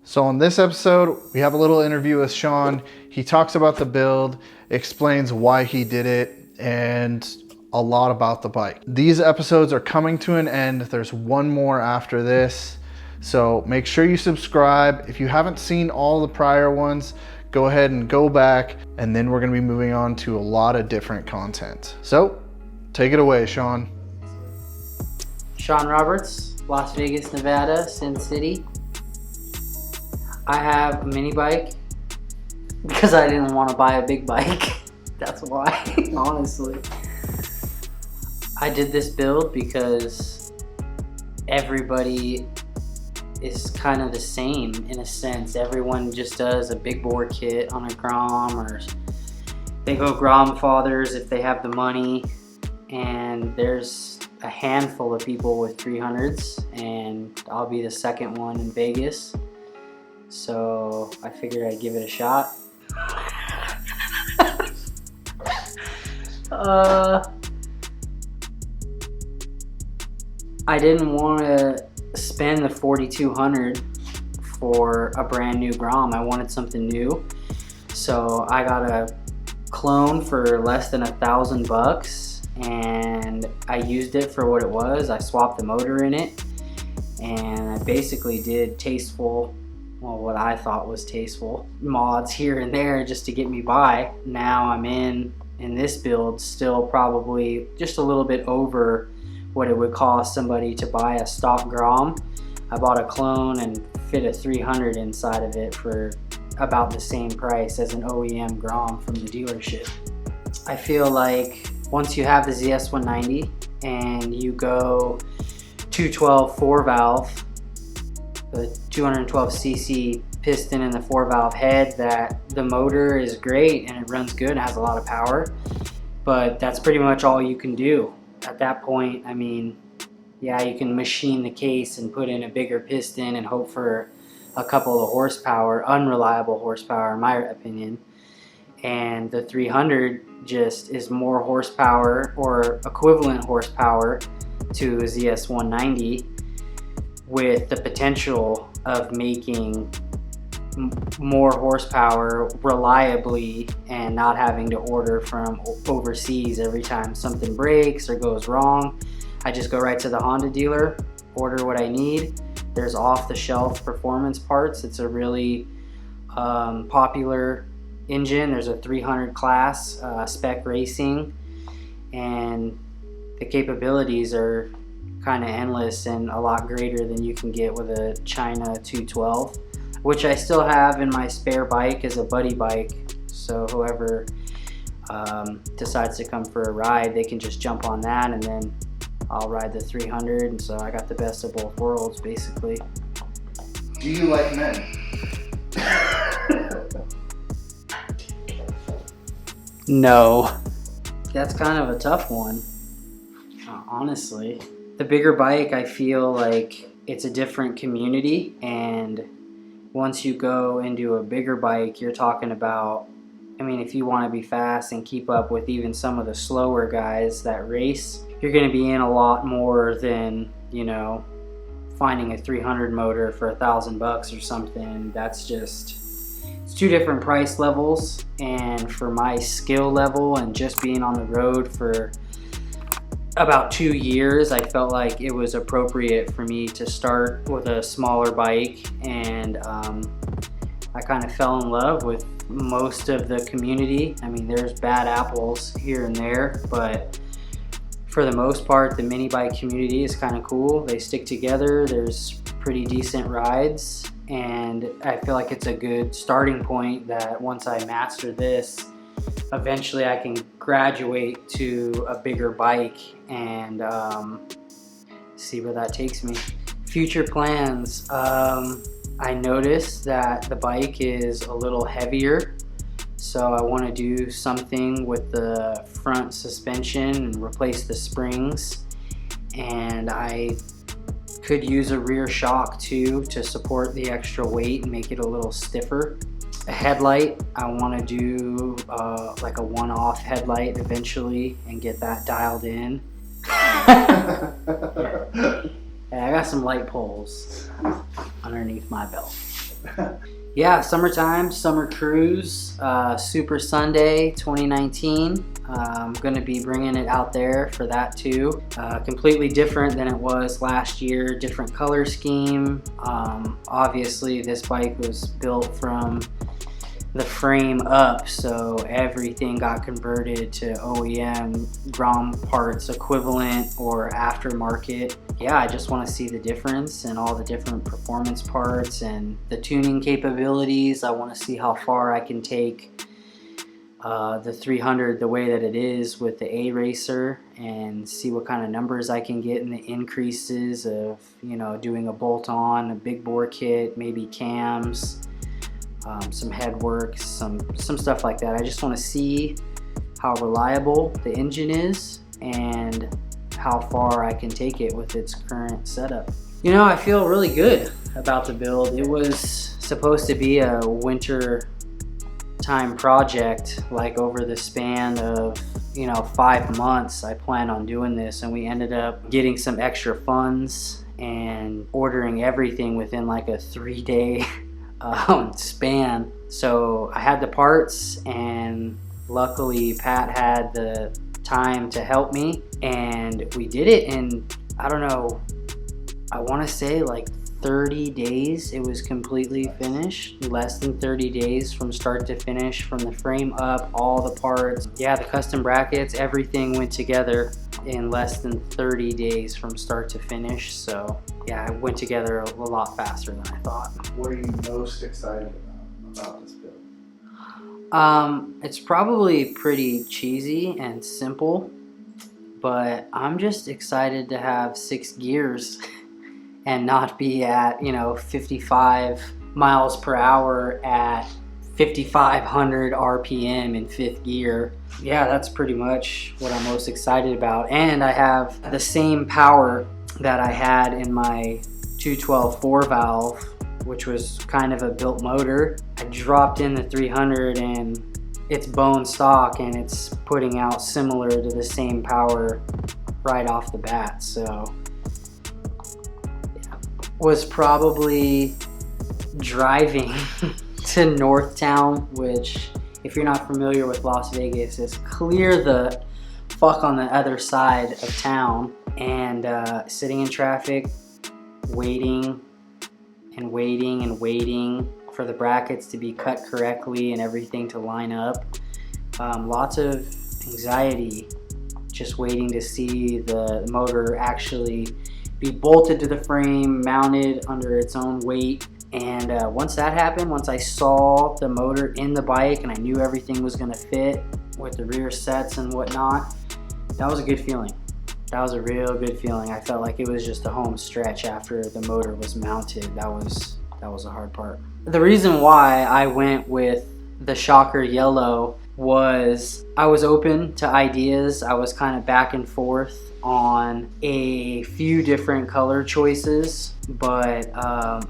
So on this episode, we have a little interview with Sean. He talks about the build, explains why he did it, and a lot about the bike. These episodes are coming to an end. There's one more after this. So make sure you subscribe. If you haven't seen all the prior ones, go ahead and go back, and then we're gonna be moving on to a lot of different content. So take it away, Sean. Sean Roberts, Las Vegas, Nevada, Sin City. I have a mini bike because I didn't want to buy a big bike. That's why, honestly. I did this build because everybody is kind of the same in a sense. Everyone just does a big bore kit on a Grom, or they go Grom fathers if they have the money. And there's a handful of people with 300s, and I'll be the second one in Vegas. So I figured I'd give it a shot. I didn't want to spend the $4,200 for a brand new Grom. I wanted something new, so I got a clone for less than $1,000, and I used it for what it was. I swapped the motor in it, and I basically did tasteful, well, what I thought was tasteful mods here and there just to get me by. Now I'm in this build still probably just a little bit over what it would cost somebody to buy a stock Grom. I bought a clone and fit a 300 inside of it for about the same price as an OEM Grom from the dealership. I feel like once you have the ZS190 and you go 212 4-valve, the 212cc piston and the 4-valve head, that the motor is great and it runs good and has a lot of power, but that's pretty much all you can do. At that point, I mean, yeah, you can machine the case and put in a bigger piston and hope for a couple of horsepower, unreliable horsepower in my opinion. And the 300 just is more horsepower or equivalent horsepower to a ZS190 with the potential of making more horsepower reliably and not having to order from overseas every time something breaks or goes wrong. I just go right to the Honda dealer, order what I need. There's off-the-shelf performance parts. It's a really popular engine. There's a 300 class spec racing, and the capabilities are kind of endless and a lot greater than you can get with a China 212, which I still have in my spare bike as a buddy bike. So whoever decides to come for a ride, they can just jump on that, and then I'll ride the 300, and so I got the best of both worlds, basically. Do you like men? No. That's kind of a tough one, honestly. The bigger bike, I feel like it's a different community, and once you go into a bigger bike, you're talking about, I mean, if you want to be fast and keep up with even some of the slower guys that race, you're going to be in a lot more than, you know, finding a 300 motor for $1,000 or something. That's just, it's two different price levels, and for my skill level and just being on the road for about 2 years, I felt like it was appropriate for me to start with a smaller bike, and I kind of fell in love with most of the community. I mean, there's bad apples here and there, but for the most part, the mini bike community is kind of cool. They stick together. There's pretty decent rides, and I feel like it's a good starting point that once I master this, eventually I can graduate to a bigger bike and see where that takes me. Future plans. I noticed that the bike is a little heavier, so I want to do something with the front suspension and replace the springs, and I could use a rear shock too to support the extra weight and make it a little stiffer. A headlight, I want to do like a one-off headlight eventually and get that dialed in. Yeah, I got some light poles underneath my belt. Yeah, summertime, summer cruise, Super Sunday 2019. I'm going to be bringing it out there for that too. Completely different than it was last year, different color scheme. Obviously this bike was built from the frame up, so everything got converted to OEM Grom parts equivalent or aftermarket. Yeah, I just want to see the difference and all the different performance parts and the tuning capabilities. I want to see how far I can take the 300 the way that it is with the A-Racer, and see what kind of numbers I can get in the increases of, you know, doing a bolt-on, a big bore kit, maybe cams, some head work, some stuff like that. I just want to see how reliable the engine is, and how far I can take it with its current setup. You know, I feel really good about the build. It was supposed to be a winter time project, like over the span of, you know, 5 months. I planned on doing this, and we ended up getting some extra funds and ordering everything within like a 3-day span. So I had the parts, and luckily Pat had the time to help me, and we did it in, I don't know, I want to say like 30 days. It was completely finished. Less than 30 days from start to finish, from the frame up, all the parts. Yeah, the custom brackets, everything went together in less than 30 days from start to finish. So yeah, it went together a lot faster than I thought. What are you most excited about this build? It's probably pretty cheesy and simple, but I'm just excited to have 6 gears and not be at, you know, 55 miles per hour at 5,500 RPM in 5th gear. Yeah, that's pretty much what I'm most excited about. And I have the same power that I had in my 212 4-valve, which was kind of a built motor. I dropped in the 300 and it's bone stock, and it's putting out similar to the same power right off the bat. So yeah. Was probably driving to Northtown, which, if you're not familiar with Las Vegas, is clear the fuck on the other side of town, and sitting in traffic, waiting and waiting and waiting for the brackets to be cut correctly and everything to line up. Lots of anxiety, just waiting to see the motor actually be bolted to the frame, mounted under its own weight. And once that happened, once I saw the motor in the bike and I knew everything was gonna fit with the rear sets and whatnot, that was a good feeling. That was a real good feeling. I felt like it was just a home stretch after the motor was mounted. That was the hard part. The reason why I went with the Shocker Yellow was I was open to ideas. I was kind of back and forth on a few different color choices, but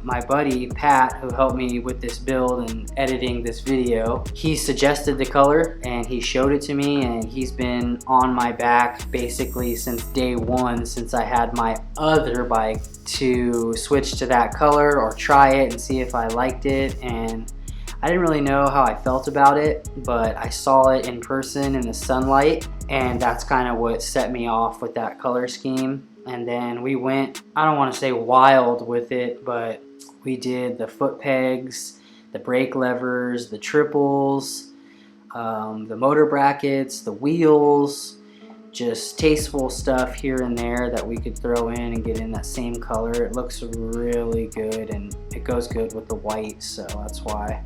my buddy Pat, who helped me with this build and editing this video, he suggested the color and he showed it to me, and he's been on my back basically since day one, since I had my other bike, to switch to that color or try it and see if I liked it. And I didn't really know how I felt about it, but I saw it in person in the sunlight, and that's kind of what set me off with that color scheme. And then we went, I don't want to say wild with it, but we did the foot pegs, the brake levers, the triples, the motor brackets, the wheels, just tasteful stuff here and there that we could throw in and get in that same color. It looks really good, and it goes good with the white, so that's why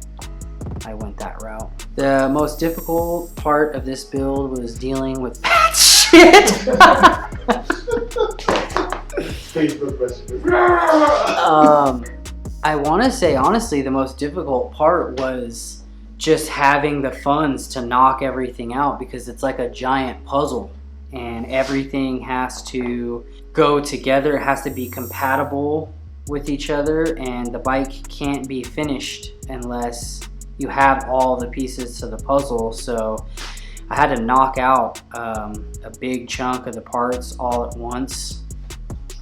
I went that route. The most difficult part of this build was dealing with that shit. I want to say honestly the most difficult part was just having the funds to knock everything out, because it's like a giant puzzle and everything has to go together. It has to be compatible with each other, and the bike can't be finished unless you have all the pieces to the puzzle. So I had to knock out a big chunk of the parts all at once.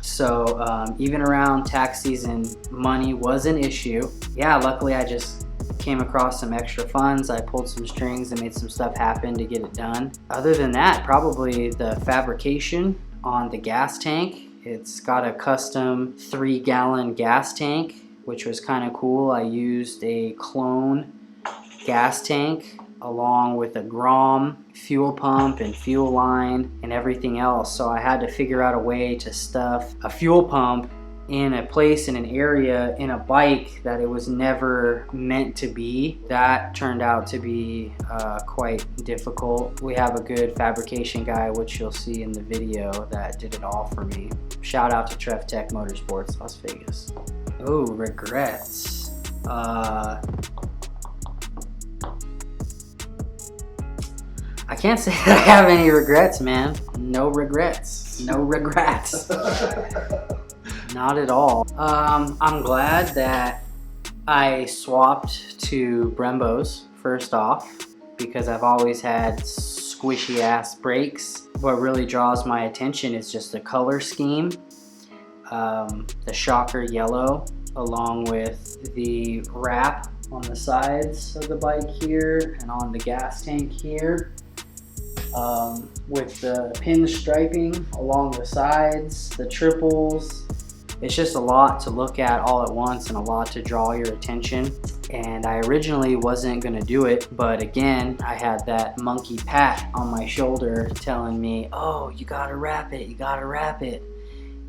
So even around tax season, money was an issue. Yeah, luckily I just came across some extra funds. I pulled some strings and made some stuff happen to get it done. Other than that, probably the fabrication on the gas tank. It's got a custom 3-gallon gas tank, which was kind of cool. I used a clone gas tank along with a Grom fuel pump and fuel line and everything else. So I had to figure out a way to stuff a fuel pump in a place, in an area, in a bike that it was never meant to be. That turned out to be quite difficult. We have a good fabrication guy, which you'll see in the video, that did it all for me. Shout out to Trev Tech Motorsports, Las Vegas. Oh, regrets. I can't say that I have any regrets, man. No regrets. No regrets. Not at all. I'm glad that I swapped to Brembos first off, because I've always had squishy ass brakes. What really draws my attention is just the color scheme. The shocker yellow, along with the wrap on the sides of the bike here and on the gas tank here, with the pin striping along the sides, the triples. It's just a lot to look at all at once and a lot to draw your attention. And I originally wasn't gonna do it, but again, I had that monkey pat on my shoulder telling me, oh, you gotta wrap it, you gotta wrap it.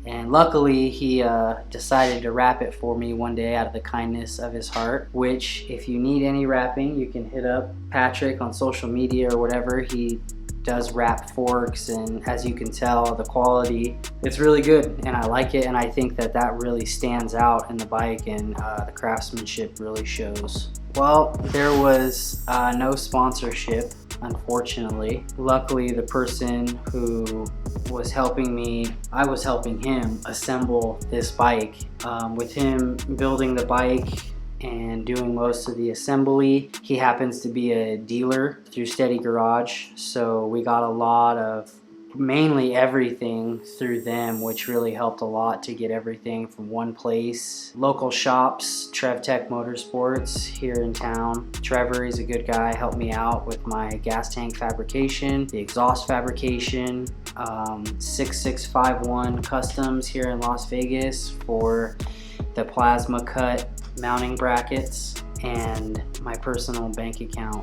And luckily, he decided to wrap it for me one day out of the kindness of his heart, which if you need any wrapping, you can hit up Patrick on social media or whatever. He does wrap forks, and as you can tell, the quality, it's really good and I like it, and I think that that really stands out in the bike, and the craftsmanship really shows. Well, there was no sponsorship, unfortunately. Luckily, the person who was helping me, I was helping him assemble this bike. With him building the bike and doing most of the assembly, he happens to be a dealer through Steady Garage, so we got a lot of mainly everything through them, which really helped a lot to get everything from one place. Local shops, TrevTech Motorsports here in town. Trevor, he's a good guy, helped me out with my gas tank fabrication, the exhaust fabrication. 6651 Customs here in Las Vegas for the plasma cut mounting brackets, and my personal bank account.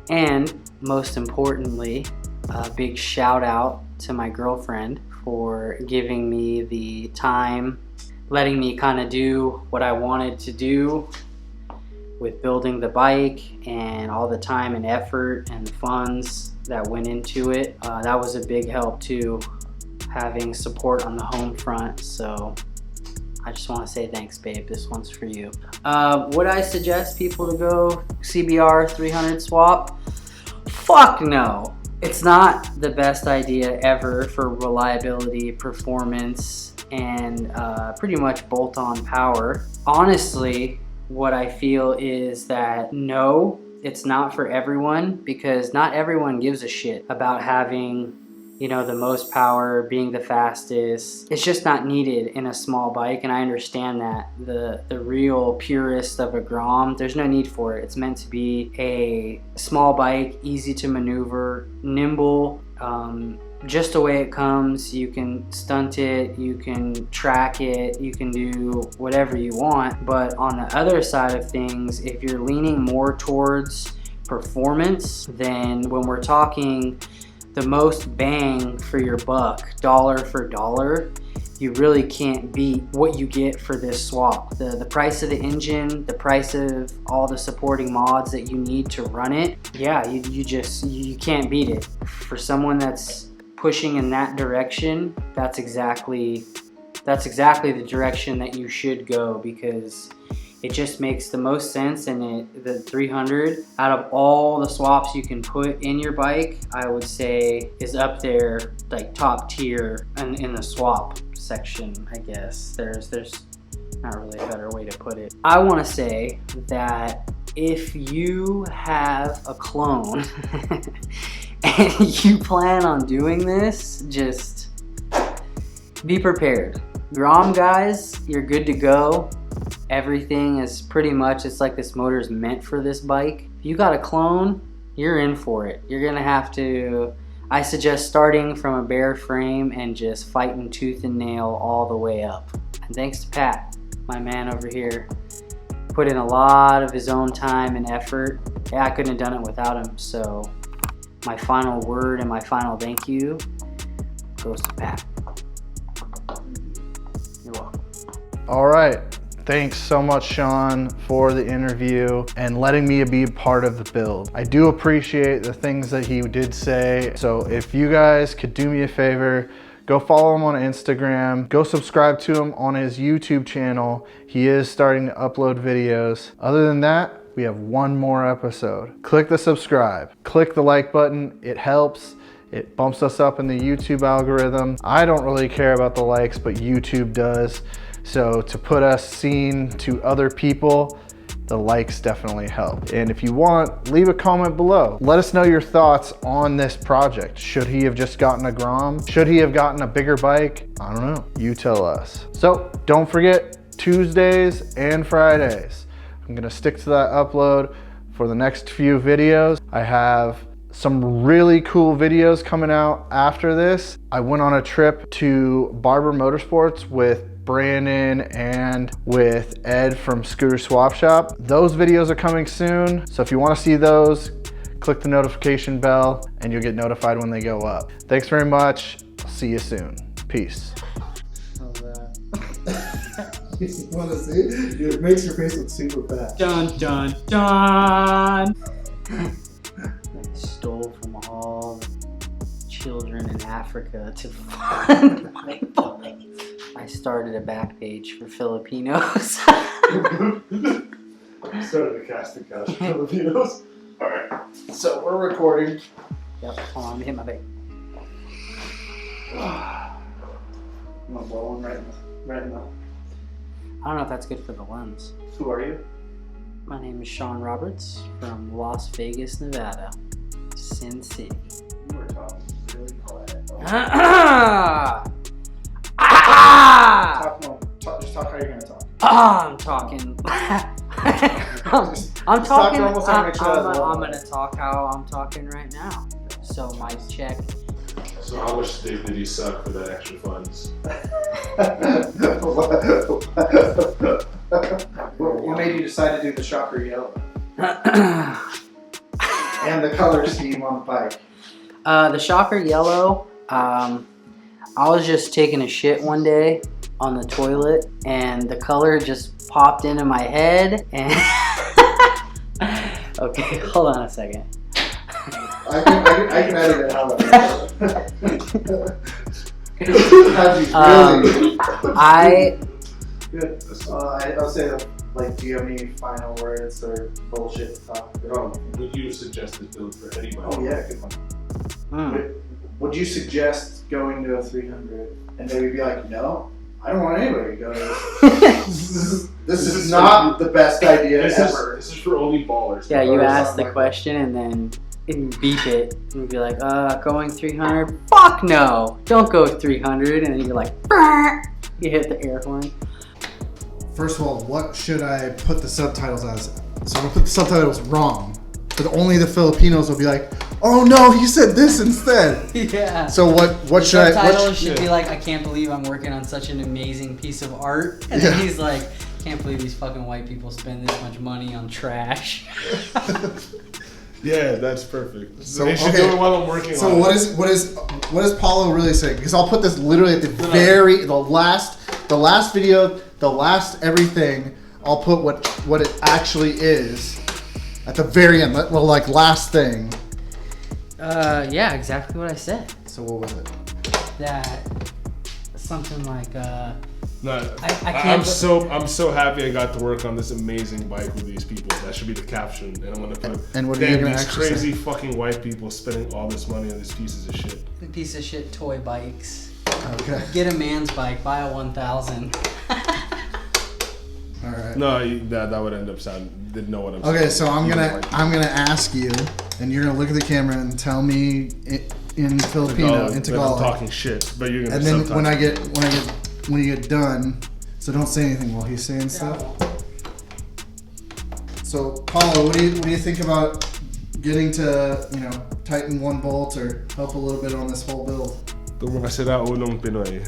And most importantly, a big shout out to my girlfriend for giving me the time, letting me kind of do what I wanted to do with building the bike, and all the time and effort and funds that went into it. That was a big help too, having support on the home front. So I just want to say thanks, babe. This one's for you. Would I suggest people to go CBR 300 swap? Fuck no. It's not the best idea ever for reliability, performance, and pretty much bolt-on power. Honestly, what I feel is that no, it's not for everyone, because not everyone gives a shit about having, you know, the most power, being the fastest. It's just not needed in a small bike, and I understand that. The real purist of a Grom, there's no need for it. It's meant to be a small bike, easy to maneuver, nimble, just the way it comes. You can stunt it, you can track it, you can do whatever you want. But on the other side of things, if you're leaning more towards performance, then when we're talking the most bang for your buck, dollar for dollar, you really can't beat what you get for this swap. The price of the engine, the price of all the supporting mods that you need to run it, yeah, you can't beat it. For someone that's pushing in that direction, that's exactly the direction that you should go, because it just makes the most sense. And the 300, out of all the swaps you can put in your bike, I would say is up there, like top tier in the swap section, I guess. There's not really a better way to put it. I want to say that if you have a clone and you plan on doing this, just be prepared. Grom guys, you're good to go. Everything is pretty much, it's like this motor is meant for this bike. If you got a clone, you're in for it. You're gonna have to, I suggest starting from a bare frame and just fighting tooth and nail all the way up. And thanks to Pat, my man over here, put in a lot of his own time and effort. Yeah, I couldn't have done it without him. So my final word and my final thank you goes to Pat. You're welcome. All right. Thanks so much, Sean, for the interview and letting me be a part of the build. I do appreciate the things that he did say. So if you guys could do me a favor, go follow him on Instagram, go subscribe to him on his YouTube channel. He is starting to upload videos. Other than that, we have one more episode. Click the subscribe, click the like button. It helps. It bumps us up in the YouTube algorithm. I don't really care about the likes, but YouTube does. So to put us seen to other people, the likes definitely help. And if you want, leave a comment below. Let us know your thoughts on this project. Should he have just gotten a Grom? Should he have gotten a bigger bike? I don't know. You tell us. So don't forget Tuesdays and Fridays. I'm gonna stick to that upload for the next few videos. I have some really cool videos coming out after this. I went on a trip to Barber Motorsports with Brandon and with Ed from Scooter Swap Shop. Those videos are coming soon, so if you want to see those, click the notification bell and you'll get notified when they go up. Thanks very much. I'll see you soon. Peace. How's that? You want to see? It makes your face look super fat. Dun dun dun. Stole from all the children in Africa to fund my bike. I started a back page for Filipinos. Started a casting couch for Filipinos. Alright. So we're recording. Yep, hold on, let me hit my vape. I'm gonna blow one right in the. I don't know if that's good for the lens. Who are you? My name is Sean Roberts from Las Vegas, Nevada. Sin City. You were talking really quiet. Just talk how you're gonna talk. I'm talking. I'm talking. normal so I make sure that's low. I'm gonna talk how I'm talking right now. So mic check. So how much did you suck for that extra funds? What made you decide to do the shocker yellow? And the color scheme on the bike. The shocker yellow. I was just taking a shit one day on the toilet, and the color just popped into my head. And okay, hold on a second. I can edit it out. Good. I'll say, like, do you have any final words or bullshit to talk about? Would you suggest this build for anybody? Oh yeah, good one. Would you suggest going to a 300 and maybe be like, no, I don't want anybody to go to this. This is not the best idea ever. This is for only ballers. Yeah, you ask the question and then beep it and be like, going 300? Fuck no! Don't go 300. And then you're like, "Brr!" You hit the air horn. First of all, what should I put the subtitles as? So I'll put the subtitles wrong, but only the Filipinos will be like, oh no, he said this instead. Yeah. So what should I? The title What should be like, I can't believe I'm working on such an amazing piece of art. And then he's like, can't believe these fucking white people spend this much money on trash. Yeah, that's perfect. So they should do it while I'm working so on what it. what is Paulo really saying? Because I'll put this literally at the last video, the last everything. I'll put what it actually is at the very end. Well, like last thing. Yeah, exactly what I said. So what was it? That something like No, I can't. I'm so happy I got to work on this amazing bike with these people. That should be the caption, and I'm gonna put. And what are you gonna these actually crazy say? fucking white people spending all this money on these pieces of shit. Piece of shit toy bikes. Okay. Get a man's bike. Buy a 1000. All right. No, that would end up sounding. Didn't know what I'm saying. Okay, so I'm gonna ask you, and you're gonna look at the camera and tell me in Filipino, in I'm Tagalog. talking shit, but you're gonna. And then when you get done, so don't say anything while he's saying stuff. So Paulo, what do you think about getting to tighten one bolt or help a little bit on this whole build? Tumakasira unong Pinoy.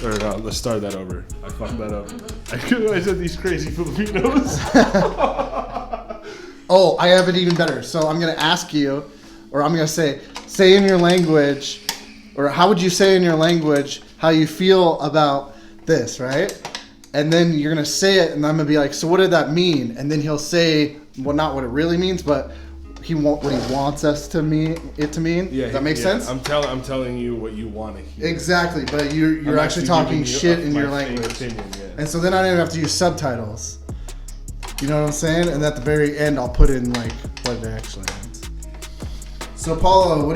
Or no, let's start that over. I fucked that up. I said these crazy Filipinos. Oh, I have it even better. So I'm gonna ask you, or I'm gonna say in your language, or how would you say in your language how you feel about this, right? And then you're gonna say it, and I'm gonna be like, so what did that mean? And then he'll say, well, not what it really means, but what he wants us to mean. Yeah, does that make sense? I'm telling you what you want to hear. Exactly, but you're actually talking shit in your language. Opinion, yeah. And so then I don't even have to use subtitles. You know what I'm saying? And at the very end, I'll put in like what it actually means. So Paulo,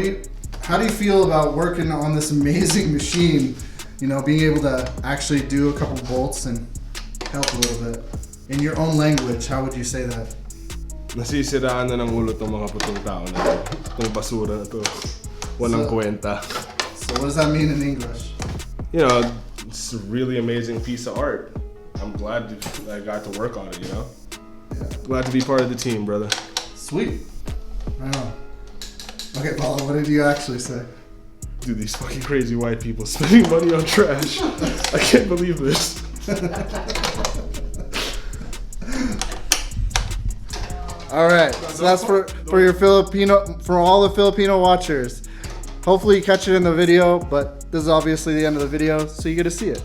how do you feel about working on this amazing machine? You know, being able to actually do a couple bolts and help a little bit. In your own language, how would you say that? Nasisiraan na ng ulo tong mga putong tao na to. Tong basura na to. Walang kwenta. So what does that mean in English? You know, it's a really amazing piece of art. I'm glad I got to work on it, you know? Yeah. Glad to be part of the team, brother. Sweet. Right on. Okay, Paulo, what did you actually say? Dude, these fucking crazy white people spending money on trash. I can't believe this. All right, so that's for your Filipino, for all the Filipino watchers. Hopefully you catch it in the video, but this is obviously the end of the video, so you get to see it.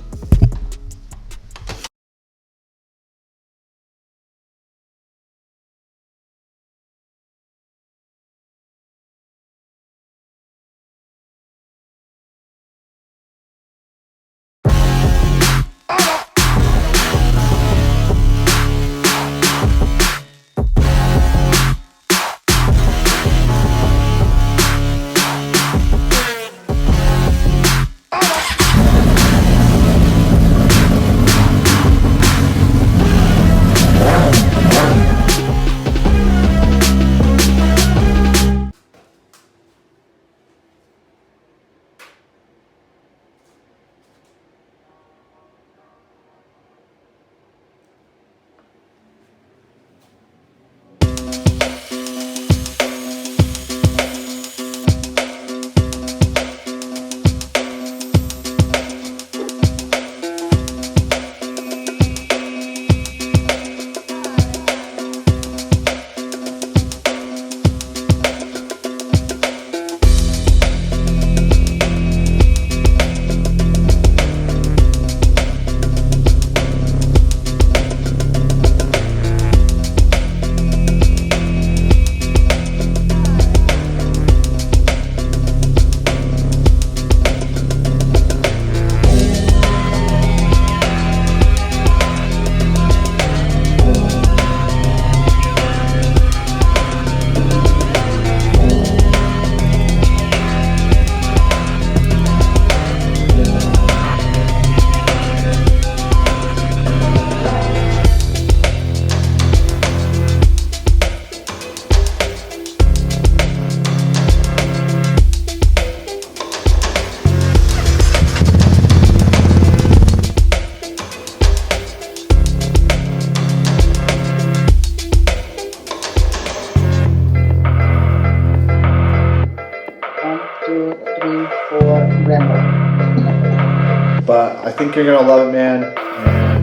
But I think you're gonna love it, man.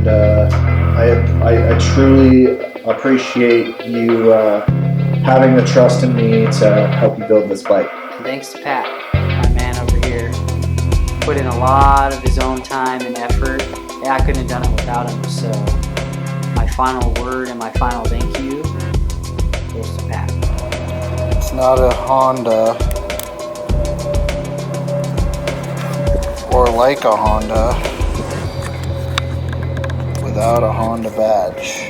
And I truly appreciate you having the trust in me to help you build this bike. Thanks to Pat, my man over here. Put in a lot of his own time and effort. Yeah, I couldn't have done it without him. So my final word and my final thank you goes to Pat. It's not a Honda, or like a Honda, without a Honda badge.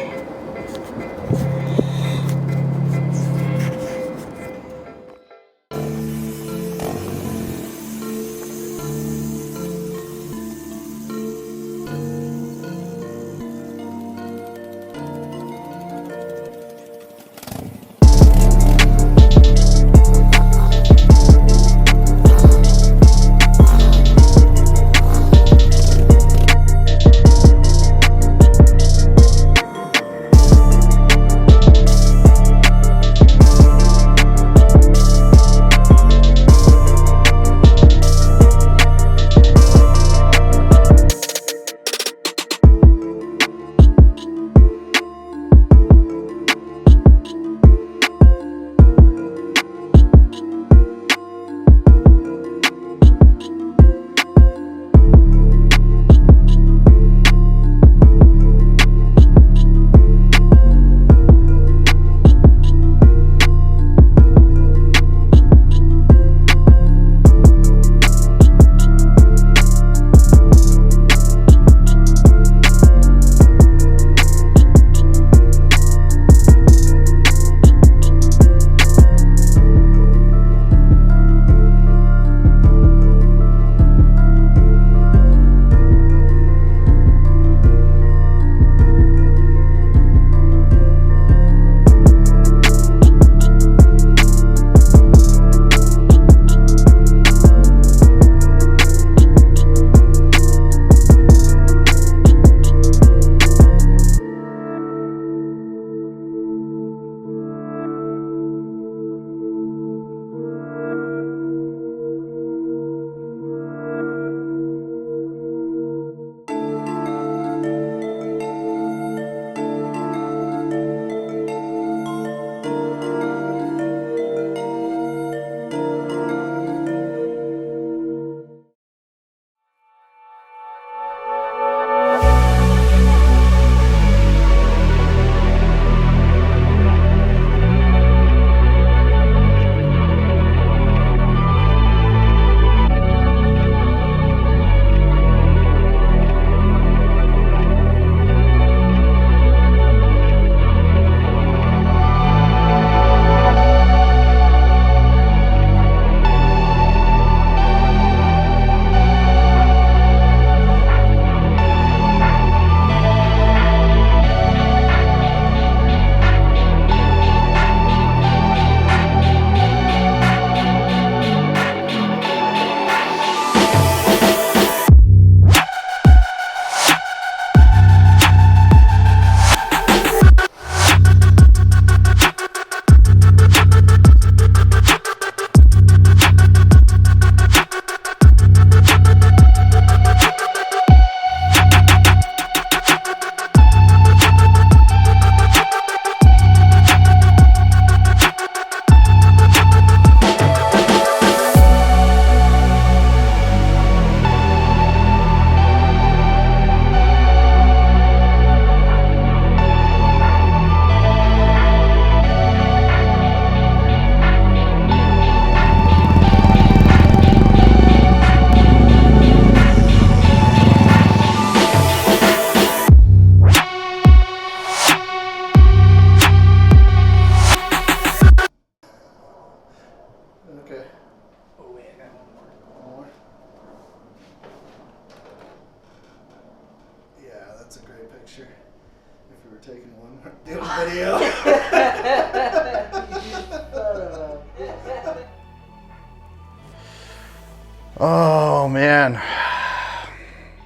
Oh man.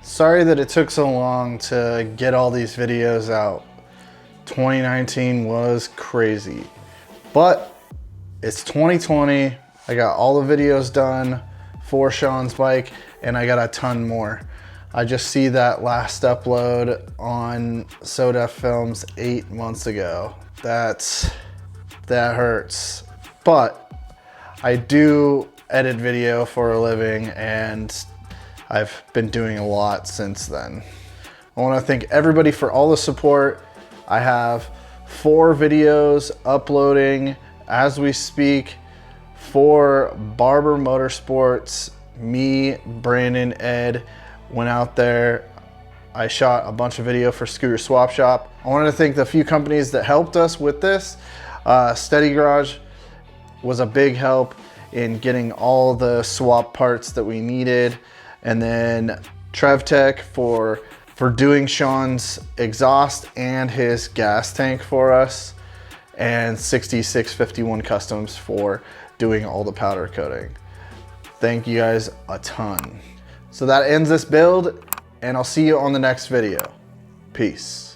Sorry that it took so long to get all these videos out. 2019 was crazy, but it's 2020. I got all the videos done for Sean's bike and I got a ton more. I just see that last upload on SoDef Films 8 months ago. That hurts. But I do edit video for a living and I've been doing a lot since then. I want to thank everybody for all the support. I have 4 videos uploading as we speak for Barber Motorsports. Me, Brandon, Ed went out there. I shot a bunch of video for Scooter Swap Shop. I wanted to thank the few companies that helped us with this. Steady Garage was a big help in getting all the swap parts that we needed. And then TrevTech for doing Sean's exhaust and his gas tank for us. And 6651 Customs for doing all the powder coating. Thank you guys a ton. So that ends this build, and I'll see you on the next video. Peace.